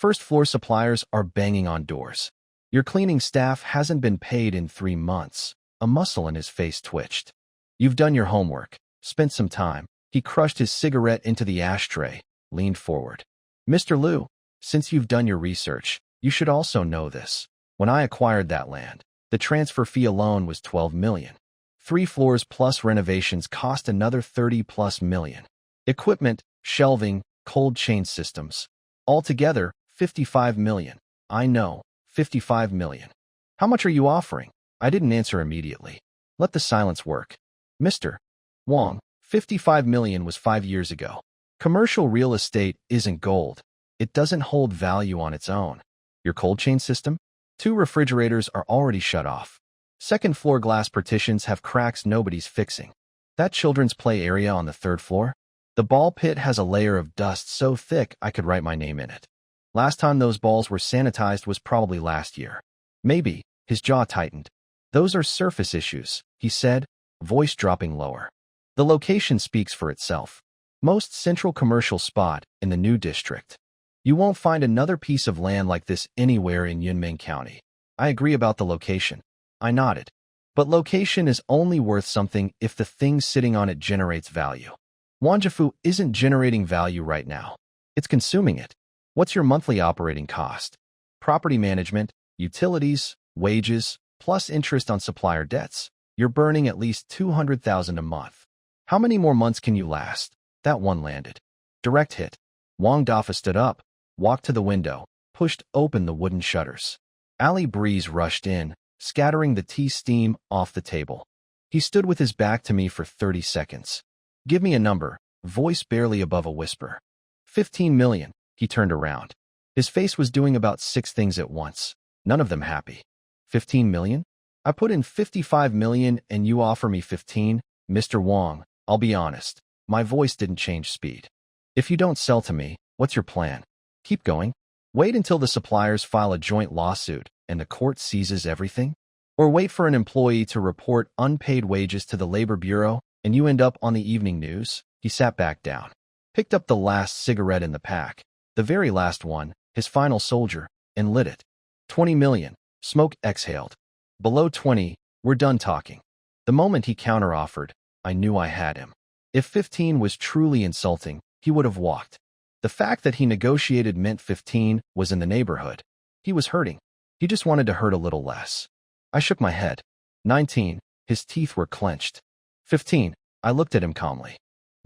1st floor suppliers are banging on doors. Your cleaning staff hasn't been paid in 3 months. A muscle in his face twitched. You've done your homework. Spent some time. He crushed his cigarette into the ashtray, leaned forward. Mr. Liu, since you've done your research, you should also know this. When I acquired that land, the transfer fee alone was 12 million. 3 floors plus renovations cost another 30+ million. Equipment, shelving, cold chain systems. Altogether, 55 million. I know, 55 million. How much are you offering? I didn't answer immediately. Let the silence work. Mr. Wang, 55 million was 5 years ago. Commercial real estate isn't gold. It doesn't hold value on its own. Your cold chain system? 2 refrigerators are already shut off. 2nd floor glass partitions have cracks nobody's fixing. That children's play area on the 3rd floor? The ball pit has a layer of dust so thick I could write my name in it. Last time those balls were sanitized was probably last year. Maybe. His jaw tightened. Those are surface issues, he said, voice dropping lower. The location speaks for itself. Most central commercial spot in the new district. You won't find another piece of land like this anywhere in Yunmeng County. I agree about the location. I nodded. But location is only worth something if the thing sitting on it generates value. Wanjifu isn't generating value right now. It's consuming it. What's your monthly operating cost? Property management, utilities, wages, plus interest on supplier debts. You're burning at least 200,000 a month. How many more months can you last? That one landed. Direct hit. Wang Dafa stood up, walked to the window, pushed open the wooden shutters. Alley breeze rushed in, scattering the tea steam off the table. He stood with his back to me for 30 seconds. Give me a number, voice barely above a whisper. 15 million, he turned around. His face was doing about 6 things at once, none of them happy. 15 million? I put in 55 million and you offer me 15? Mr. Wang, I'll be honest, my voice didn't change speed. If you don't sell to me, what's your plan? Keep going? Wait until the suppliers file a joint lawsuit and the court seizes everything? Or wait for an employee to report unpaid wages to the Labor Bureau and you end up on the evening news? He sat back down, picked up the last cigarette in the pack, the very last one, his final soldier, and lit it. 20 million. Smoke exhaled. Below 20, we're done talking. The moment he counteroffered, I knew I had him. If 15 was truly insulting, he would have walked. The fact that he negotiated meant 15 was in the neighborhood. He was hurting. He just wanted to hurt a little less. I shook my head. 19. His teeth were clenched. 15. I looked at him calmly.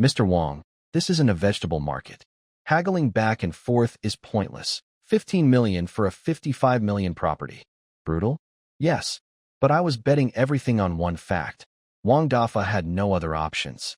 Mr. Wang, this isn't a vegetable market. Haggling back and forth is pointless. 15 million for a 55 million property. Brutal? Yes, but I was betting everything on one fact. Wang Dafa had no other options.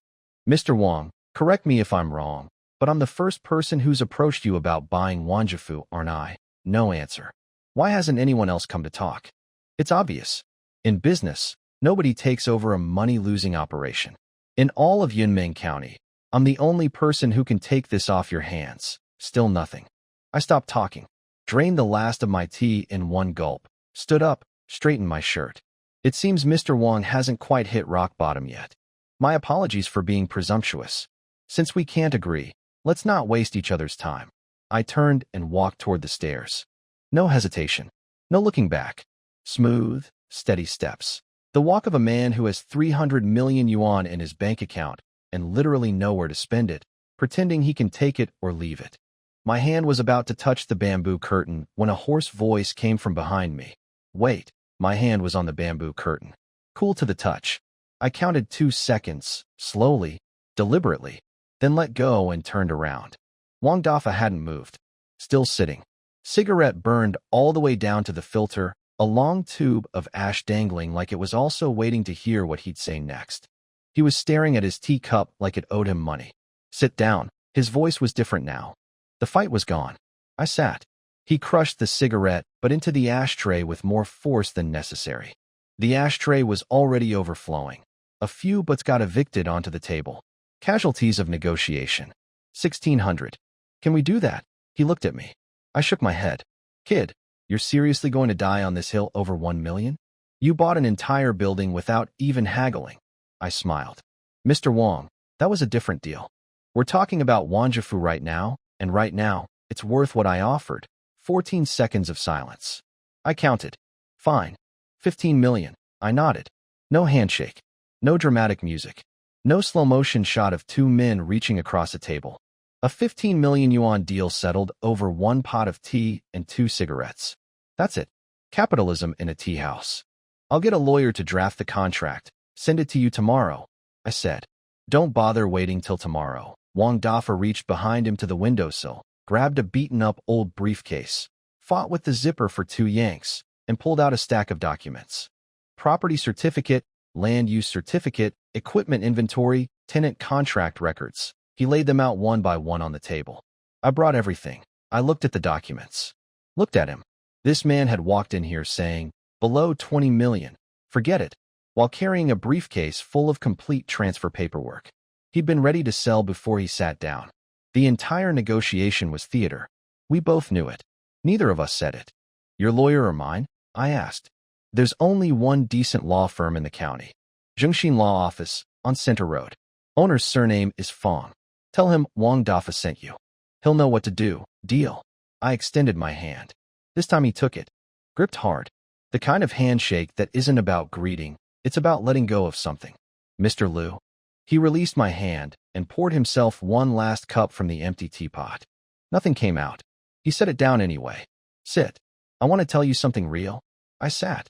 Mr. Wang, correct me if I'm wrong, but I'm the first person who's approached you about buying Wanjifu, aren't I? No answer. Why hasn't anyone else come to talk? It's obvious. In business, nobody takes over a money-losing operation. In all of Yunmeng County, I'm the only person who can take this off your hands. Still nothing. I stopped talking, drained the last of my tea in one gulp, stood up, straightened my shirt. It seems Mr. Wang hasn't quite hit rock bottom yet. My apologies for being presumptuous. Since we can't agree, let's not waste each other's time. I turned and walked toward the stairs. No hesitation. No looking back. Smooth, steady steps. The walk of a man who has 300 million yuan in his bank account and literally nowhere to spend it, pretending he can take it or leave it. My hand was about to touch the bamboo curtain when a hoarse voice came from behind me. Wait, my hand was on the bamboo curtain. Cool to the touch. I counted 2 seconds, slowly, deliberately, then let go and turned around. Wang Dafa hadn't moved. Still sitting. Cigarette burned all the way down to the filter, a long tube of ash dangling like it was also waiting to hear what he'd say next. He was staring at his teacup like it owed him money. Sit down. His voice was different now. The fight was gone. I sat. He crushed the cigarette, but into the ashtray with more force than necessary. The ashtray was already overflowing. A few butts got evicted onto the table. Casualties of negotiation. 1,600. Can we do that? He looked at me. I shook my head. Kid, you're seriously going to die on this hill over 1 million? You bought an entire building without even haggling. I smiled. Mr. Wang, that was a different deal. We're talking about Wanjifu right now, and right now, it's worth what I offered. 14 seconds of silence. I counted. Fine. 15 million. I nodded. No handshake. No dramatic music. No slow-motion shot of 2 men reaching across a table. A 15 million yuan deal settled over 1 pot of tea and 2 cigarettes. That's it. Capitalism in a tea house. I'll get a lawyer to draft the contract. Send it to you tomorrow, I said. Don't bother waiting till tomorrow. Wang Dafa reached behind him to the windowsill, grabbed a beaten-up old briefcase, fought with the zipper for 2 yanks, and pulled out a stack of documents. Property certificate, land use certificate, equipment inventory, tenant contract records. He laid them out one by one on the table. I brought everything. I looked at the documents. Looked at him. This man had walked in here saying, below 20 million. Forget it. While carrying a briefcase full of complete transfer paperwork. He'd been ready to sell before he sat down. The entire negotiation was theater. We both knew it. Neither of us said it. Your lawyer or mine? I asked. There's only one decent law firm in the county. Zhengxin Law Office, on Center Road. Owner's surname is Fong. Tell him Wang Dafa sent you. He'll know what to do. Deal. I extended my hand. This time he took it. Gripped hard. The kind of handshake that isn't about greeting. It's about letting go of something. Mr. Liu. He released my hand and poured himself one last cup from the empty teapot. Nothing came out. He set it down anyway. Sit. I want to tell you something real. I sat.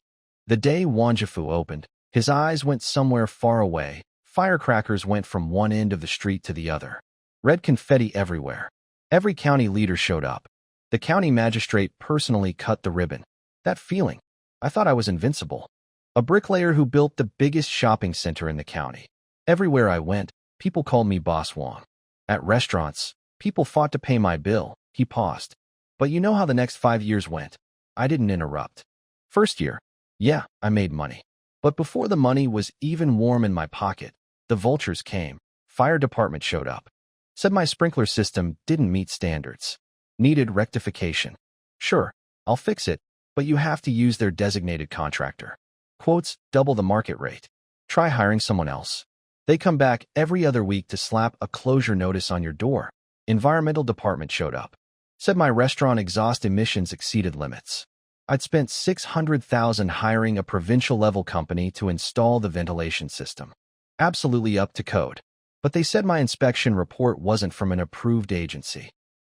The day Wanjifu opened, his eyes went somewhere far away. Firecrackers went from one end of the street to the other. Red confetti everywhere. Every county leader showed up. The county magistrate personally cut the ribbon. That feeling. I thought I was invincible. A bricklayer who built the biggest shopping center in the county. Everywhere I went, people called me Boss Wang. At restaurants, people fought to pay my bill. He paused. But you know how the next 5 years went. I didn't interrupt. First year, yeah, I made money. But before the money was even warm in my pocket, the vultures came. Fire department showed up. Said my sprinkler system didn't meet standards. Needed rectification. Sure, I'll fix it, but you have to use their designated contractor. Quotes, double the market rate. Try hiring someone else. They come back every other week to slap a closure notice on your door. Environmental department showed up. Said my restaurant exhaust emissions exceeded limits. I'd spent 600,000 hiring a provincial-level company to install the ventilation system. Absolutely up to code. But they said my inspection report wasn't from an approved agency.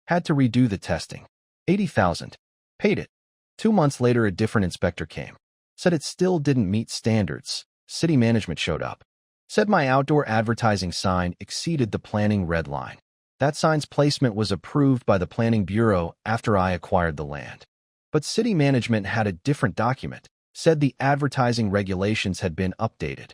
Had to redo the testing. 80,000. Paid it. 2 months later, a different inspector came. Said it still didn't meet standards. City management showed up. Said my outdoor advertising sign exceeded the planning red line. That sign's placement was approved by the planning bureau after I acquired the land. But city management had a different document. Said the advertising regulations had been updated.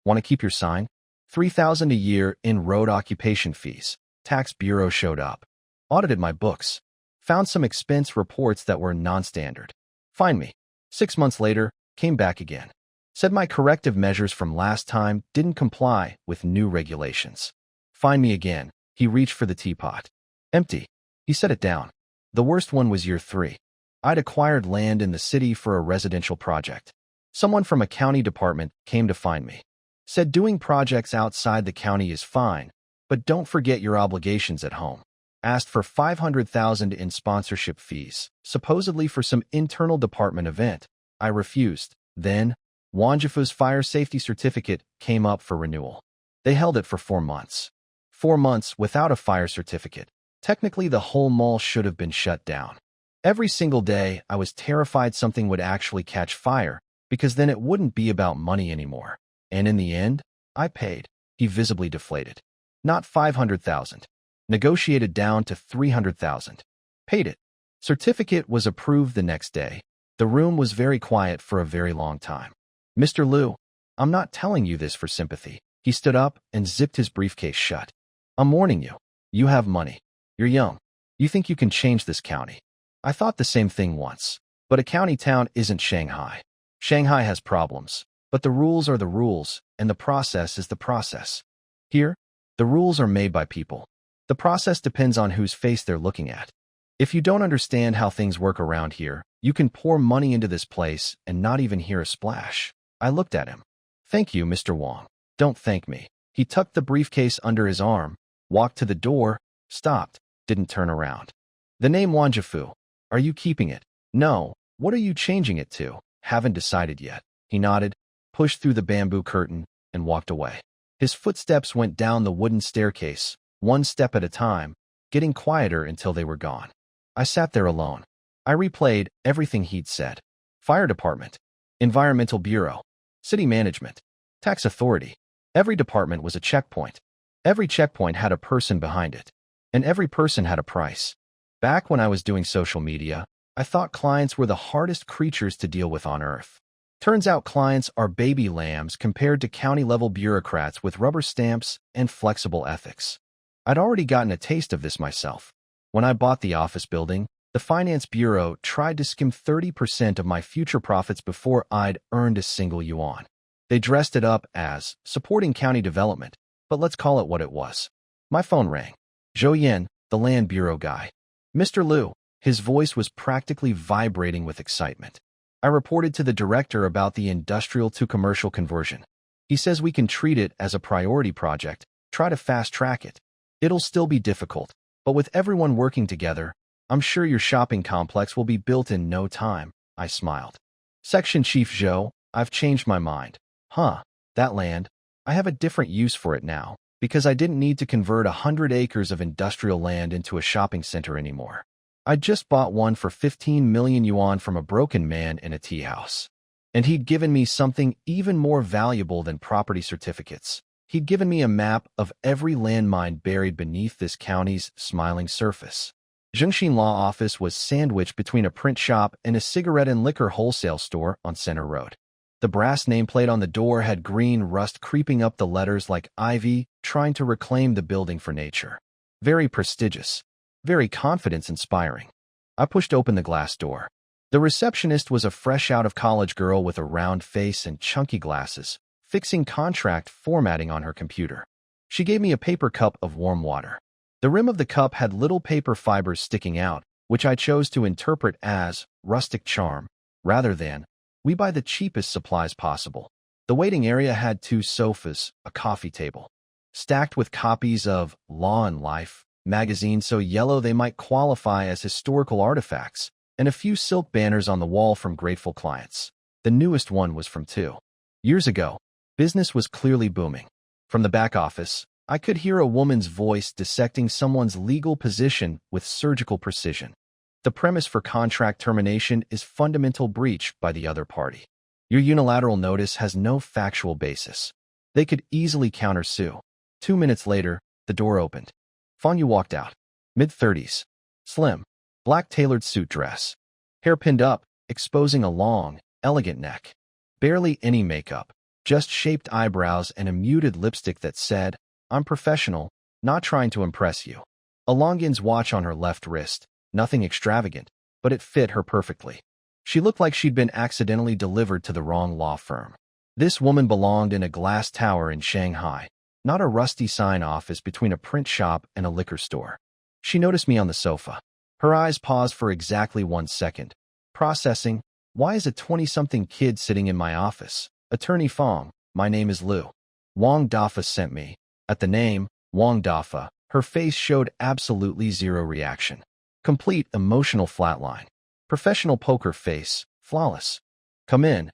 Want to keep your sign? 3,000 a year in road occupation fees. Tax Bureau showed up. Audited my books. Found some expense reports that were non-standard. Fined me. 6 months later, came back again. Said my corrective measures from last time didn't comply with new regulations. Fined me again. He reached for the teapot. Empty. He set it down. The worst one was year 3. I'd acquired land in the city for a residential project. Someone from a county department came to find me. Said doing projects outside the county is fine, but don't forget your obligations at home. Asked for $500,000 in sponsorship fees, supposedly for some internal department event. I refused. Then, Wanjifu's fire safety certificate came up for renewal. They held it for 4 months. 4 months without a fire certificate. Technically, the whole mall should have been shut down. Every single day, I was terrified something would actually catch fire, because then it wouldn't be about money anymore. And in the end, I paid. He visibly deflated. Not $500,000. Negotiated down to $300,000. Paid it. Certificate was approved the next day. The room was very quiet for a very long time. Mr. Liu, I'm not telling you this for sympathy. He stood up and zipped his briefcase shut. I'm warning you. You have money. You're young. You think you can change this county. I thought the same thing once. But a county town isn't Shanghai. Shanghai has problems. But the rules are the rules, and the process is the process. Here, the rules are made by people. The process depends on whose face they're looking at. If you don't understand how things work around here, you can pour money into this place and not even hear a splash. I looked at him. Thank you, Mr. Wong. Don't thank me. He tucked the briefcase under his arm, walked to the door, stopped, didn't turn around. The name Wanjifu. Are you keeping it? No. What are you changing it to? Haven't decided yet. He nodded, pushed through the bamboo curtain, and walked away. His footsteps went down the wooden staircase, one step at a time, getting quieter until they were gone. I sat there alone. I replayed everything he'd said. Fire department, environmental bureau, city management, tax authority. Every department was a checkpoint. Every checkpoint had a person behind it. And every person had a price. Back when I was doing social media, I thought clients were the hardest creatures to deal with on earth. Turns out clients are baby lambs compared to county-level bureaucrats with rubber stamps and flexible ethics. I'd already gotten a taste of this myself. When I bought the office building, the finance bureau tried to skim 30% of my future profits before I'd earned a single yuan. They dressed it up as supporting county development, but let's call it what it was. My phone rang. Zhou Yin, the land bureau guy. Mr. Liu, his voice was practically vibrating with excitement. I reported to the director about the industrial to commercial conversion. He says we can treat it as a priority project, try to fast-track it. It'll still be difficult, but with everyone working together, I'm sure your shopping complex will be built in no time. I smiled. Section Chief Zhou, I've changed my mind. That land, I have a different use for it now, because I didn't need to convert 100 acres of industrial land into a shopping center anymore. I just bought one for 15 million yuan from a broken man in a tea house. And he'd given me something even more valuable than property certificates. He'd given me a map of every landmine buried beneath this county's smiling surface. Zhengxin Law Office was sandwiched between a print shop and a cigarette and liquor wholesale store on Center Road. The brass nameplate on the door had green rust creeping up the letters like ivy, trying to reclaim the building for nature. Very prestigious. Very confidence-inspiring. I pushed open the glass door. The receptionist was a fresh-out-of-college girl with a round face and chunky glasses, fixing contract formatting on her computer. She gave me a paper cup of warm water. The rim of the cup had little paper fibers sticking out, which I chose to interpret as rustic charm, rather than, we buy the cheapest supplies possible. The waiting area had 2 sofas, a coffee table, stacked with copies of Law and Life magazines so yellow they might qualify as historical artifacts, and a few silk banners on the wall from grateful clients. The newest one was from 2 years ago. Business was clearly booming. From the back office, I could hear a woman's voice dissecting someone's legal position with surgical precision. The premise for contract termination is fundamental breach by the other party. Your unilateral notice has no factual basis. They could easily countersue. 2 minutes later, the door opened. Fang Yu walked out. Mid-30s. Slim. Black tailored suit dress. Hair pinned up, exposing a long, elegant neck. Barely any makeup, just shaped eyebrows and a muted lipstick that said, "I'm professional, not trying to impress you." A Longines watch on her left wrist, nothing extravagant, but it fit her perfectly. She looked like she'd been accidentally delivered to the wrong law firm. This woman belonged in a glass tower in Shanghai, not a rusty sign office between a print shop and a liquor store. She noticed me on the sofa. Her eyes paused for exactly 1 second. Processing, why is a 20-something kid sitting in my office? Attorney Fong, my name is Liu. Wang Dafa sent me. At the name, Wang Dafa, her face showed absolutely zero reaction. Complete emotional flatline. Professional poker face, flawless. Come in.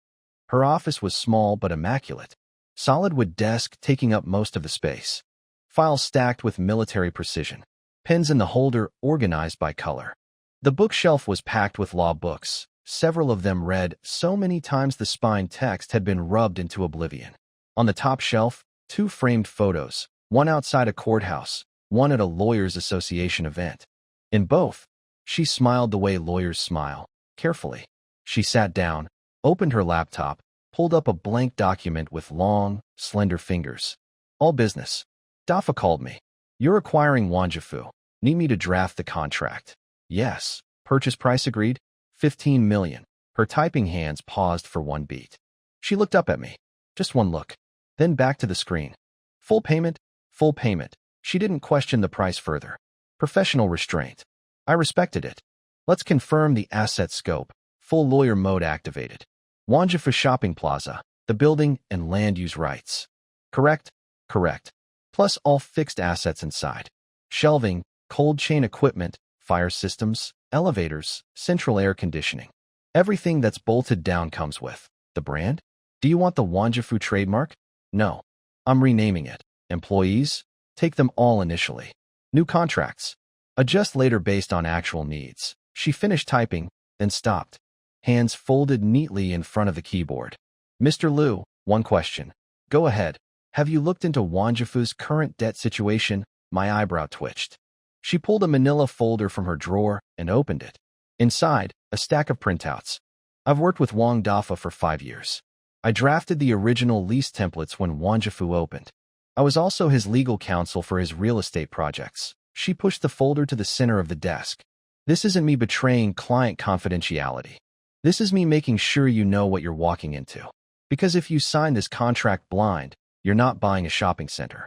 Her office was small but immaculate. Solid wood desk taking up most of the space. Files stacked with military precision. Pens in the holder organized by color. The bookshelf was packed with law books, several of them read so many times the spine text had been rubbed into oblivion. On the top shelf, 2 framed photos, one outside a courthouse, one at a lawyers' association event. In both, she smiled the way lawyers smile, carefully. She sat down, opened her laptop, pulled up a blank document with long, slender fingers. All business. Dafa called me. You're acquiring Wanjifu. Need me to draft the contract? Yes. Purchase price agreed? 15 million. Her typing hands paused for one beat. She looked up at me. Just one look. Then back to the screen. Full payment? Full payment. She didn't question the price further. Professional restraint. I respected it. Let's confirm the asset scope. Full lawyer mode activated. Wanjifu Shopping Plaza, the building and land use rights. Correct? Correct. Plus all fixed assets inside. Shelving, cold chain equipment, fire systems, elevators, central air conditioning. Everything that's bolted down comes with. The brand? Do you want the Wanjifu trademark? No. I'm renaming it. Employees? Take them all initially. New contracts. Adjust later based on actual needs. She finished typing, then stopped. Hands folded neatly in front of the keyboard. Mr. Liu, one question. Go ahead. Have you looked into Wanjifu's current debt situation? My eyebrow twitched. She pulled a manila folder from her drawer and opened it. Inside, a stack of printouts. I've worked with Wang Dafa for 5 years. I drafted the original lease templates when Wanjifu opened. I was also his legal counsel for his real estate projects. She pushed the folder to the center of the desk. This isn't me betraying client confidentiality. This is me making sure you know what you're walking into. Because if you sign this contract blind, you're not buying a shopping center.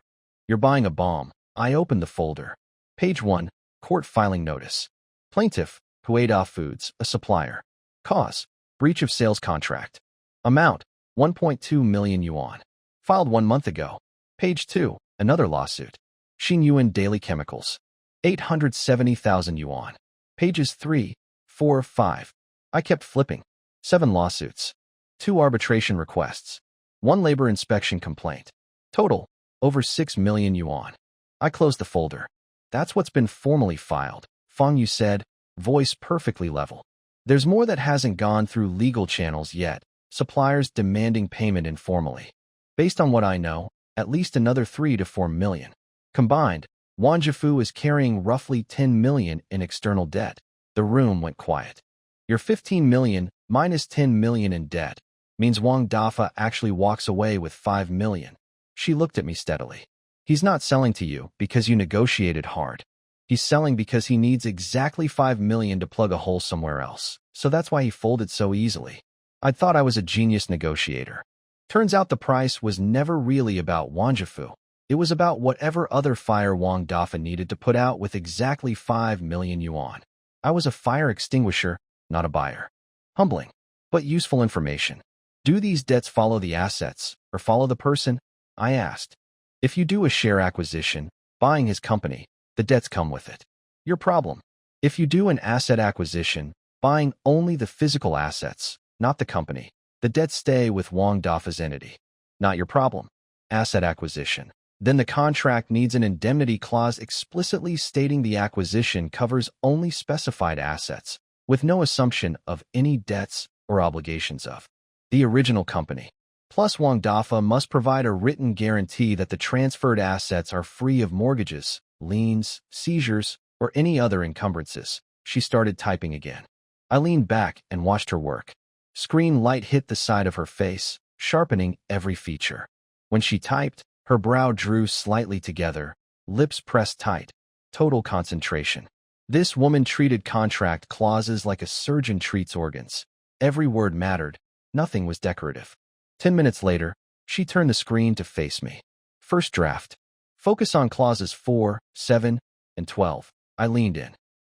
You're buying a bomb. I opened the folder. Page 1, Court Filing Notice. Plaintiff, Hueda Foods, a supplier. Cause, breach of sales contract. Amount, 1.2 million yuan. Filed 1 month ago. Page 2, another lawsuit. Xinyuan Daily Chemicals. 870,000 yuan. Pages 3, 4, 5. I kept flipping. 7 lawsuits. 2 arbitration requests. 1 labor inspection complaint. Total, over 6 million yuan. I closed the folder. That's what's been formally filed, Fong Yu said, voice perfectly level. There's more that hasn't gone through legal channels yet, suppliers demanding payment informally. Based on what I know, at least another 3 to 4 million. Combined, Wanjifu is carrying roughly 10 million in external debt. The room went quiet. Your 15 million minus 10 million in debt means Wang Dafa actually walks away with 5 million. She looked at me steadily. He's not selling to you because you negotiated hard. He's selling because he needs exactly 5 million to plug a hole somewhere else. So that's why he folded so easily. I thought I was a genius negotiator. Turns out the price was never really about Wanjifu. It was about whatever other fire Wang Dafa needed to put out with exactly 5 million yuan. I was a fire extinguisher, not a buyer. Humbling, but useful information. Do these debts follow the assets, or follow the person? I asked. If you do a share acquisition, buying his company, the debts come with it. Your problem. If you do an asset acquisition, buying only the physical assets, not the company, the debts stay with Wang Dafa's entity. Not your problem. Asset acquisition. Then the contract needs an indemnity clause explicitly stating the acquisition covers only specified assets, with no assumption of any debts or obligations of the original company. Plus, Wang Dafa must provide a written guarantee that the transferred assets are free of mortgages, liens, seizures, or any other encumbrances. She started typing again. I leaned back and watched her work. Screen light hit the side of her face, sharpening every feature. When she typed, her brow drew slightly together, lips pressed tight. Total concentration. This woman treated contract clauses like a surgeon treats organs. Every word mattered. Nothing was decorative. 10 minutes later, she turned the screen to face me. First draft. Focus on clauses 4, 7, and 12. I leaned in.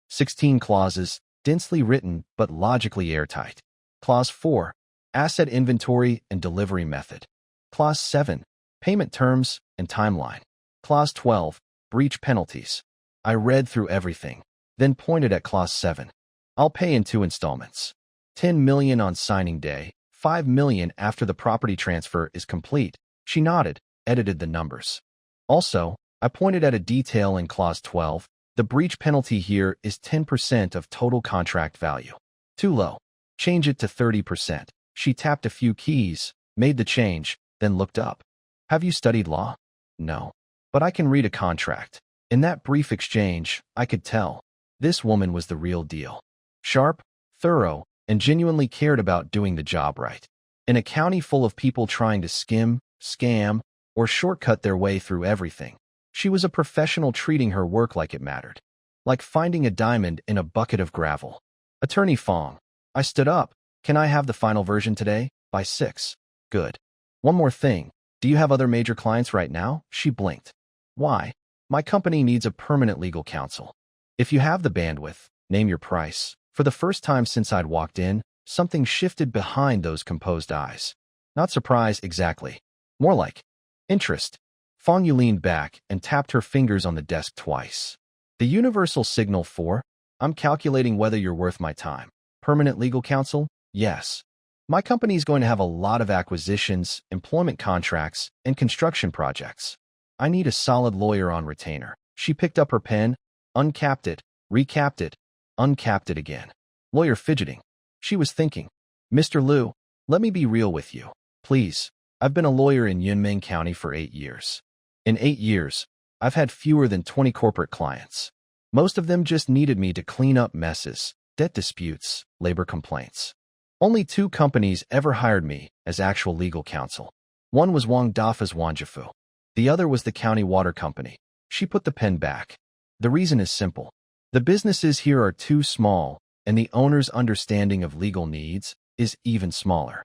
16 clauses, densely written but logically airtight. Clause 4, asset inventory and delivery method. Clause 7, payment terms and timeline. Clause 12, breach penalties. I read through everything, then pointed at Clause 7. I'll pay in 2 installments. 10 million on signing day, 5 million after the property transfer is complete. She nodded, edited the numbers. Also, I pointed at a detail in Clause 12. The breach penalty here is 10% of total contract value. Too low. Change it to 30%. She tapped a few keys, made the change, then looked up. Have you studied law? No. But I can read a contract. In that brief exchange, I could tell. This woman was the real deal. Sharp, thorough, and genuinely cared about doing the job right. In a county full of people trying to skim, scam, or shortcut their way through everything, she was a professional treating her work like it mattered. Like finding a diamond in a bucket of gravel. Attorney Fong. I stood up. Can I have the final version today? By 6. Good. One more thing. Do you have other major clients right now? She blinked. Why? My company needs a permanent legal counsel. If you have the bandwidth, name your price. For the first time since I'd walked in, something shifted behind those composed eyes. Not surprise exactly. More like interest. Fong Yu leaned back and tapped her fingers on the desk twice. The universal signal for, I'm calculating whether you're worth my time. Permanent legal counsel? Yes. My company is going to have a lot of acquisitions, employment contracts, and construction projects. I need a solid lawyer on retainer. She picked up her pen, uncapped it, recapped it, uncapped it again. Lawyer fidgeting. She was thinking, Mr. Liu, let me be real with you. Please. I've been a lawyer in Yunmeng County for 8 years. In 8 years, I've had fewer than 20 corporate clients. Most of them just needed me to clean up messes, debt disputes, labor complaints. Only 2 companies ever hired me as actual legal counsel. One was Wang Dafa's Wanjifu. The other was the county water company. She put the pen back. The reason is simple. The businesses here are too small, and the owner's understanding of legal needs is even smaller.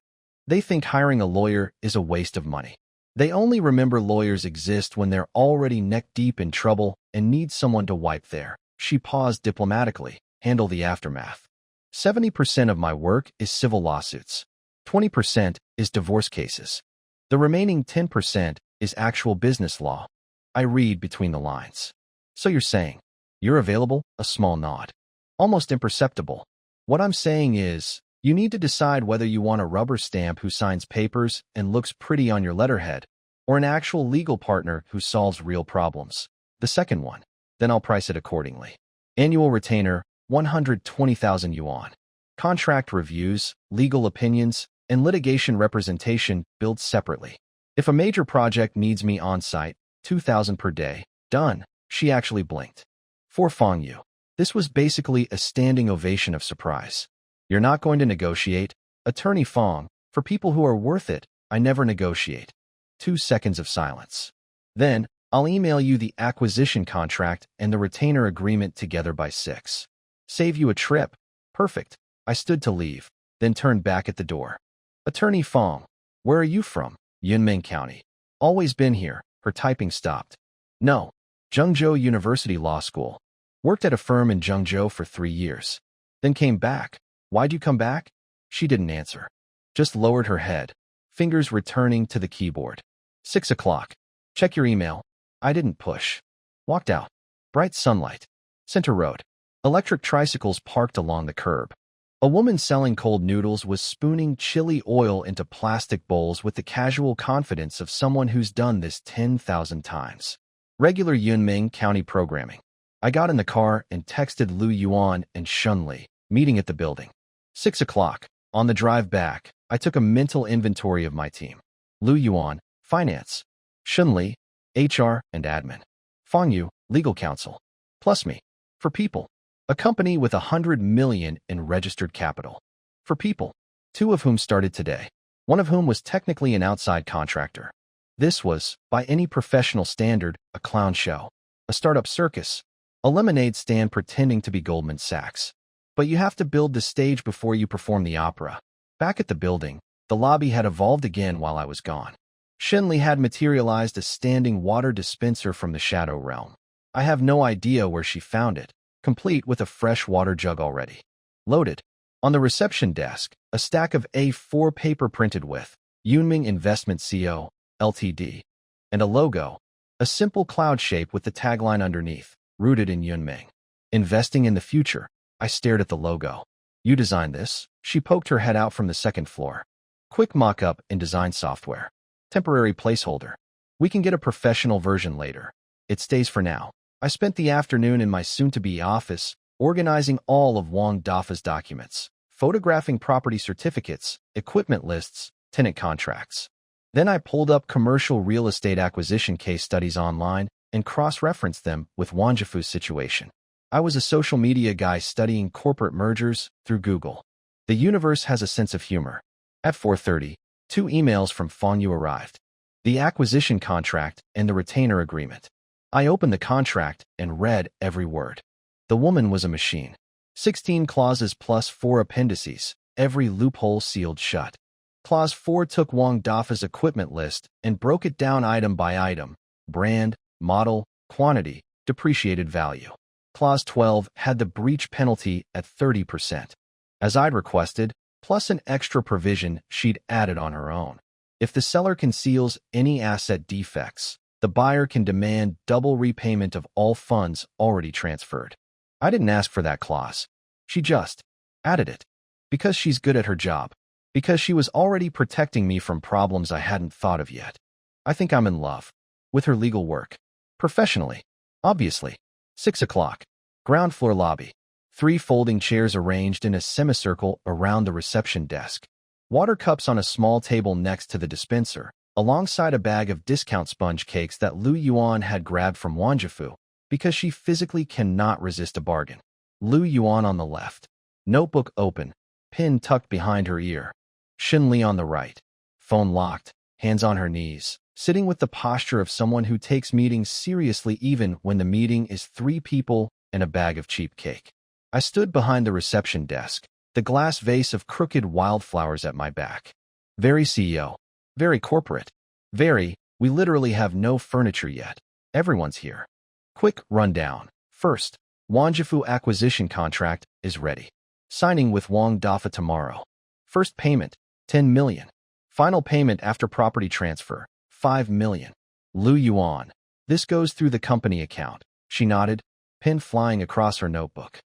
They think hiring a lawyer is a waste of money. They only remember lawyers exist when they're already neck-deep in trouble and need someone to wipe their, she paused diplomatically, handle the aftermath. 70% of my work is civil lawsuits. 20% is divorce cases. The remaining 10% is actual business law. I read between the lines. So you're saying, you're available? A small nod. Almost imperceptible. What I'm saying is, you need to decide whether you want a rubber stamp who signs papers and looks pretty on your letterhead, or an actual legal partner who solves real problems. The second one. Then I'll price it accordingly. Annual retainer, 120,000 yuan. Contract reviews, legal opinions, and litigation representation billed separately. If a major project needs me on-site, 2,000 per day. Done. She actually blinked. For Fong Yu, this was basically a standing ovation of surprise. You're not going to negotiate? Attorney Fong, for people who are worth it, I never negotiate. 2 seconds of silence. Then, I'll email you the acquisition contract and the retainer agreement together by 6. Save you a trip. Perfect. I stood to leave, then turned back at the door. Attorney Fong, where are you from? Yunmeng County. Always been here. Her typing stopped. No. Zhengzhou University Law School. Worked at a firm in Zhengzhou for 3 years. Then came back. Why'd you come back? She didn't answer. Just lowered her head, fingers returning to the keyboard. 6 o'clock. Check your email. I didn't push. Walked out. Bright sunlight. Center road. Electric tricycles parked along the curb. A woman selling cold noodles was spooning chili oil into plastic bowls with the casual confidence of someone who's done this 10,000 times. Regular Yunmeng County programming. I got in the car and texted Lu Yuan and Shunli, meeting at the building. 6 o'clock. On the drive back, I took a mental inventory of my team. Lu Yuan, finance. Shunli, HR and admin. Fong Yu, legal counsel. Plus me. For people. A company with 100 million in registered capital. For people. two of whom started today, one of whom was technically an outside contractor. This was, by any professional standard, a clown show, a startup circus, a lemonade stand pretending to be Goldman Sachs. But you have to build the stage before you perform the opera. Back at the building, the lobby had evolved again while I was gone. Shenli had materialized a standing water dispenser from the shadow realm. I have no idea where she found it, complete with a fresh water jug already loaded. On the reception desk, a stack of A4 paper printed with Yunming Investment Co., Ltd., and a logo, a simple cloud shape with the tagline underneath, rooted in Yunming. Investing in the future. I stared at the logo. You designed this? She poked her head out from the second floor. Quick mock-up in design software. Temporary placeholder. We can get a professional version later. It stays for now. I spent the afternoon in my soon-to-be office, organizing all of Wang Dafa's documents, photographing property certificates, equipment lists, tenant contracts. Then I pulled up commercial real estate acquisition case studies online and cross-referenced them with Wanjifu's situation. I was a social media guy studying corporate mergers through Google. The universe has a sense of humor. At 4:30, 2 emails from Fangyu arrived. The acquisition contract and the retainer agreement. I opened the contract and read every word. The woman was a machine. 16 clauses plus 4 appendices, every loophole sealed shut. Clause 4 took Wang Dafa's equipment list and broke it down item by item, brand, model, quantity, depreciated value. Clause 12 had the breach penalty at 30%, as I'd requested, plus an extra provision she'd added on her own. If the seller conceals any asset defects, the buyer can demand double repayment of all funds already transferred. I didn't ask for that clause. She just added it. Because she's good at her job. Because she was already protecting me from problems I hadn't thought of yet. I think I'm in love with her legal work. Professionally. Obviously. 6 o'clock. Ground floor lobby. 3 folding chairs arranged in a semicircle around the reception desk. Water cups on a small table next to the dispenser, alongside a bag of discount sponge cakes that Lu Yuan had grabbed from Wanjifu, because she physically cannot resist a bargain. Lu Yuan on the left. Notebook open, pin tucked behind her ear. Shinli on the right. Phone locked, hands on her knees, sitting with the posture of someone who takes meetings seriously even when the meeting is 3 people and a bag of cheap cake. I stood behind the reception desk, the glass vase of crooked wildflowers at my back. Very CEO. Very corporate. Very, we literally have no furniture yet. Everyone's here. Quick rundown. First, Wanjifu acquisition contract is ready. Signing with Wang Dafa tomorrow. First payment, 10 million. Final payment after property transfer, 5 million. Lu Yuan. This goes through the company account. She nodded, pen flying across her notebook.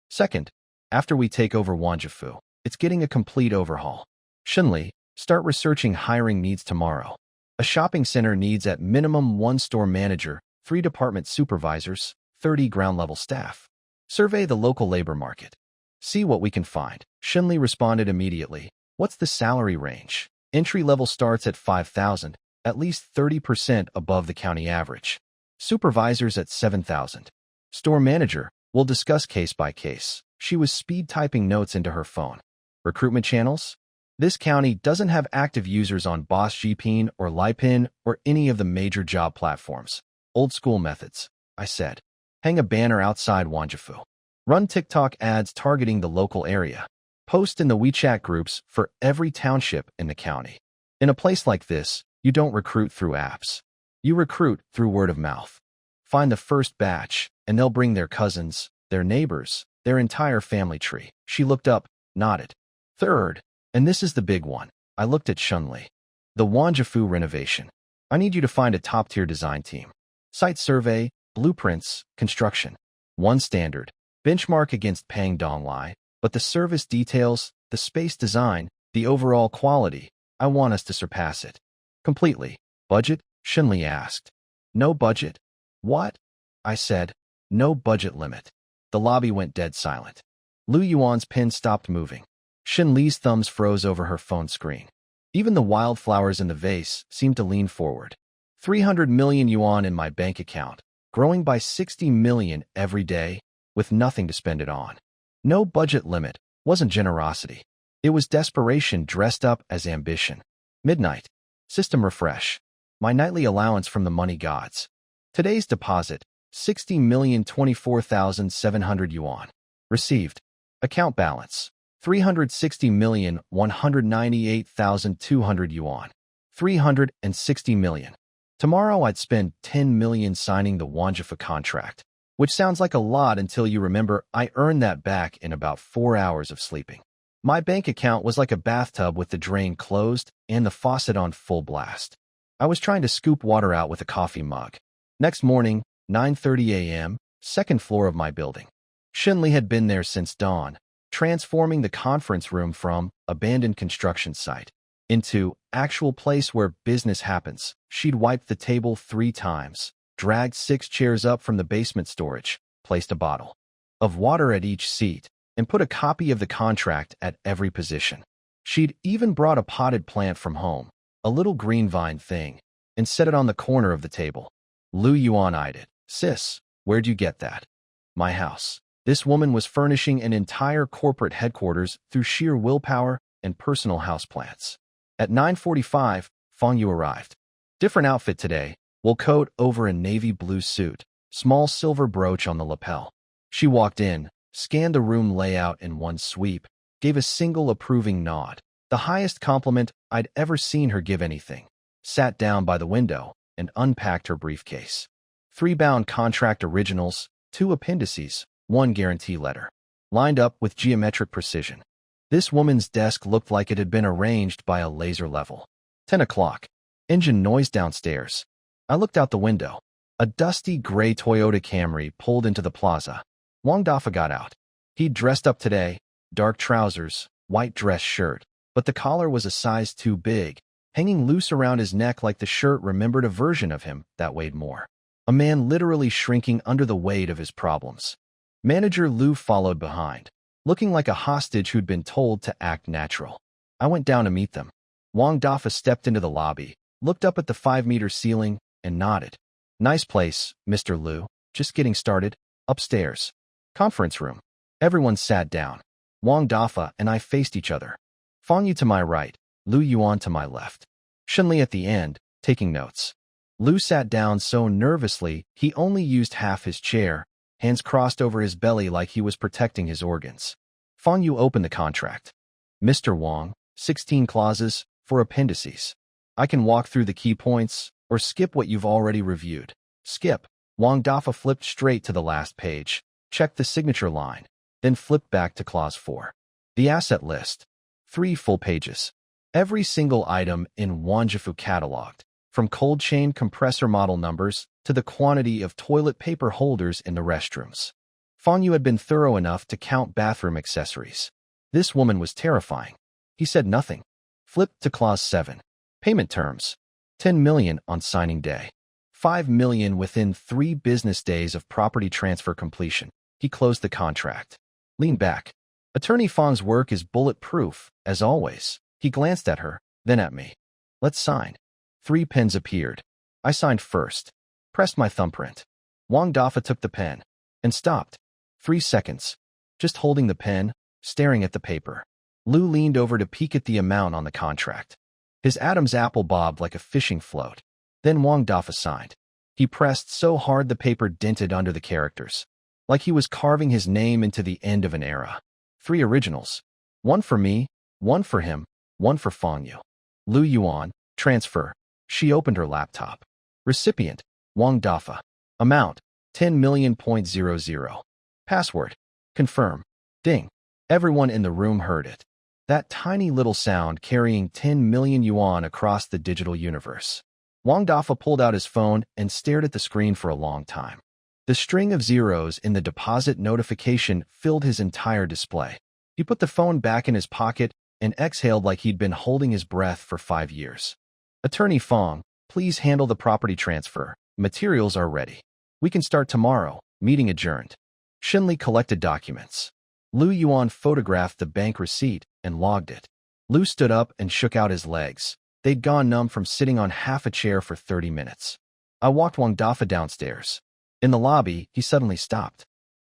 Second, after we take over Wanjifu, it's getting a complete overhaul. Shinli, start researching hiring needs tomorrow. A shopping center needs at minimum 1 store manager, 3 department supervisors, 30 ground-level staff. Survey the local labor market. See what we can find. Shinli responded immediately. What's the salary range? Entry level starts at 5,000, at least 30% above the county average. Supervisors at 7,000. Store manager, we'll discuss case by case. She was speed typing notes into her phone. Recruitment channels? This county doesn't have active users on Boss GPN or Lipin or any of the major job platforms. Old school methods, I said. Hang a banner outside Wanjifu. Run TikTok ads targeting the local area. Post in the WeChat groups for every township in the county. In a place like this, you don't recruit through apps. You recruit through word of mouth. Find the first batch, and they'll bring their cousins, their neighbors, their entire family tree. She looked up, nodded. Third, and this is the big one. I looked at Shunli. The Wanjifu renovation. I need you to find a top-tier design team. Site survey, blueprints, construction. One standard. Benchmark against Pang Donglai, but the service details, the space design, the overall quality, I want us to surpass it. Completely. Budget? Shinli asked. No budget? What? I said. No budget limit. The lobby went dead silent. Lu Yuan's pen stopped moving. Shinli's thumbs froze over her phone screen. Even the wildflowers in the vase seemed to lean forward. 300 million yuan in my bank account, growing by 60 million every day, with nothing to spend it on. No budget limit wasn't generosity. It was desperation dressed up as ambition. Midnight. System refresh. My nightly allowance from the money gods. Today's deposit, 60,024,700 yuan. Received. Account balance, 360,198,200 yuan. 360 million. Tomorrow I'd spend 10 million signing the Wanjifa contract, which sounds like a lot until you remember I earned that back in about 4 hours of sleeping. My bank account was like a bathtub with the drain closed and the faucet on full blast. I was trying to scoop water out with a coffee mug. Next morning, 9:30 a.m., second floor of my building. Shinli had been there since dawn, transforming the conference room from abandoned construction site into actual place where business happens. She'd wiped the table 3 times, dragged 6 chairs up from the basement storage, placed a bottle of water at each seat, and put a copy of the contract at every position. She'd even brought a potted plant from home, a little green vine thing, and set it on the corner of the table. Lu Yuan eyed it. Sis, where'd you get that? My house. This woman was furnishing an entire corporate headquarters through sheer willpower and personal houseplants. At 9:45, Fang Yu arrived. Different outfit today, wool coat over a navy blue suit, small silver brooch on the lapel. She walked in, scanned the room layout in one sweep, gave a single approving nod, the highest compliment I'd ever seen her give anything, sat down by the window, and unpacked her briefcase. 3 bound contract originals, 2 appendices, 1 guarantee letter, lined up with geometric precision. This woman's desk looked like it had been arranged by a laser level. 10 o'clock. Engine noise downstairs. I looked out the window. A dusty gray Toyota Camry pulled into the plaza. Wang Dafa got out. He'd dressed up today, dark trousers, white dress shirt, but the collar was a size too big, hanging loose around his neck like the shirt remembered a version of him that weighed more. A man literally shrinking under the weight of his problems. Manager Lu followed behind, looking like a hostage who'd been told to act natural. I went down to meet them. Wang Dafa stepped into the lobby, looked up at the 5-meter ceiling, and nodded. Nice place, Mr. Lu. Just getting started. Upstairs. Conference room. Everyone sat down. Wang Dafa and I faced each other. Fang Yu to my right, Lu Yuan to my left. Shenli at the end, taking notes. Lu sat down so nervously he only used half his chair, hands crossed over his belly like he was protecting his organs. Fang Yu opened the contract. Mr. Wang, 16 clauses, for appendices. I can walk through the key points, or skip what you've already reviewed. Skip. Wang Dafa flipped straight to the last page, checked the signature line, then flipped back to clause 4. The asset list. 3 full pages. Every single item in Wanjifu cataloged, from cold chain compressor model numbers to the quantity of toilet paper holders in the restrooms. Fang Yu had been thorough enough to count bathroom accessories. This woman was terrifying. He said nothing. Flipped to clause 7. Payment terms. 10 million on signing day. 5 million within 3 business days of property transfer completion. He closed the contract. Leaned back. Attorney Fang's work is bulletproof, as always. He glanced at her, then at me. Let's sign. 3 pens appeared. I signed first. Pressed my thumbprint. Wang Dafa took the pen. And stopped. 3 seconds. Just holding the pen, staring at the paper. Lu leaned over to peek at the amount on the contract. His Adam's apple bobbed like a fishing float. Then Wang Dafa signed. He pressed so hard the paper dented under the characters, like he was carving his name into the end of an era. 3 originals. 1 for me, 1 for him, 1 for Fang Yu. Lu Yuan, transfer. She opened her laptop. Recipient, Wang Dafa. Amount, 10 million.00. Password, confirm. Ding. Everyone in the room heard it. That tiny little sound carrying 10 million yuan across the digital universe. Wang Dafa pulled out his phone and stared at the screen for a long time. The string of zeros in the deposit notification filled his entire display. He put the phone back in his pocket and exhaled like he'd been holding his breath for 5 years. Attorney Fang, please handle the property transfer. Materials are ready. We can start tomorrow. Meeting adjourned. Shinli collected documents. Lu Yuan photographed the bank receipt and logged it. Lu stood up and shook out his legs. They'd gone numb from sitting on half a chair for 30 minutes. I walked Wang Dafa downstairs. In the lobby, he suddenly stopped.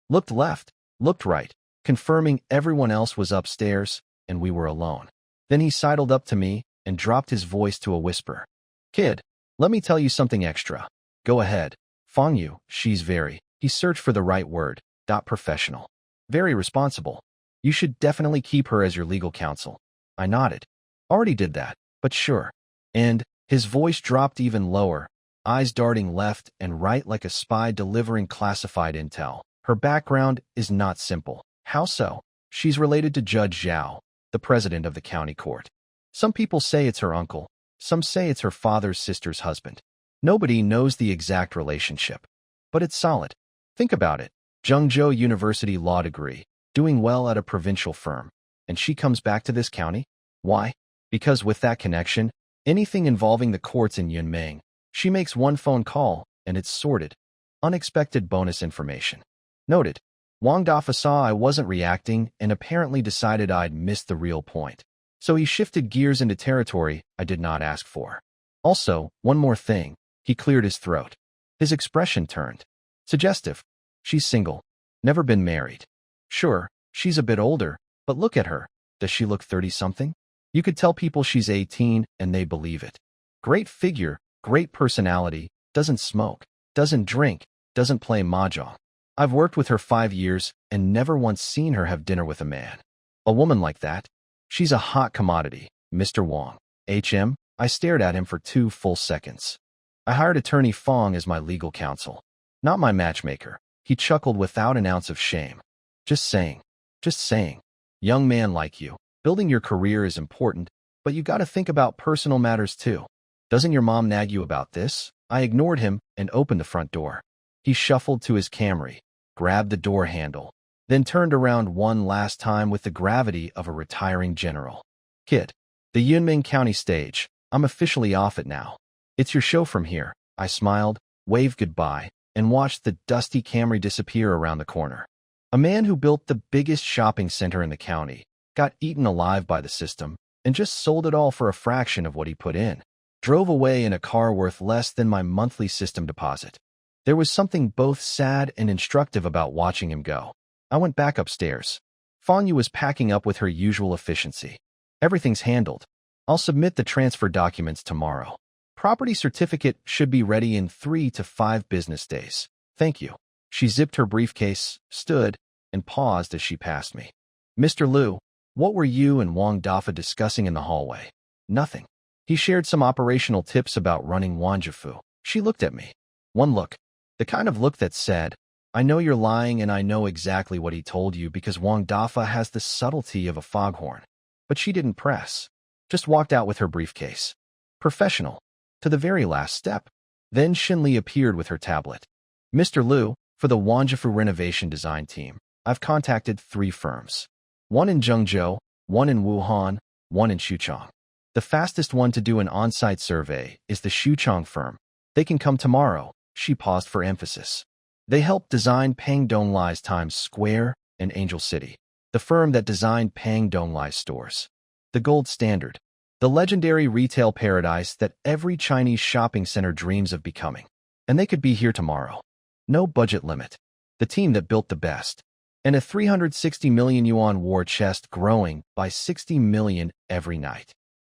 Looked left, looked right, confirming everyone else was upstairs, and we were alone. Then he sidled up to me and dropped his voice to a whisper. Kid, let me tell you something extra. Go ahead. Fang Yu, she's very, he searched for the right word, professional. Very responsible. You should definitely keep her as your legal counsel. I nodded. Already did that, but sure. And his voice dropped even lower, eyes darting left and right like a spy delivering classified intel. Her background is not simple. How so? She's related to Judge Zhao, the president of the county court. Some people say it's her uncle. Some say it's her father's sister's husband. Nobody knows the exact relationship. But it's solid. Think about it. Zhengzhou University law degree, doing well at a provincial firm. And she comes back to this county? Why? Because with that connection, anything involving the courts in Yunmeng, she makes one phone call, and it's sorted. Unexpected bonus information. Noted. Wang Dafa saw I wasn't reacting and apparently decided I'd missed the real point. So he shifted gears into territory I did not ask for. Also, one more thing. He cleared his throat. His expression turned suggestive. She's single. Never been married. Sure, she's a bit older, but look at her. Does she look 30-something? You could tell people she's 18 and they believe it. Great figure, great personality, doesn't smoke, doesn't drink, doesn't play mahjong. I've worked with her 5 years and never once seen her have dinner with a man. A woman like that? She's a hot commodity, Mr. Wang. HM? I stared at him for 2 full seconds. I hired attorney Fong as my legal counsel. Not my matchmaker. He chuckled without an ounce of shame. Just saying. Just saying. Young man like you, building your career is important, but you gotta think about personal matters too. Doesn't your mom nag you about this? I ignored him and opened the front door. He shuffled to his Camry, grabbed the door handle, then turned around one last time with the gravity of a retiring general. Kid, the Yunming County stage, I'm officially off it now. It's your show from here. I smiled, waved goodbye, and watched the dusty Camry disappear around the corner. A man who built the biggest shopping center in the county, got eaten alive by the system, and just sold it all for a fraction of what he put in. Drove away in a car worth less than my monthly system deposit. There was something both sad and instructive about watching him go. I went back upstairs. Fang Yu was packing up with her usual efficiency. Everything's handled. I'll submit the transfer documents tomorrow. Property certificate should be ready in 3 to 5 business days. Thank you. She zipped her briefcase, stood, and paused as she passed me. Mr. Liu, what were you and Wang Dafa discussing in the hallway? Nothing. He shared some operational tips about running Wanjifu. She looked at me. One look. The kind of look that said, I know you're lying and I know exactly what he told you because Wang Dafa has the subtlety of a foghorn. But she didn't press. Just walked out with her briefcase. Professional. To the very last step. Then Shinli appeared with her tablet. Mr. Liu, for the Wanjifu renovation design team, I've contacted 3 firms. One in Zhengzhou, one in Wuhan, one in Xuchang. The fastest one to do an on-site survey is the Xuchang firm. They can come tomorrow. She paused for emphasis. They helped design Pangdonglai's Times Square and Angel City, the firm that designed Pangdonglai's stores. The gold standard. The legendary retail paradise that every Chinese shopping center dreams of becoming. And they could be here tomorrow. No budget limit. The team that built the best. And a 360 million yuan war chest growing by 60 million every night.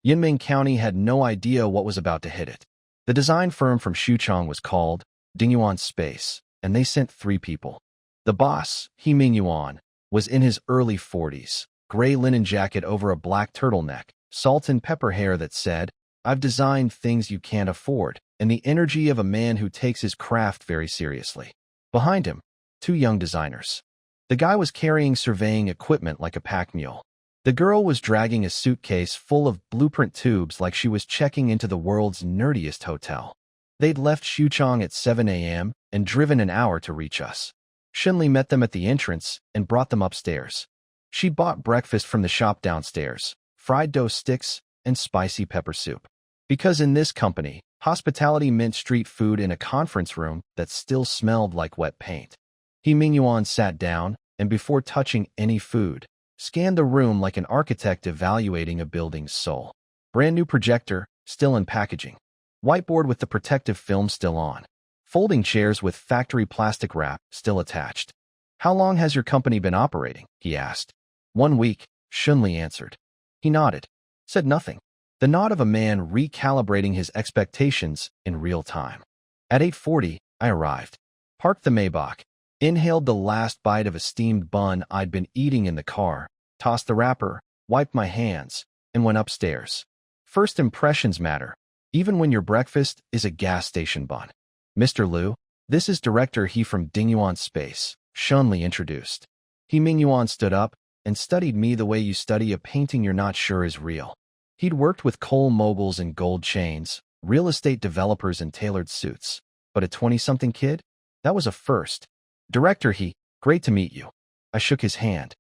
Yunming County had no idea what was about to hit it. The design firm from Xuchang was called Dingyuan Space, and they sent 3 people. The boss, He Ming Yuan, was in his early 40s, gray linen jacket over a black turtleneck, salt and pepper hair that said, I've designed things you can't afford, and the energy of a man who takes his craft very seriously. Behind him, 2 young designers. The guy was carrying surveying equipment like a pack mule. The girl was dragging a suitcase full of blueprint tubes like she was checking into the world's nerdiest hotel. They'd left Xuchang at 7 a.m. and driven an hour to reach us. Shinli met them at the entrance and brought them upstairs. She bought breakfast from the shop downstairs, fried dough sticks, and spicy pepper soup. Because in this company, hospitality meant street food in a conference room that still smelled like wet paint. He Ming Yuan sat down, and before touching any food, scanned the room like an architect evaluating a building's soul. Brand new projector, still in packaging. Whiteboard with the protective film still on. Folding chairs with factory plastic wrap still attached. How long has your company been operating? He asked. 1 week, Shunli answered. He nodded, said nothing. The nod of a man recalibrating his expectations in real time. At 8:40, I arrived. Parked the Maybach, inhaled the last bite of a steamed bun I'd been eating in the car, tossed the wrapper, wiped my hands, and went upstairs. First impressions matter, even when your breakfast is a gas station bun. Mr. Liu, this is Director He from Dingyuan Space, Shunli introduced. He Mingyuan stood up and studied me the way you study a painting you're not sure is real. He'd worked with coal moguls in gold chains, real estate developers in tailored suits. But a 20-something kid? That was a first. Director He, great to meet you. I shook his hand.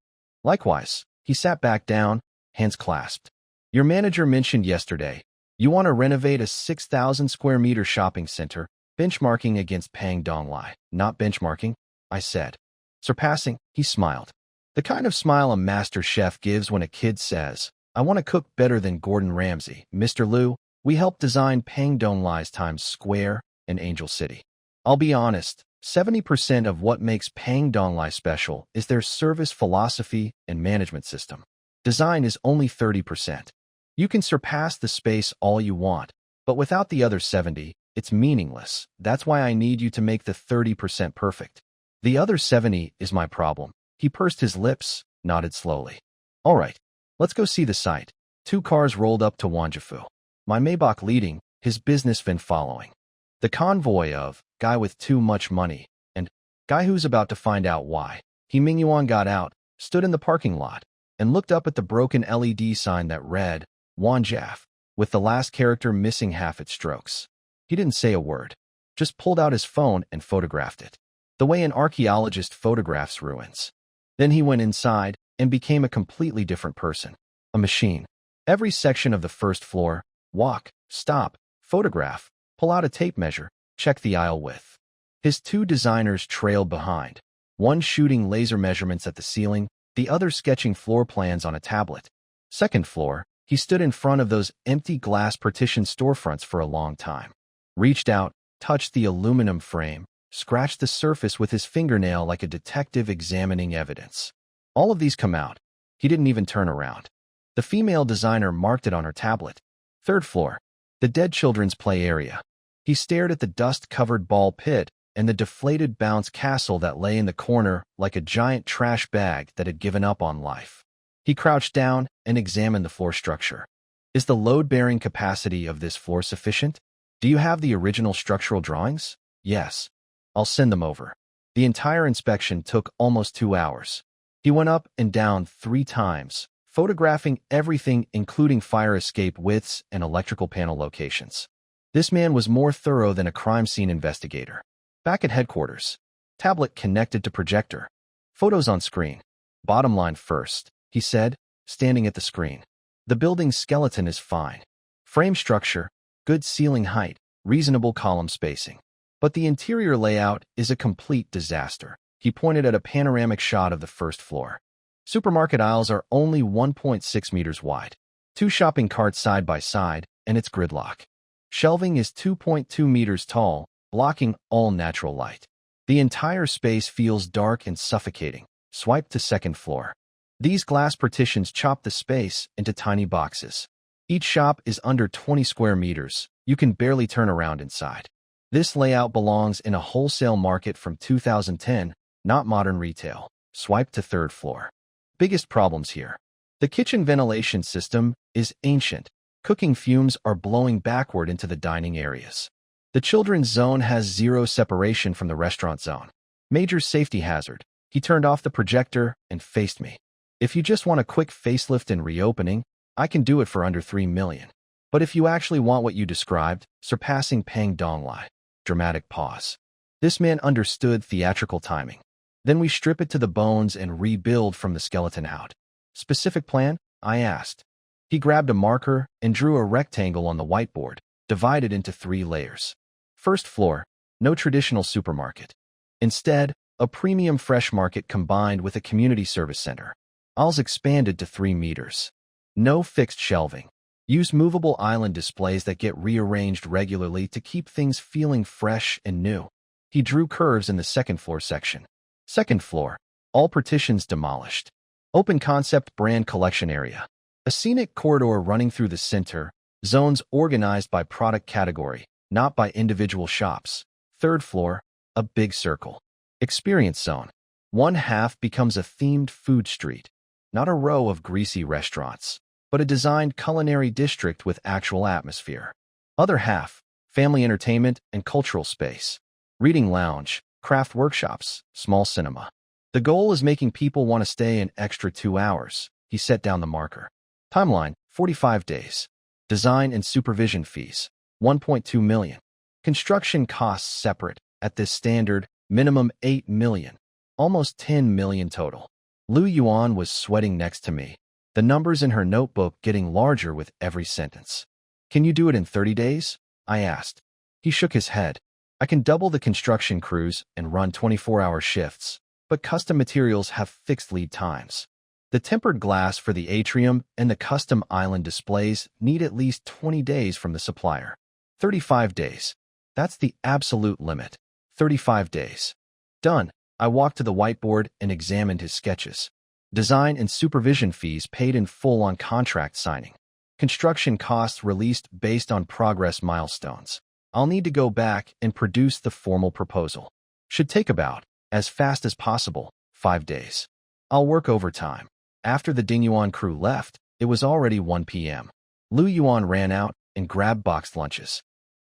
Likewise, he sat back down, hands clasped. Your manager mentioned yesterday, you want to renovate a 6,000 square meter shopping center, benchmarking against Pangdonglai. Not benchmarking, I said. Surpassing, he smiled. The kind of smile a master chef gives when a kid says, I want to cook better than Gordon Ramsay. Mr. Liu, we helped design Pangdonglai's Times Square and Angel City. I'll be honest, 70% of what makes Pangdonglai special is their service philosophy and management system. Design is only 30%. You can surpass the space all you want, but without the other 70, it's meaningless. That's why I need you to make the 30% perfect. The other 70 is my problem. He pursed his lips, nodded slowly. All right, let's go see the site. 2 cars rolled up to Wanjifu. My Maybach leading, his business van following. The convoy of guy with too much money and guy who's about to find out why. He Mingyuan got out, stood in the parking lot, and looked up at the broken LED sign that read, Wanjaf, with the last character missing half its strokes. He didn't say a word, just pulled out his phone and photographed it, the way an archaeologist photographs ruins. Then he went inside and became a completely different person, a machine. Every section of the first floor, walk, stop, photograph, pull out a tape measure, check the aisle width. His 2 designers trailed behind, one shooting laser measurements at the ceiling, the other sketching floor plans on a tablet. Second floor, he stood in front of those empty glass partition storefronts for a long time. Reached out, touched the aluminum frame, scratched the surface with his fingernail like a detective examining evidence. All of these come out. He didn't even turn around. The female designer marked it on her tablet. Third floor, the dead children's play area. He stared at the dust-covered ball pit and the deflated bounce castle that lay in the corner like a giant trash bag that had given up on life. He crouched down and examined the floor structure. Is the load-bearing capacity of this floor sufficient? Do you have the original structural drawings? Yes. I'll send them over. The entire inspection took almost 2 hours. He went up and down 3 times, photographing everything including fire escape widths and electrical panel locations. This man was more thorough than a crime scene investigator. Back at headquarters, tablet connected to projector. Photos on screen. Bottom line first, he said, standing at the screen. The building's skeleton is fine. Frame structure, good ceiling height, reasonable column spacing. But the interior layout is a complete disaster. He pointed at a panoramic shot of the first floor. Supermarket aisles are only 1.6 meters wide. 2 shopping carts side by side, and it's gridlock. Shelving is 2.2 meters tall, blocking all natural light. The entire space feels dark and suffocating. Swipe to second floor. These glass partitions chop the space into tiny boxes. Each shop is under 20 square meters. You can barely turn around inside. This layout belongs in a wholesale market from 2010, not modern retail. Swipe to third floor. Biggest problems here. The kitchen ventilation system is ancient. Cooking fumes are blowing backward into the dining areas. The children's zone has 0 separation from the restaurant zone. Major safety hazard. He turned off the projector and faced me. If you just want a quick facelift and reopening, I can do it for under 3 million. But if you actually want what you described, surpassing Pangdonglai. Dramatic pause. This man understood theatrical timing. Then we strip it to the bones and rebuild from the skeleton out. Specific plan? I asked. He grabbed a marker and drew a rectangle on the whiteboard, divided into 3 layers. First floor, no traditional supermarket. Instead, a premium fresh market combined with a community service center. Aisles expanded to 3 meters. No fixed shelving. Use movable island displays that get rearranged regularly to keep things feeling fresh and new. He drew curves in the second floor section. Second floor, all partitions demolished. Open concept brand collection area. A scenic corridor running through the center, zones organized by product category, not by individual shops. Third floor, a big circle. Experience zone. One half becomes a themed food street, not a row of greasy restaurants, but a designed culinary district with actual atmosphere. Other half, family entertainment and cultural space. Reading lounge, craft workshops, small cinema. The goal is making people want to stay an extra 2 hours. He set down the marker. Timeline, 45 days. Design and supervision fees, 1.2 million. Construction costs separate, at this standard, minimum 8 million. Almost 10 million total. Lu Yuan was sweating next to me, the numbers in her notebook getting larger with every sentence. Can you do it in 30 days? I asked. He shook his head. I can double the construction crews and run 24-hour shifts, but custom materials have fixed lead times. The tempered glass for the atrium and the custom island displays need at least 20 days from the supplier. 35 days. That's the absolute limit. 35 days. Done. I walked to the whiteboard and examined his sketches. Design and supervision fees paid in full on contract signing. Construction costs released based on progress milestones. I'll need to go back and produce the formal proposal. Should take about, as fast as possible, 5 days. I'll work overtime. After the Ding Yuan crew left, it was already 1 p.m. Lu Yuan ran out and grabbed boxed lunches.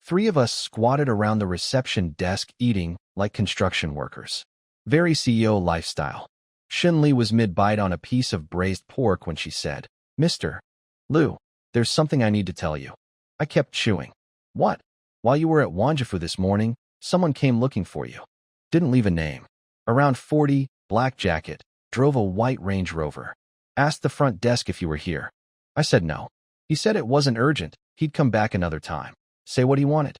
3 of us squatted around the reception desk eating like construction workers. Very CEO lifestyle. Shinli was mid-bite on a piece of braised pork when she said, "Mr. Lu, there's something I need to tell you." I kept chewing. "What?" "While you were at Wanjifu this morning, someone came looking for you. Didn't leave a name. Around 40, black jacket, drove a white Range Rover. Asked the front desk if you were here." I said no. He said it wasn't urgent, he'd come back another time. Say what he wanted.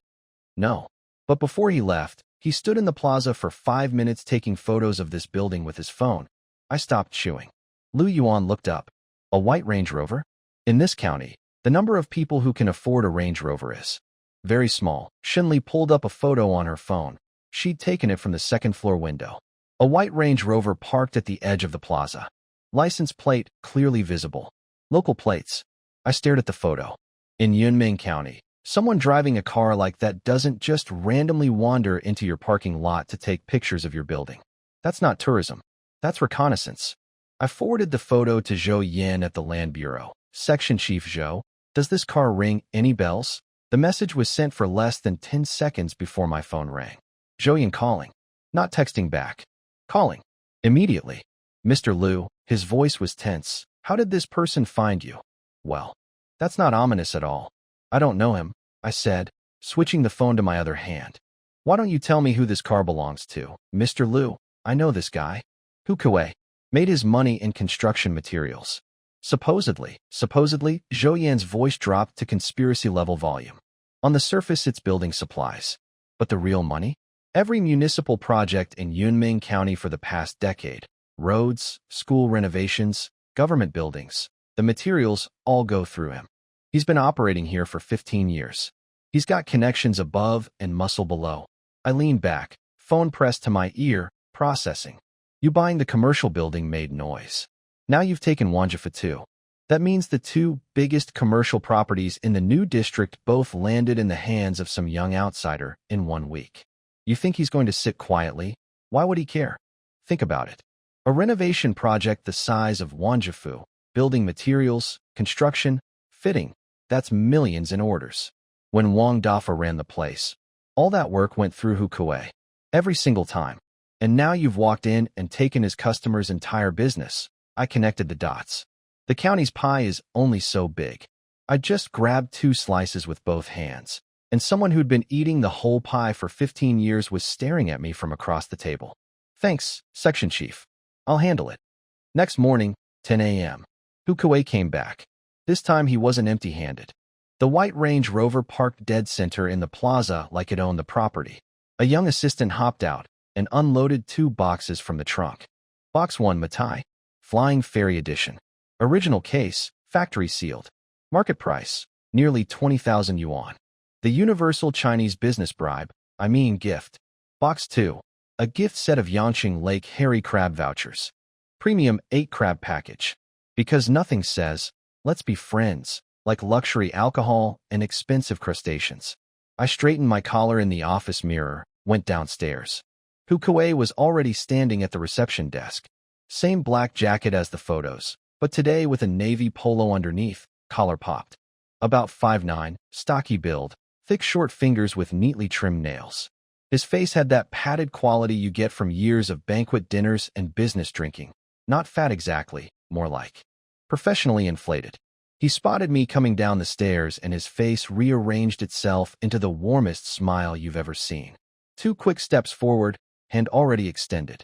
No. But before he left, he stood in the plaza for 5 minutes taking photos of this building with his phone. I stopped chewing. Lu Yuan looked up. A white Range Rover? In this county, the number of people who can afford a Range Rover is very small. Shinli pulled up a photo on her phone. She'd taken it from the second-floor window. A white Range Rover parked at the edge of the plaza. License plate clearly visible. Local plates. I stared at the photo. In Yunming County, someone driving a car like that doesn't just randomly wander into your parking lot to take pictures of your building. That's not tourism. That's reconnaissance. I forwarded the photo to Zhou Yin at the Land Bureau. Section Chief Zhou, does this car ring any bells? The message was sent for less than 10 seconds before my phone rang. Zhou Yin calling. Not texting back. Calling. Immediately. "Mr. Lu," his voice was tense. "How did this person find you?" "Well, that's not ominous at all. I don't know him," I said, switching the phone to my other hand. "Why don't you tell me who this car belongs to?" "Mr. Lu, I know this guy. Hu Kuei. Made his money in construction materials." Supposedly, Zhou Yan's voice dropped to conspiracy-level volume. "On the surface, it's building supplies. But the real money? Every municipal project in Yunming County for the past decade. Roads, school renovations, government buildings. The materials all go through him. He's been operating here for 15 years. He's got connections above and muscle below." I leaned back, phone pressed to my ear, processing. "You buying the commercial building made noise. Now you've taken Wanjifu too. That means the 2 biggest commercial properties in the new district both landed in the hands of some young outsider in 1 week. You think he's going to sit quietly? Why would he care? Think about it. A renovation project the size of Wanjifu, building materials, construction, fitting, that's millions in orders. When Wang Dafa ran the place, all that work went through Hu Kuei. Every single time. And now you've walked in and taken his customer's entire business." I connected the dots. The county's pie is only so big. I just grabbed 2 slices with both hands, and someone who'd been eating the whole pie for 15 years was staring at me from across the table. "Thanks, Section Chief. I'll handle it." Next morning, 10 a.m. Hu Kuei came back. This time he wasn't empty-handed. The white Range Rover parked dead center in the plaza like it owned the property. A young assistant hopped out and unloaded 2 boxes from the trunk. Box 1 Matai, Flying Fairy Edition. Original case, factory sealed. Market price, nearly 20,000 yuan. The universal Chinese business bribe, gift. Box 2, a gift set of Yangqing Lake Hairy Crab vouchers. Premium 8 crab package. Because nothing says, let's be friends, like luxury alcohol and expensive crustaceans. I straightened my collar in the office mirror, went downstairs. Kuei was already standing at the reception desk. Same black jacket as the photos, but today with a navy polo underneath, collar popped. About 5'9", stocky build, thick short fingers with neatly trimmed nails. His face had that padded quality you get from years of banquet dinners and business drinking. Not fat exactly, more like professionally inflated. He spotted me coming down the stairs and his face rearranged itself into the warmest smile you've ever seen. 2 quick steps forward, hand already extended.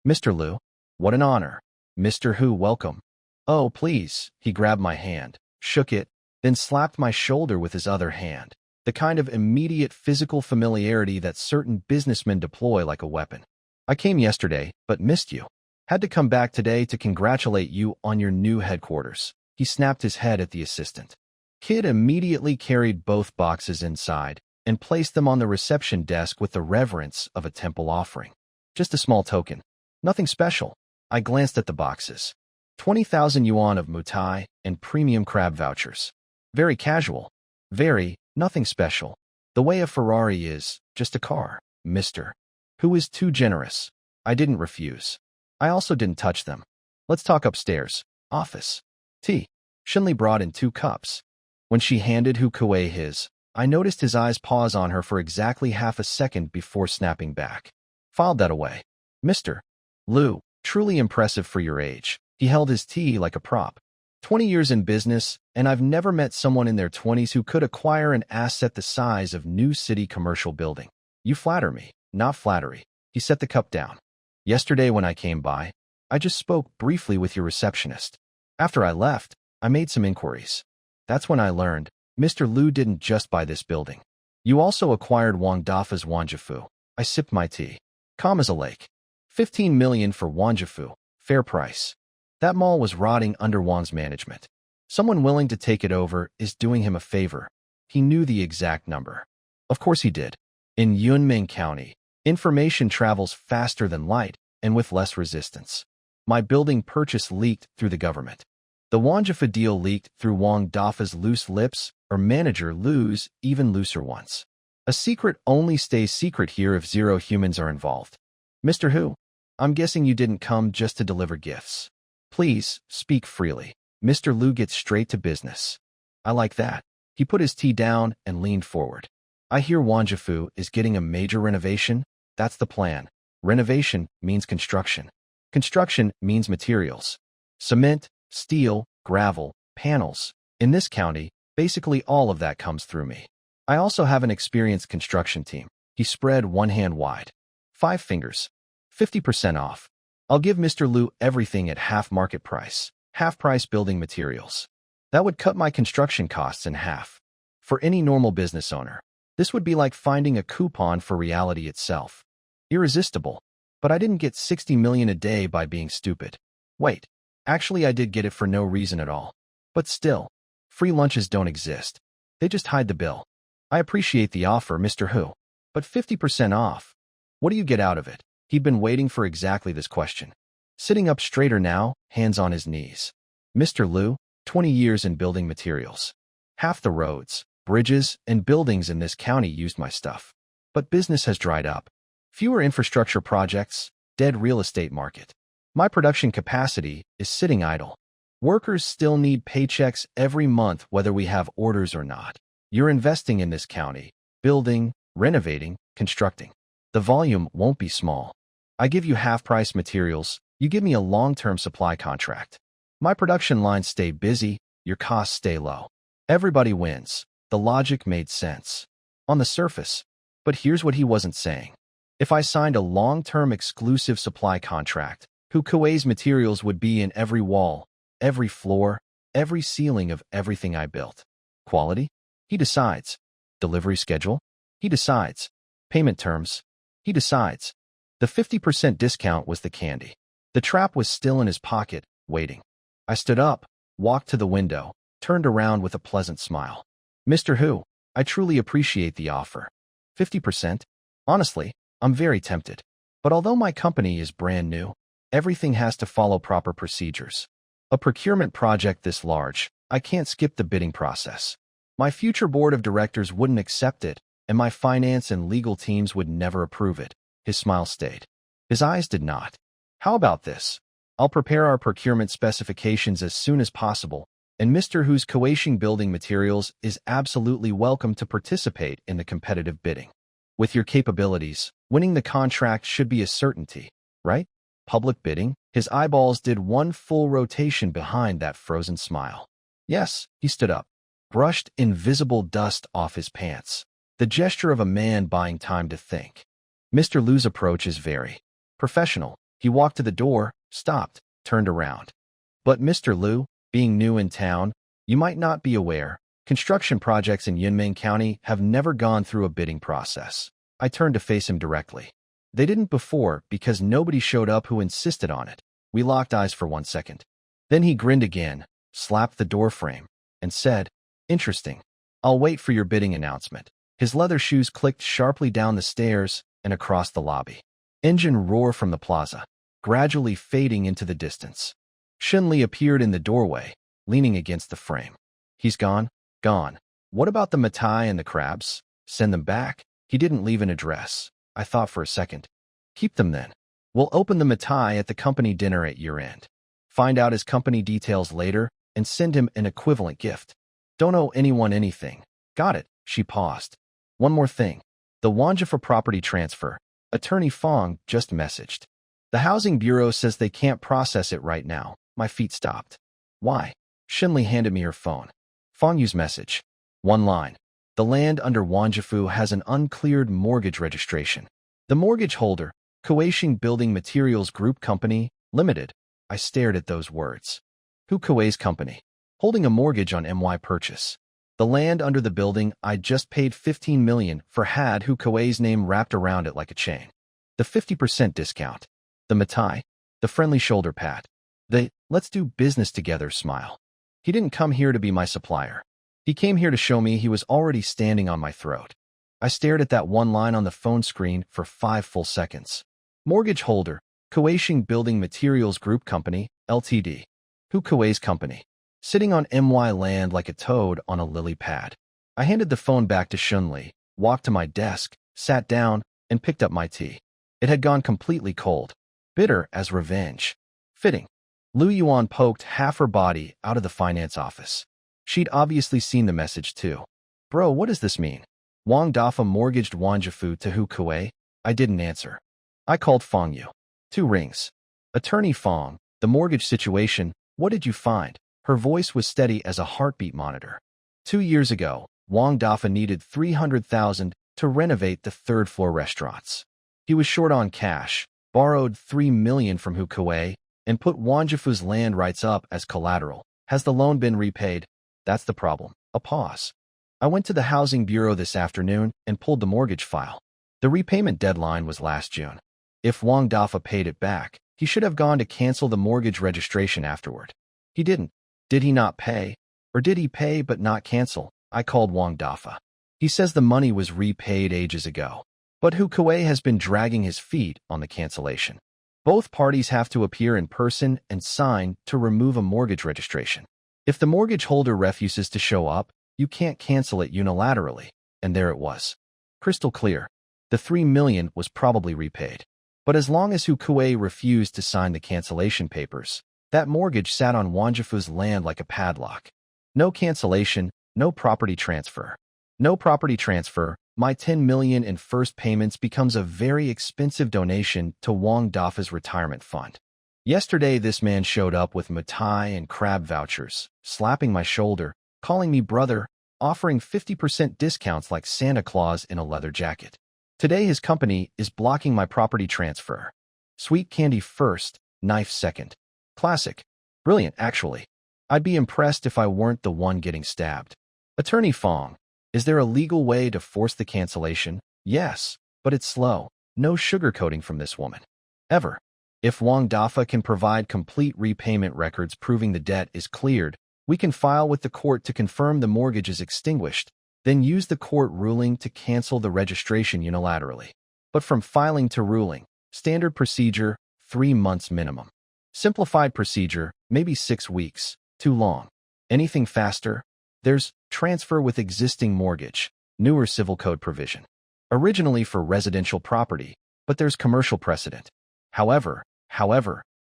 Mr. Liu, what an honor. Mr. Hu, welcome. Oh, please. He grabbed my hand, shook it, then slapped my shoulder with his other hand. The kind of immediate physical familiarity that certain businessmen deploy like a weapon. I came yesterday, but missed you. Had to come back today to congratulate you on your new headquarters. He snapped his head at the assistant. Kid immediately carried both boxes inside and placed them on the reception desk with the reverence of a temple offering. Just a small token. Nothing special. I glanced at the boxes. 20,000 yuan of mutai and premium crab vouchers. Very casual. Very, nothing special. The way a Ferrari is, just a car, mister. Who is too generous? I didn't refuse. I also didn't touch them. Let's talk upstairs. Office. Tea. Shinli brought in 2 cups. When she handed Kuei his, I noticed his eyes pause on her for exactly half a second before snapping back. Filed that away. Mr. Liu, truly impressive for your age. He held his tea like a prop. 20 years in business, and I've never met someone in their 20s who could acquire an asset the size of New City commercial building. You flatter me, not flattery. He set the cup down. Yesterday when I came by, I just spoke briefly with your receptionist. After I left, I made some inquiries. That's when I learned, Mr. Liu didn't just buy this building. You also acquired Wang Dafa's Wanjifu. I sipped my tea. Calm as a lake. 15 million for Wanjifu. Fair price. That mall was rotting under Wang's management. Someone willing to take it over is doing him a favor. He knew the exact number. Of course he did. In Yunming County, information travels faster than light and with less resistance. My building purchase leaked through the government. The Wanjifu deal leaked through Wang Dafa's loose lips, or manager Liu's even looser ones. A secret only stays secret here if 0 humans are involved. Mr. Hu, I'm guessing you didn't come just to deliver gifts. Please, speak freely. Mr. Liu gets straight to business. I like that. He put his tea down and leaned forward. I hear Wanjifu is getting a major renovation. That's the plan. Renovation means construction. Construction means materials. Cement, steel, gravel, panels. In this county, basically all of that comes through me. I also have an experienced construction team. He spread one hand wide. 5 fingers. 50% off. I'll give Mr. Liu everything at half market price. Half price building materials. That would cut my construction costs in half. For any normal business owner, this would be like finding a coupon for reality itself. Irresistible. But I didn't get 60 million a day by being stupid. Wait. Actually, I did get it for no reason at all. But still, free lunches don't exist. They just hide the bill. I appreciate the offer, Mr. Hu. But 50% off. What do you get out of it? He'd been waiting for exactly this question. Sitting up straighter now, hands on his knees. Mr. Liu, 20 years in building materials. Half the roads, bridges, and buildings in this county used my stuff. But business has dried up. Fewer infrastructure projects, dead real estate market. My production capacity is sitting idle. Workers still need paychecks every month whether we have orders or not. You're investing in this county, building, renovating, constructing. The volume won't be small. I give you half-price materials, you give me a long-term supply contract. My production lines stay busy, your costs stay low. Everybody wins. The logic made sense. On the surface. But here's what he wasn't saying. If I signed a long-term exclusive supply contract, Kuei's materials would be in every wall, every floor, every ceiling of everything I built. Quality? He decides. Delivery schedule? He decides. Payment terms? He decides. The 50% discount was the candy. The trap was still in his pocket, waiting. I stood up, walked to the window, turned around with a pleasant smile. Mr. Hu, I truly appreciate the offer. 50%? Honestly, I'm very tempted. But although my company is brand new, Everything has to follow proper procedures. A procurement project this large, I can't skip the bidding process. My future board of directors wouldn't accept it, and my finance and legal teams would never approve it. His smile stayed. His eyes did not. How about this? I'll prepare our procurement specifications as soon as possible, and Mr. Hu's Kuwaiti building materials is absolutely welcome to participate in the competitive bidding. With your capabilities, winning the contract should be a certainty, right? Public bidding? His eyeballs did one full rotation behind that frozen smile. Yes, he stood up, brushed invisible dust off his pants. The gesture of a man buying time to think. Mr. Liu's approach is very professional. He walked to the door, stopped, turned around. But Mr. Liu, being new in town, you might not be aware, construction projects in Yunmeng County have never gone through a bidding process. I turned to face him directly. They didn't before because nobody showed up who insisted on it. We locked eyes for 1 second. Then he grinned again, slapped the door frame, and said, "Interesting. I'll wait for your bidding announcement." His leather shoes clicked sharply down the stairs and across the lobby. Engine roar from the plaza, gradually fading into the distance. Shinli appeared in the doorway, leaning against the frame. He's gone? Gone. What about the matai and the crabs? Send them back? He didn't leave an address. I thought for a second. Keep them then. We'll open the matai at the company dinner at year-end. Find out his company details later and send him an equivalent gift. Don't owe anyone anything. Got it. She paused. One more thing. The Wanja for property transfer. Attorney Fong just messaged. The Housing Bureau says they can't process it right now. My feet stopped. Why? Shinli handed me her phone. Fong Yu's message. One line. The land under Wanjifu has an uncleared mortgage registration. The mortgage holder, Kuwaiti Building Materials Group Company, Limited. I stared at those words. Who Kuwai's company? Holding a mortgage on MY purchase. The land under the building I just paid $15 million for had Hu Kuwai's name wrapped around it like a chain. The 50% discount. The matai. The friendly shoulder pat. The let's do business together smile. He didn't come here to be my supplier. He came here to show me he was already standing on my throat. I stared at that one line on the phone screen for 5 full seconds. Mortgage holder, Kuwaiti Building Materials Group Company, Ltd. Hu Kuwai's company. Sitting on MY land like a toad on a lily pad. I handed the phone back to Shinli, walked to my desk, sat down, and picked up my tea. It had gone completely cold. Bitter as revenge. Fitting. Lu Yuan poked half her body out of the finance office. She'd obviously seen the message too. Bro, what does this mean? Wang Dafa mortgaged Wanjifu to Hu Kuwai? I didn't answer. I called Fong Yu. 2 rings. Attorney Fong, the mortgage situation, what did you find? Her voice was steady as a heartbeat monitor. 2 years ago, Wang Dafa needed $300,000 to renovate the third-floor restaurants. He was short on cash, borrowed $3 million from Hu Kuwai, and put Wanjifu's land rights up as collateral. Has the loan been repaid? That's the problem. A pause. I went to the Housing Bureau this afternoon and pulled the mortgage file. The repayment deadline was last June. If Wang Dafa paid it back, he should have gone to cancel the mortgage registration afterward. He didn't. Did he not pay? Or did he pay but not cancel? I called Wang Dafa. He says the money was repaid ages ago. But Hu Kuwai has been dragging his feet on the cancellation. Both parties have to appear in person and sign to remove a mortgage registration. If the mortgage holder refuses to show up, you can't cancel it unilaterally. And there it was. Crystal clear. The $3 million was probably repaid. But as long as Hu Kuwai refused to sign the cancellation papers, that mortgage sat on Wanjifu's land like a padlock. No cancellation, no property transfer. No property transfer, my $10 million in first payments becomes a very expensive donation to Wang Dafa's retirement fund. Yesterday, this man showed up with matai and crab vouchers, slapping my shoulder, calling me brother, offering 50% discounts like Santa Claus in a leather jacket. Today, his company is blocking my property transfer. Sweet candy first, knife second. Classic. Brilliant, actually. I'd be impressed if I weren't the one getting stabbed. Attorney Fong, is there a legal way to force the cancellation? Yes, but it's slow. No sugarcoating from this woman. Ever. If Wang Dafa can provide complete repayment records proving the debt is cleared, we can file with the court to confirm the mortgage is extinguished, then use the court ruling to cancel the registration unilaterally. But from filing to ruling, standard procedure, 3 months minimum. Simplified procedure, maybe 6 weeks. Too long. Anything faster? There's transfer with existing mortgage, newer civil code provision. Originally for residential property, but there's commercial precedent. However,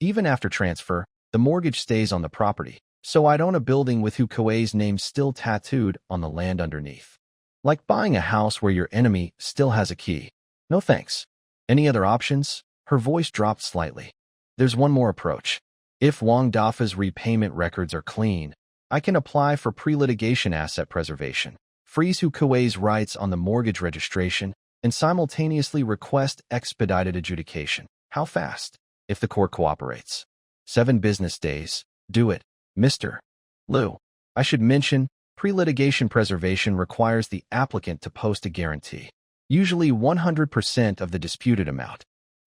even after transfer, the mortgage stays on the property, so I'd own a building with Hu Kuei's name still tattooed on the land underneath. Like buying a house where your enemy still has a key. No thanks. Any other options? Her voice dropped slightly. There's one more approach. If Wang Dafa's repayment records are clean, I can apply for pre-litigation asset preservation, freeze Hu Kuei's rights on the mortgage registration, and simultaneously request expedited adjudication. How fast? If the court cooperates. 7 business days. Do it, Mr. Liu. I should mention, pre-litigation preservation requires the applicant to post a guarantee, usually 100% of the disputed amount.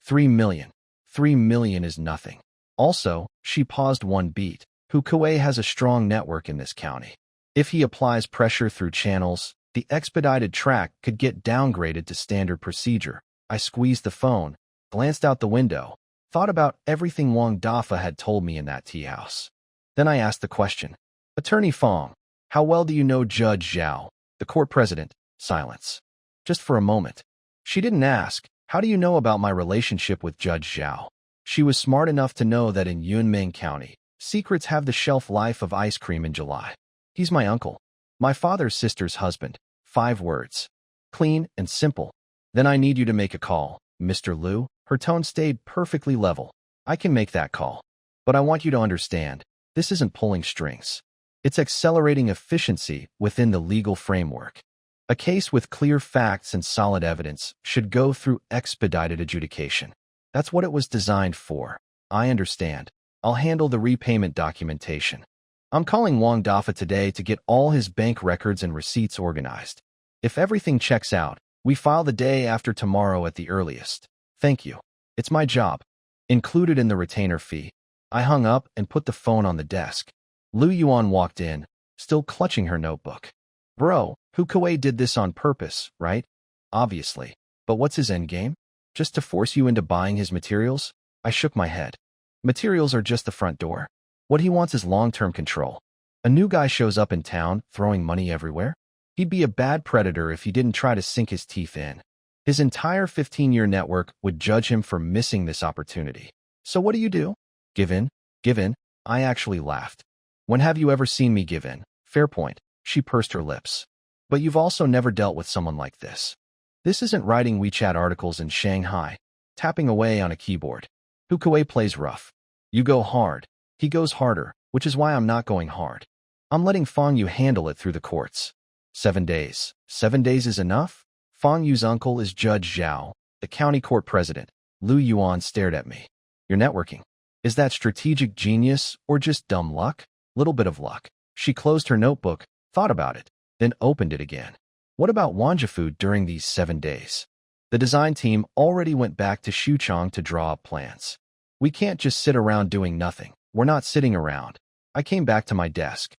3 million. 3 million is nothing. Also, she paused one beat. Hu Kuei has a strong network in this county. If he applies pressure through channels, the expedited track could get downgraded to standard procedure. I squeezed the phone, glanced out the window, thought about everything Wang Dafa had told me in that tea house. Then I asked the question. Attorney Fong, how well do you know Judge Zhao, the court president? Silence. Just for a moment. She didn't ask, how do you know about my relationship with Judge Zhao? She was smart enough to know that in Yunmeng County, secrets have the shelf life of ice cream in July. He's my uncle. My father's sister's husband. 5 words. Clean and simple. Then I need you to make a call, Mr. Liu. Her tone stayed perfectly level. I can make that call. But I want you to understand, this isn't pulling strings. It's accelerating efficiency within the legal framework. A case with clear facts and solid evidence should go through expedited adjudication. That's what it was designed for. I understand. I'll handle the repayment documentation. I'm calling Wang Dafa today to get all his bank records and receipts organized. If everything checks out, we file the day after tomorrow at the earliest. Thank you. It's my job. Included in the retainer fee. I hung up and put the phone on the desk. Lu Yuan walked in, still clutching her notebook. Bro, Hu Kuei did this on purpose, right? Obviously. But what's his endgame? Just to force you into buying his materials? I shook my head. Materials are just the front door. What he wants is long-term control. A new guy shows up in town, throwing money everywhere. He'd be a bad predator if he didn't try to sink his teeth in. His entire 15-year network would judge him for missing this opportunity. So what do? Give in? Give in? I actually laughed. When have you ever seen me give in? Fair point. She pursed her lips. But you've also never dealt with someone like this. This isn't writing WeChat articles in Shanghai, tapping away on a keyboard. Hu Kuei plays rough. You go hard. He goes harder, which is why I'm not going hard. I'm letting Fong Yu handle it through the courts. 7 days. 7 days is enough? Fong Yu's uncle is Judge Zhao, the county court president. Lu Yuan stared at me. You're networking. Is that strategic genius or just dumb luck? Little bit of luck. She closed her notebook, thought about it, then opened it again. What about Wanjifu during these 7 days? The design team already went back to Xuchang to draw up plans. We can't just sit around doing nothing. We're not sitting around. I came back to my desk.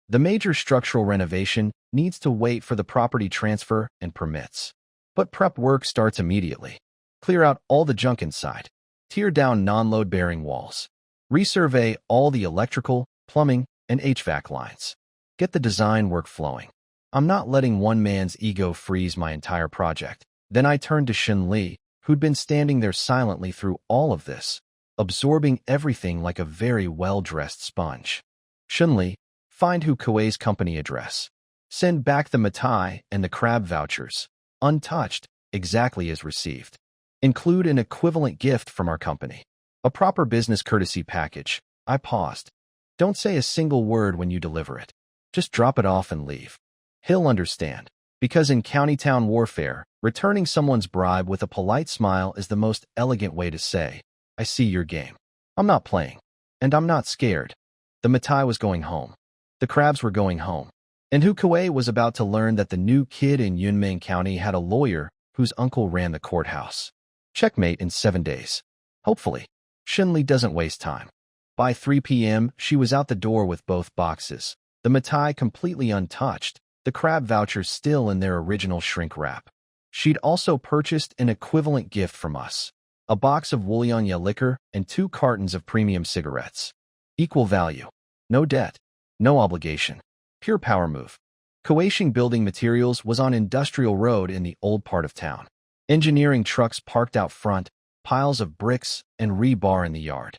The major structural renovation needs to wait for the property transfer and permits. But prep work starts immediately. Clear out all the junk inside. Tear down non-load-bearing walls. Resurvey all the electrical, plumbing, and HVAC lines. Get the design work flowing. I'm not letting one man's ego freeze my entire project. Then I turned to Shen Li, who'd been standing there silently through all of this, absorbing everything like a very well-dressed sponge. Shen Li, find Hu Kuei's company address. Send back the matai and the crab vouchers, untouched, exactly as received. Include an equivalent gift from our company. A proper business courtesy package. I paused. Don't say a single word when you deliver it. Just drop it off and leave. He'll understand. Because in county-town warfare, returning someone's bribe with a polite smile is the most elegant way to say, I see your game. I'm not playing. And I'm not scared. The matai was going home. The crabs were going home. And Hu Kuei was about to learn that the new kid in Yunmeng County had a lawyer whose uncle ran the courthouse. Checkmate in 7 days. Hopefully. Shen Li doesn't waste time. By 3 p.m., she was out the door with both boxes. The matai completely untouched, the crab vouchers still in their original shrink wrap. She'd also purchased an equivalent gift from us. a box of Wulianya liquor, and 2 cartons of premium cigarettes. Equal value. No debt. No obligation. Pure power move. Kuwait Building Materials was on Industrial Road in the old part of town. Engineering trucks parked out front, piles of bricks and rebar in the yard.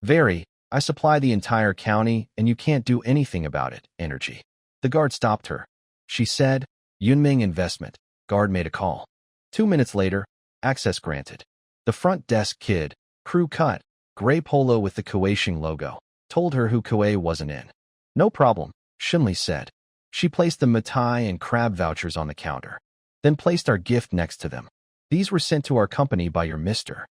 I supply the entire county and you can't do anything about it, energy. The guard stopped her. She said, Yunming Investment. Guard made a call. 2 minutes later, access granted. The front desk kid, crew cut, gray polo with the Kuwait logo, told her who Kuwait wasn't in. No problem, Shinli said. She placed the mitai and crab vouchers on the counter, then placed our gift next to them. These were sent to our company by your Mr.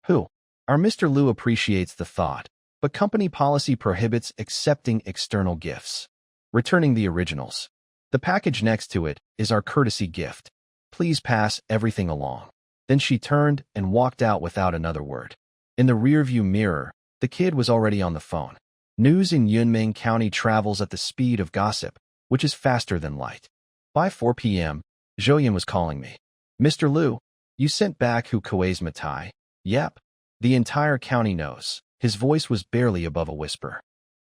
Who? Our Mr. Liu appreciates the thought, but company policy prohibits accepting external gifts. Returning the originals. The package next to it is our courtesy gift. Please pass everything along. Then she turned and walked out without another word. In the rearview mirror, the kid was already on the phone. News in Yunming County travels at the speed of gossip, which is faster than light. By 4 p.m., Zhouyan was calling me. Mr. Liu, you sent back Hu Kuei's mitai? Yep. The entire county knows. His voice was barely above a whisper.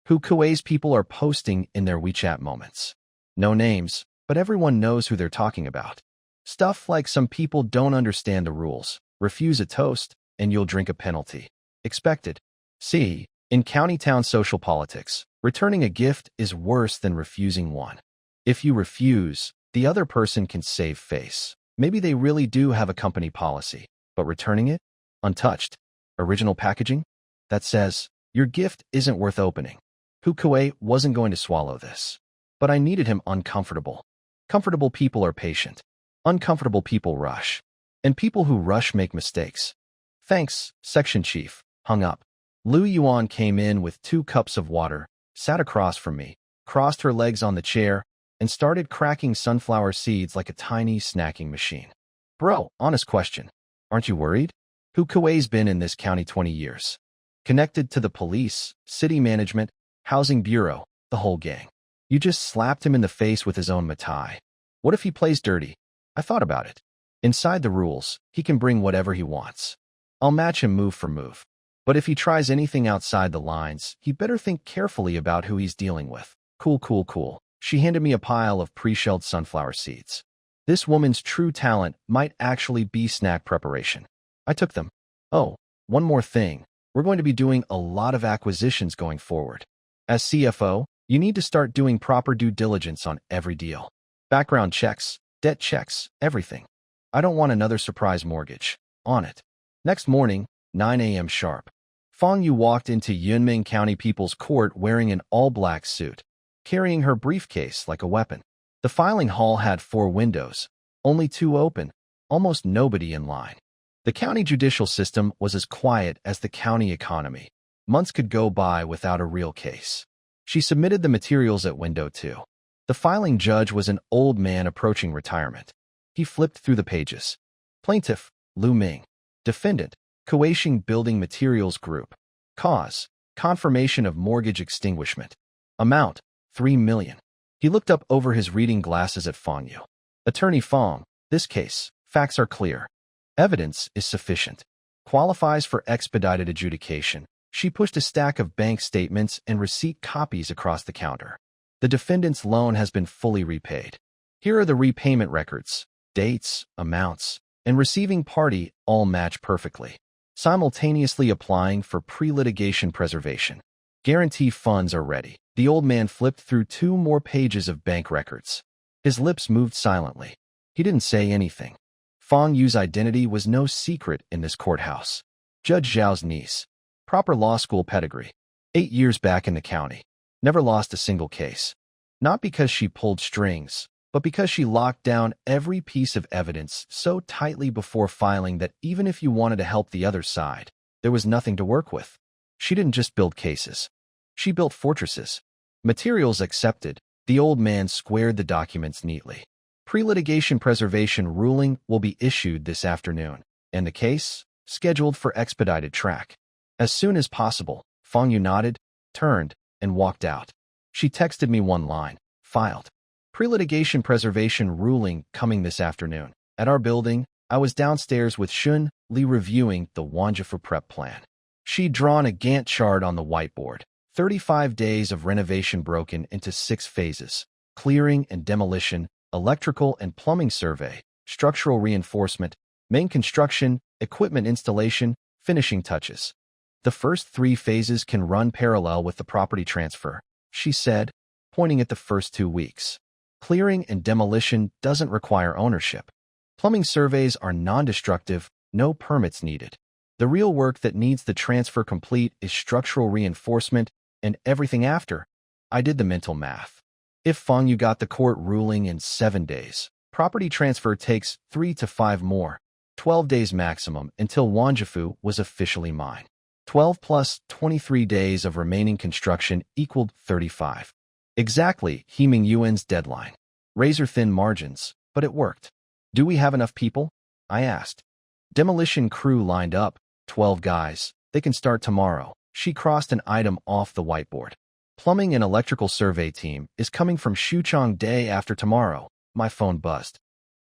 Hu Kuei's people are posting in their WeChat moments. No names, but everyone knows who they're talking about. Stuff like some people don't understand the rules, refuse a toast, and you'll drink a penalty. Expected. See, in county town social politics, returning a gift is worse than refusing one. If you refuse, the other person can save face. Maybe they really do have a company policy, but returning it? Untouched. Original packaging? That says, your gift isn't worth opening. Hu Kuei wasn't going to swallow this. But I needed him uncomfortable. Comfortable people are patient. Uncomfortable people rush. And people who rush make mistakes. Thanks, section chief. Hung up. Lu Yuan came in with 2 cups of water, sat across from me, crossed her legs on the chair, and started cracking sunflower seeds like a tiny snacking machine. Bro, honest question. Aren't you worried? Hu Kuei's been in this county 20 years. Connected to the police, city management, housing bureau, the whole gang. You just slapped him in the face with his own mitai. What if he plays dirty? I thought about it. Inside the rules, he can bring whatever he wants. I'll match him move for move. But if he tries anything outside the lines, he better think carefully about who he's dealing with. Cool. She handed me a pile of pre-shelled sunflower seeds. This woman's true talent might actually be snack preparation. I took them. Oh, one more thing. We're going to be doing a lot of acquisitions going forward. As CFO, you need to start doing proper due diligence on every deal. Background checks, debt checks, everything. I don't want another surprise mortgage. On it. Next morning, 9 a.m. sharp. Fang Yu walked into Yunming County People's Court wearing an all-black suit, carrying her briefcase like a weapon. The filing hall had 4 windows, only 2 open, almost nobody in line. The county judicial system was as quiet as the county economy. Months could go by without a real case. She submitted the materials at window 2. The filing judge was an old man approaching retirement. He flipped through the pages. Plaintiff, Lu Ming. Defendant, Kuwait Building Materials Group. Cause, confirmation of mortgage extinguishment. Amount, 3 million. He looked up over his reading glasses at Fang Yu. Attorney Fang, this case, facts are clear. Evidence is sufficient. Qualifies for expedited adjudication. She pushed a stack of bank statements and receipt copies across the counter. The defendant's loan has been fully repaid. Here are the repayment records. Dates, amounts, and receiving party all match perfectly. Simultaneously applying for pre-litigation preservation. Guarantee funds are ready. The old man flipped through 2 more pages of bank records. His lips moved silently. He didn't say anything. Fang Yu's identity was no secret in this courthouse. Judge Zhao's niece. Proper law school pedigree. 8 years back in the county. Never lost a single case. Not because she pulled strings, but because she locked down every piece of evidence so tightly before filing that even if you wanted to help the other side, there was nothing to work with. She didn't just build cases. She built fortresses. Materials accepted, the old man squared the documents neatly. Pre-litigation preservation ruling will be issued this afternoon, and the case, scheduled for expedited track. As soon as possible, Fang Yu nodded, turned, and walked out. She texted me one line, filed. Pre-litigation preservation ruling coming this afternoon. At our building, I was downstairs with Shun Li reviewing the Wanjifu prep plan. She'd drawn a Gantt chart on the whiteboard. 35 days of renovation broken into 6 phases: clearing and demolition, electrical and plumbing survey, structural reinforcement, main construction, equipment installation, finishing touches. The first 3 phases can run parallel with the property transfer, she said, pointing at the first 2 weeks. Clearing and demolition doesn't require ownership. Plumbing surveys are non-destructive, no permits needed. The real work that needs the transfer complete is structural reinforcement and everything after. I did the mental math. If Fangyu got the court ruling in 7 days, property transfer takes 3 to 5 more, 12 days maximum until Wanjifu was officially mine. 12 plus 23 days of remaining construction equaled 35. Exactly Heming Yuan's deadline. Razor-thin margins, but it worked. Do we have enough people? I asked. Demolition crew lined up, 12 guys. They can start tomorrow. She crossed an item off the whiteboard. Plumbing and electrical survey team is coming from Shuchang day after tomorrow. My phone buzzed.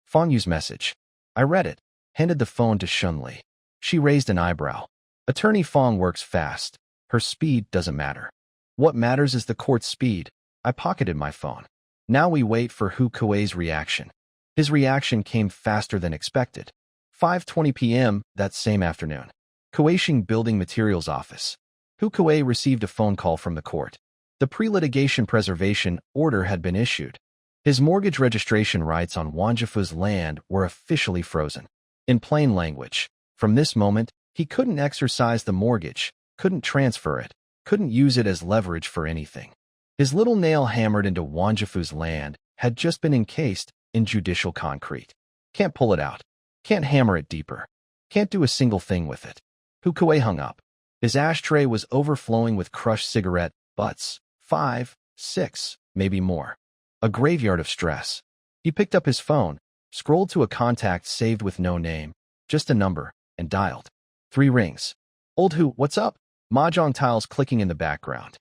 Fangyu's message. I read it, handed the phone to Shunli. She raised an eyebrow. Attorney Fang works fast. Her speed doesn't matter. What matters is the court's speed. I pocketed my phone. Now we wait for Hu Kuei's reaction. His reaction came faster than expected. 5:20 p.m. that same afternoon. Kueishing Building Materials Office. Hu Kuei received a phone call from the court. The pre-litigation preservation order had been issued. His mortgage registration rights on Wanjifu's land were officially frozen. In plain language, from this moment, he couldn't exercise the mortgage, couldn't transfer it, couldn't use it as leverage for anything. His little nail hammered into Wanjifu's land had just been encased in judicial concrete. Can't pull it out. Can't hammer it deeper. Can't do a single thing with it. Hu Kuei hung up. His ashtray was overflowing with crushed cigarette butts. 5, 6, maybe more. A graveyard of stress. He picked up his phone, scrolled to a contact saved with no name, just a number, and dialed. 3 rings. Old Hu, what's up? Mahjong tiles clicking in the background.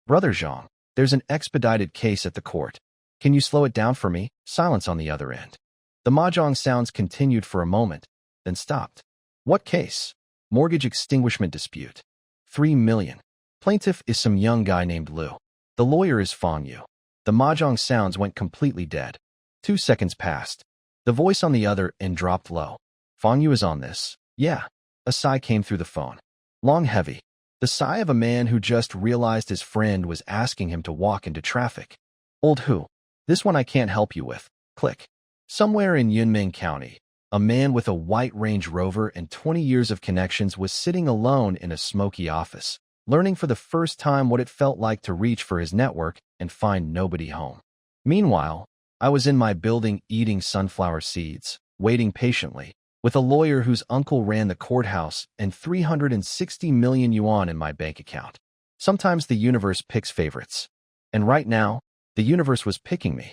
Brother Zhang, there's an expedited case at the court. Can you slow it down for me? Silence on the other end. The mahjong sounds continued for a moment, then stopped. What case? Mortgage extinguishment dispute. 3 million. Plaintiff is some young guy named Liu. The lawyer is Fangyu. The mahjong sounds went completely dead. 2 seconds passed. The voice on the other end dropped low. Fangyu is on this. Yeah. A sigh came through the phone. Long, heavy. The sigh of a man who just realized his friend was asking him to walk into traffic. Old Hu. This one I can't help you with. Click. Somewhere in Yunming County, a man with a white Range Rover and 20 years of connections was sitting alone in a smoky office, learning for the first time what it felt like to reach for his network and find nobody home. Meanwhile, I was in my building eating sunflower seeds, waiting patiently, with a lawyer whose uncle ran the courthouse and 360 million yuan in my bank account. Sometimes the universe picks favorites. And right now, the universe was picking me.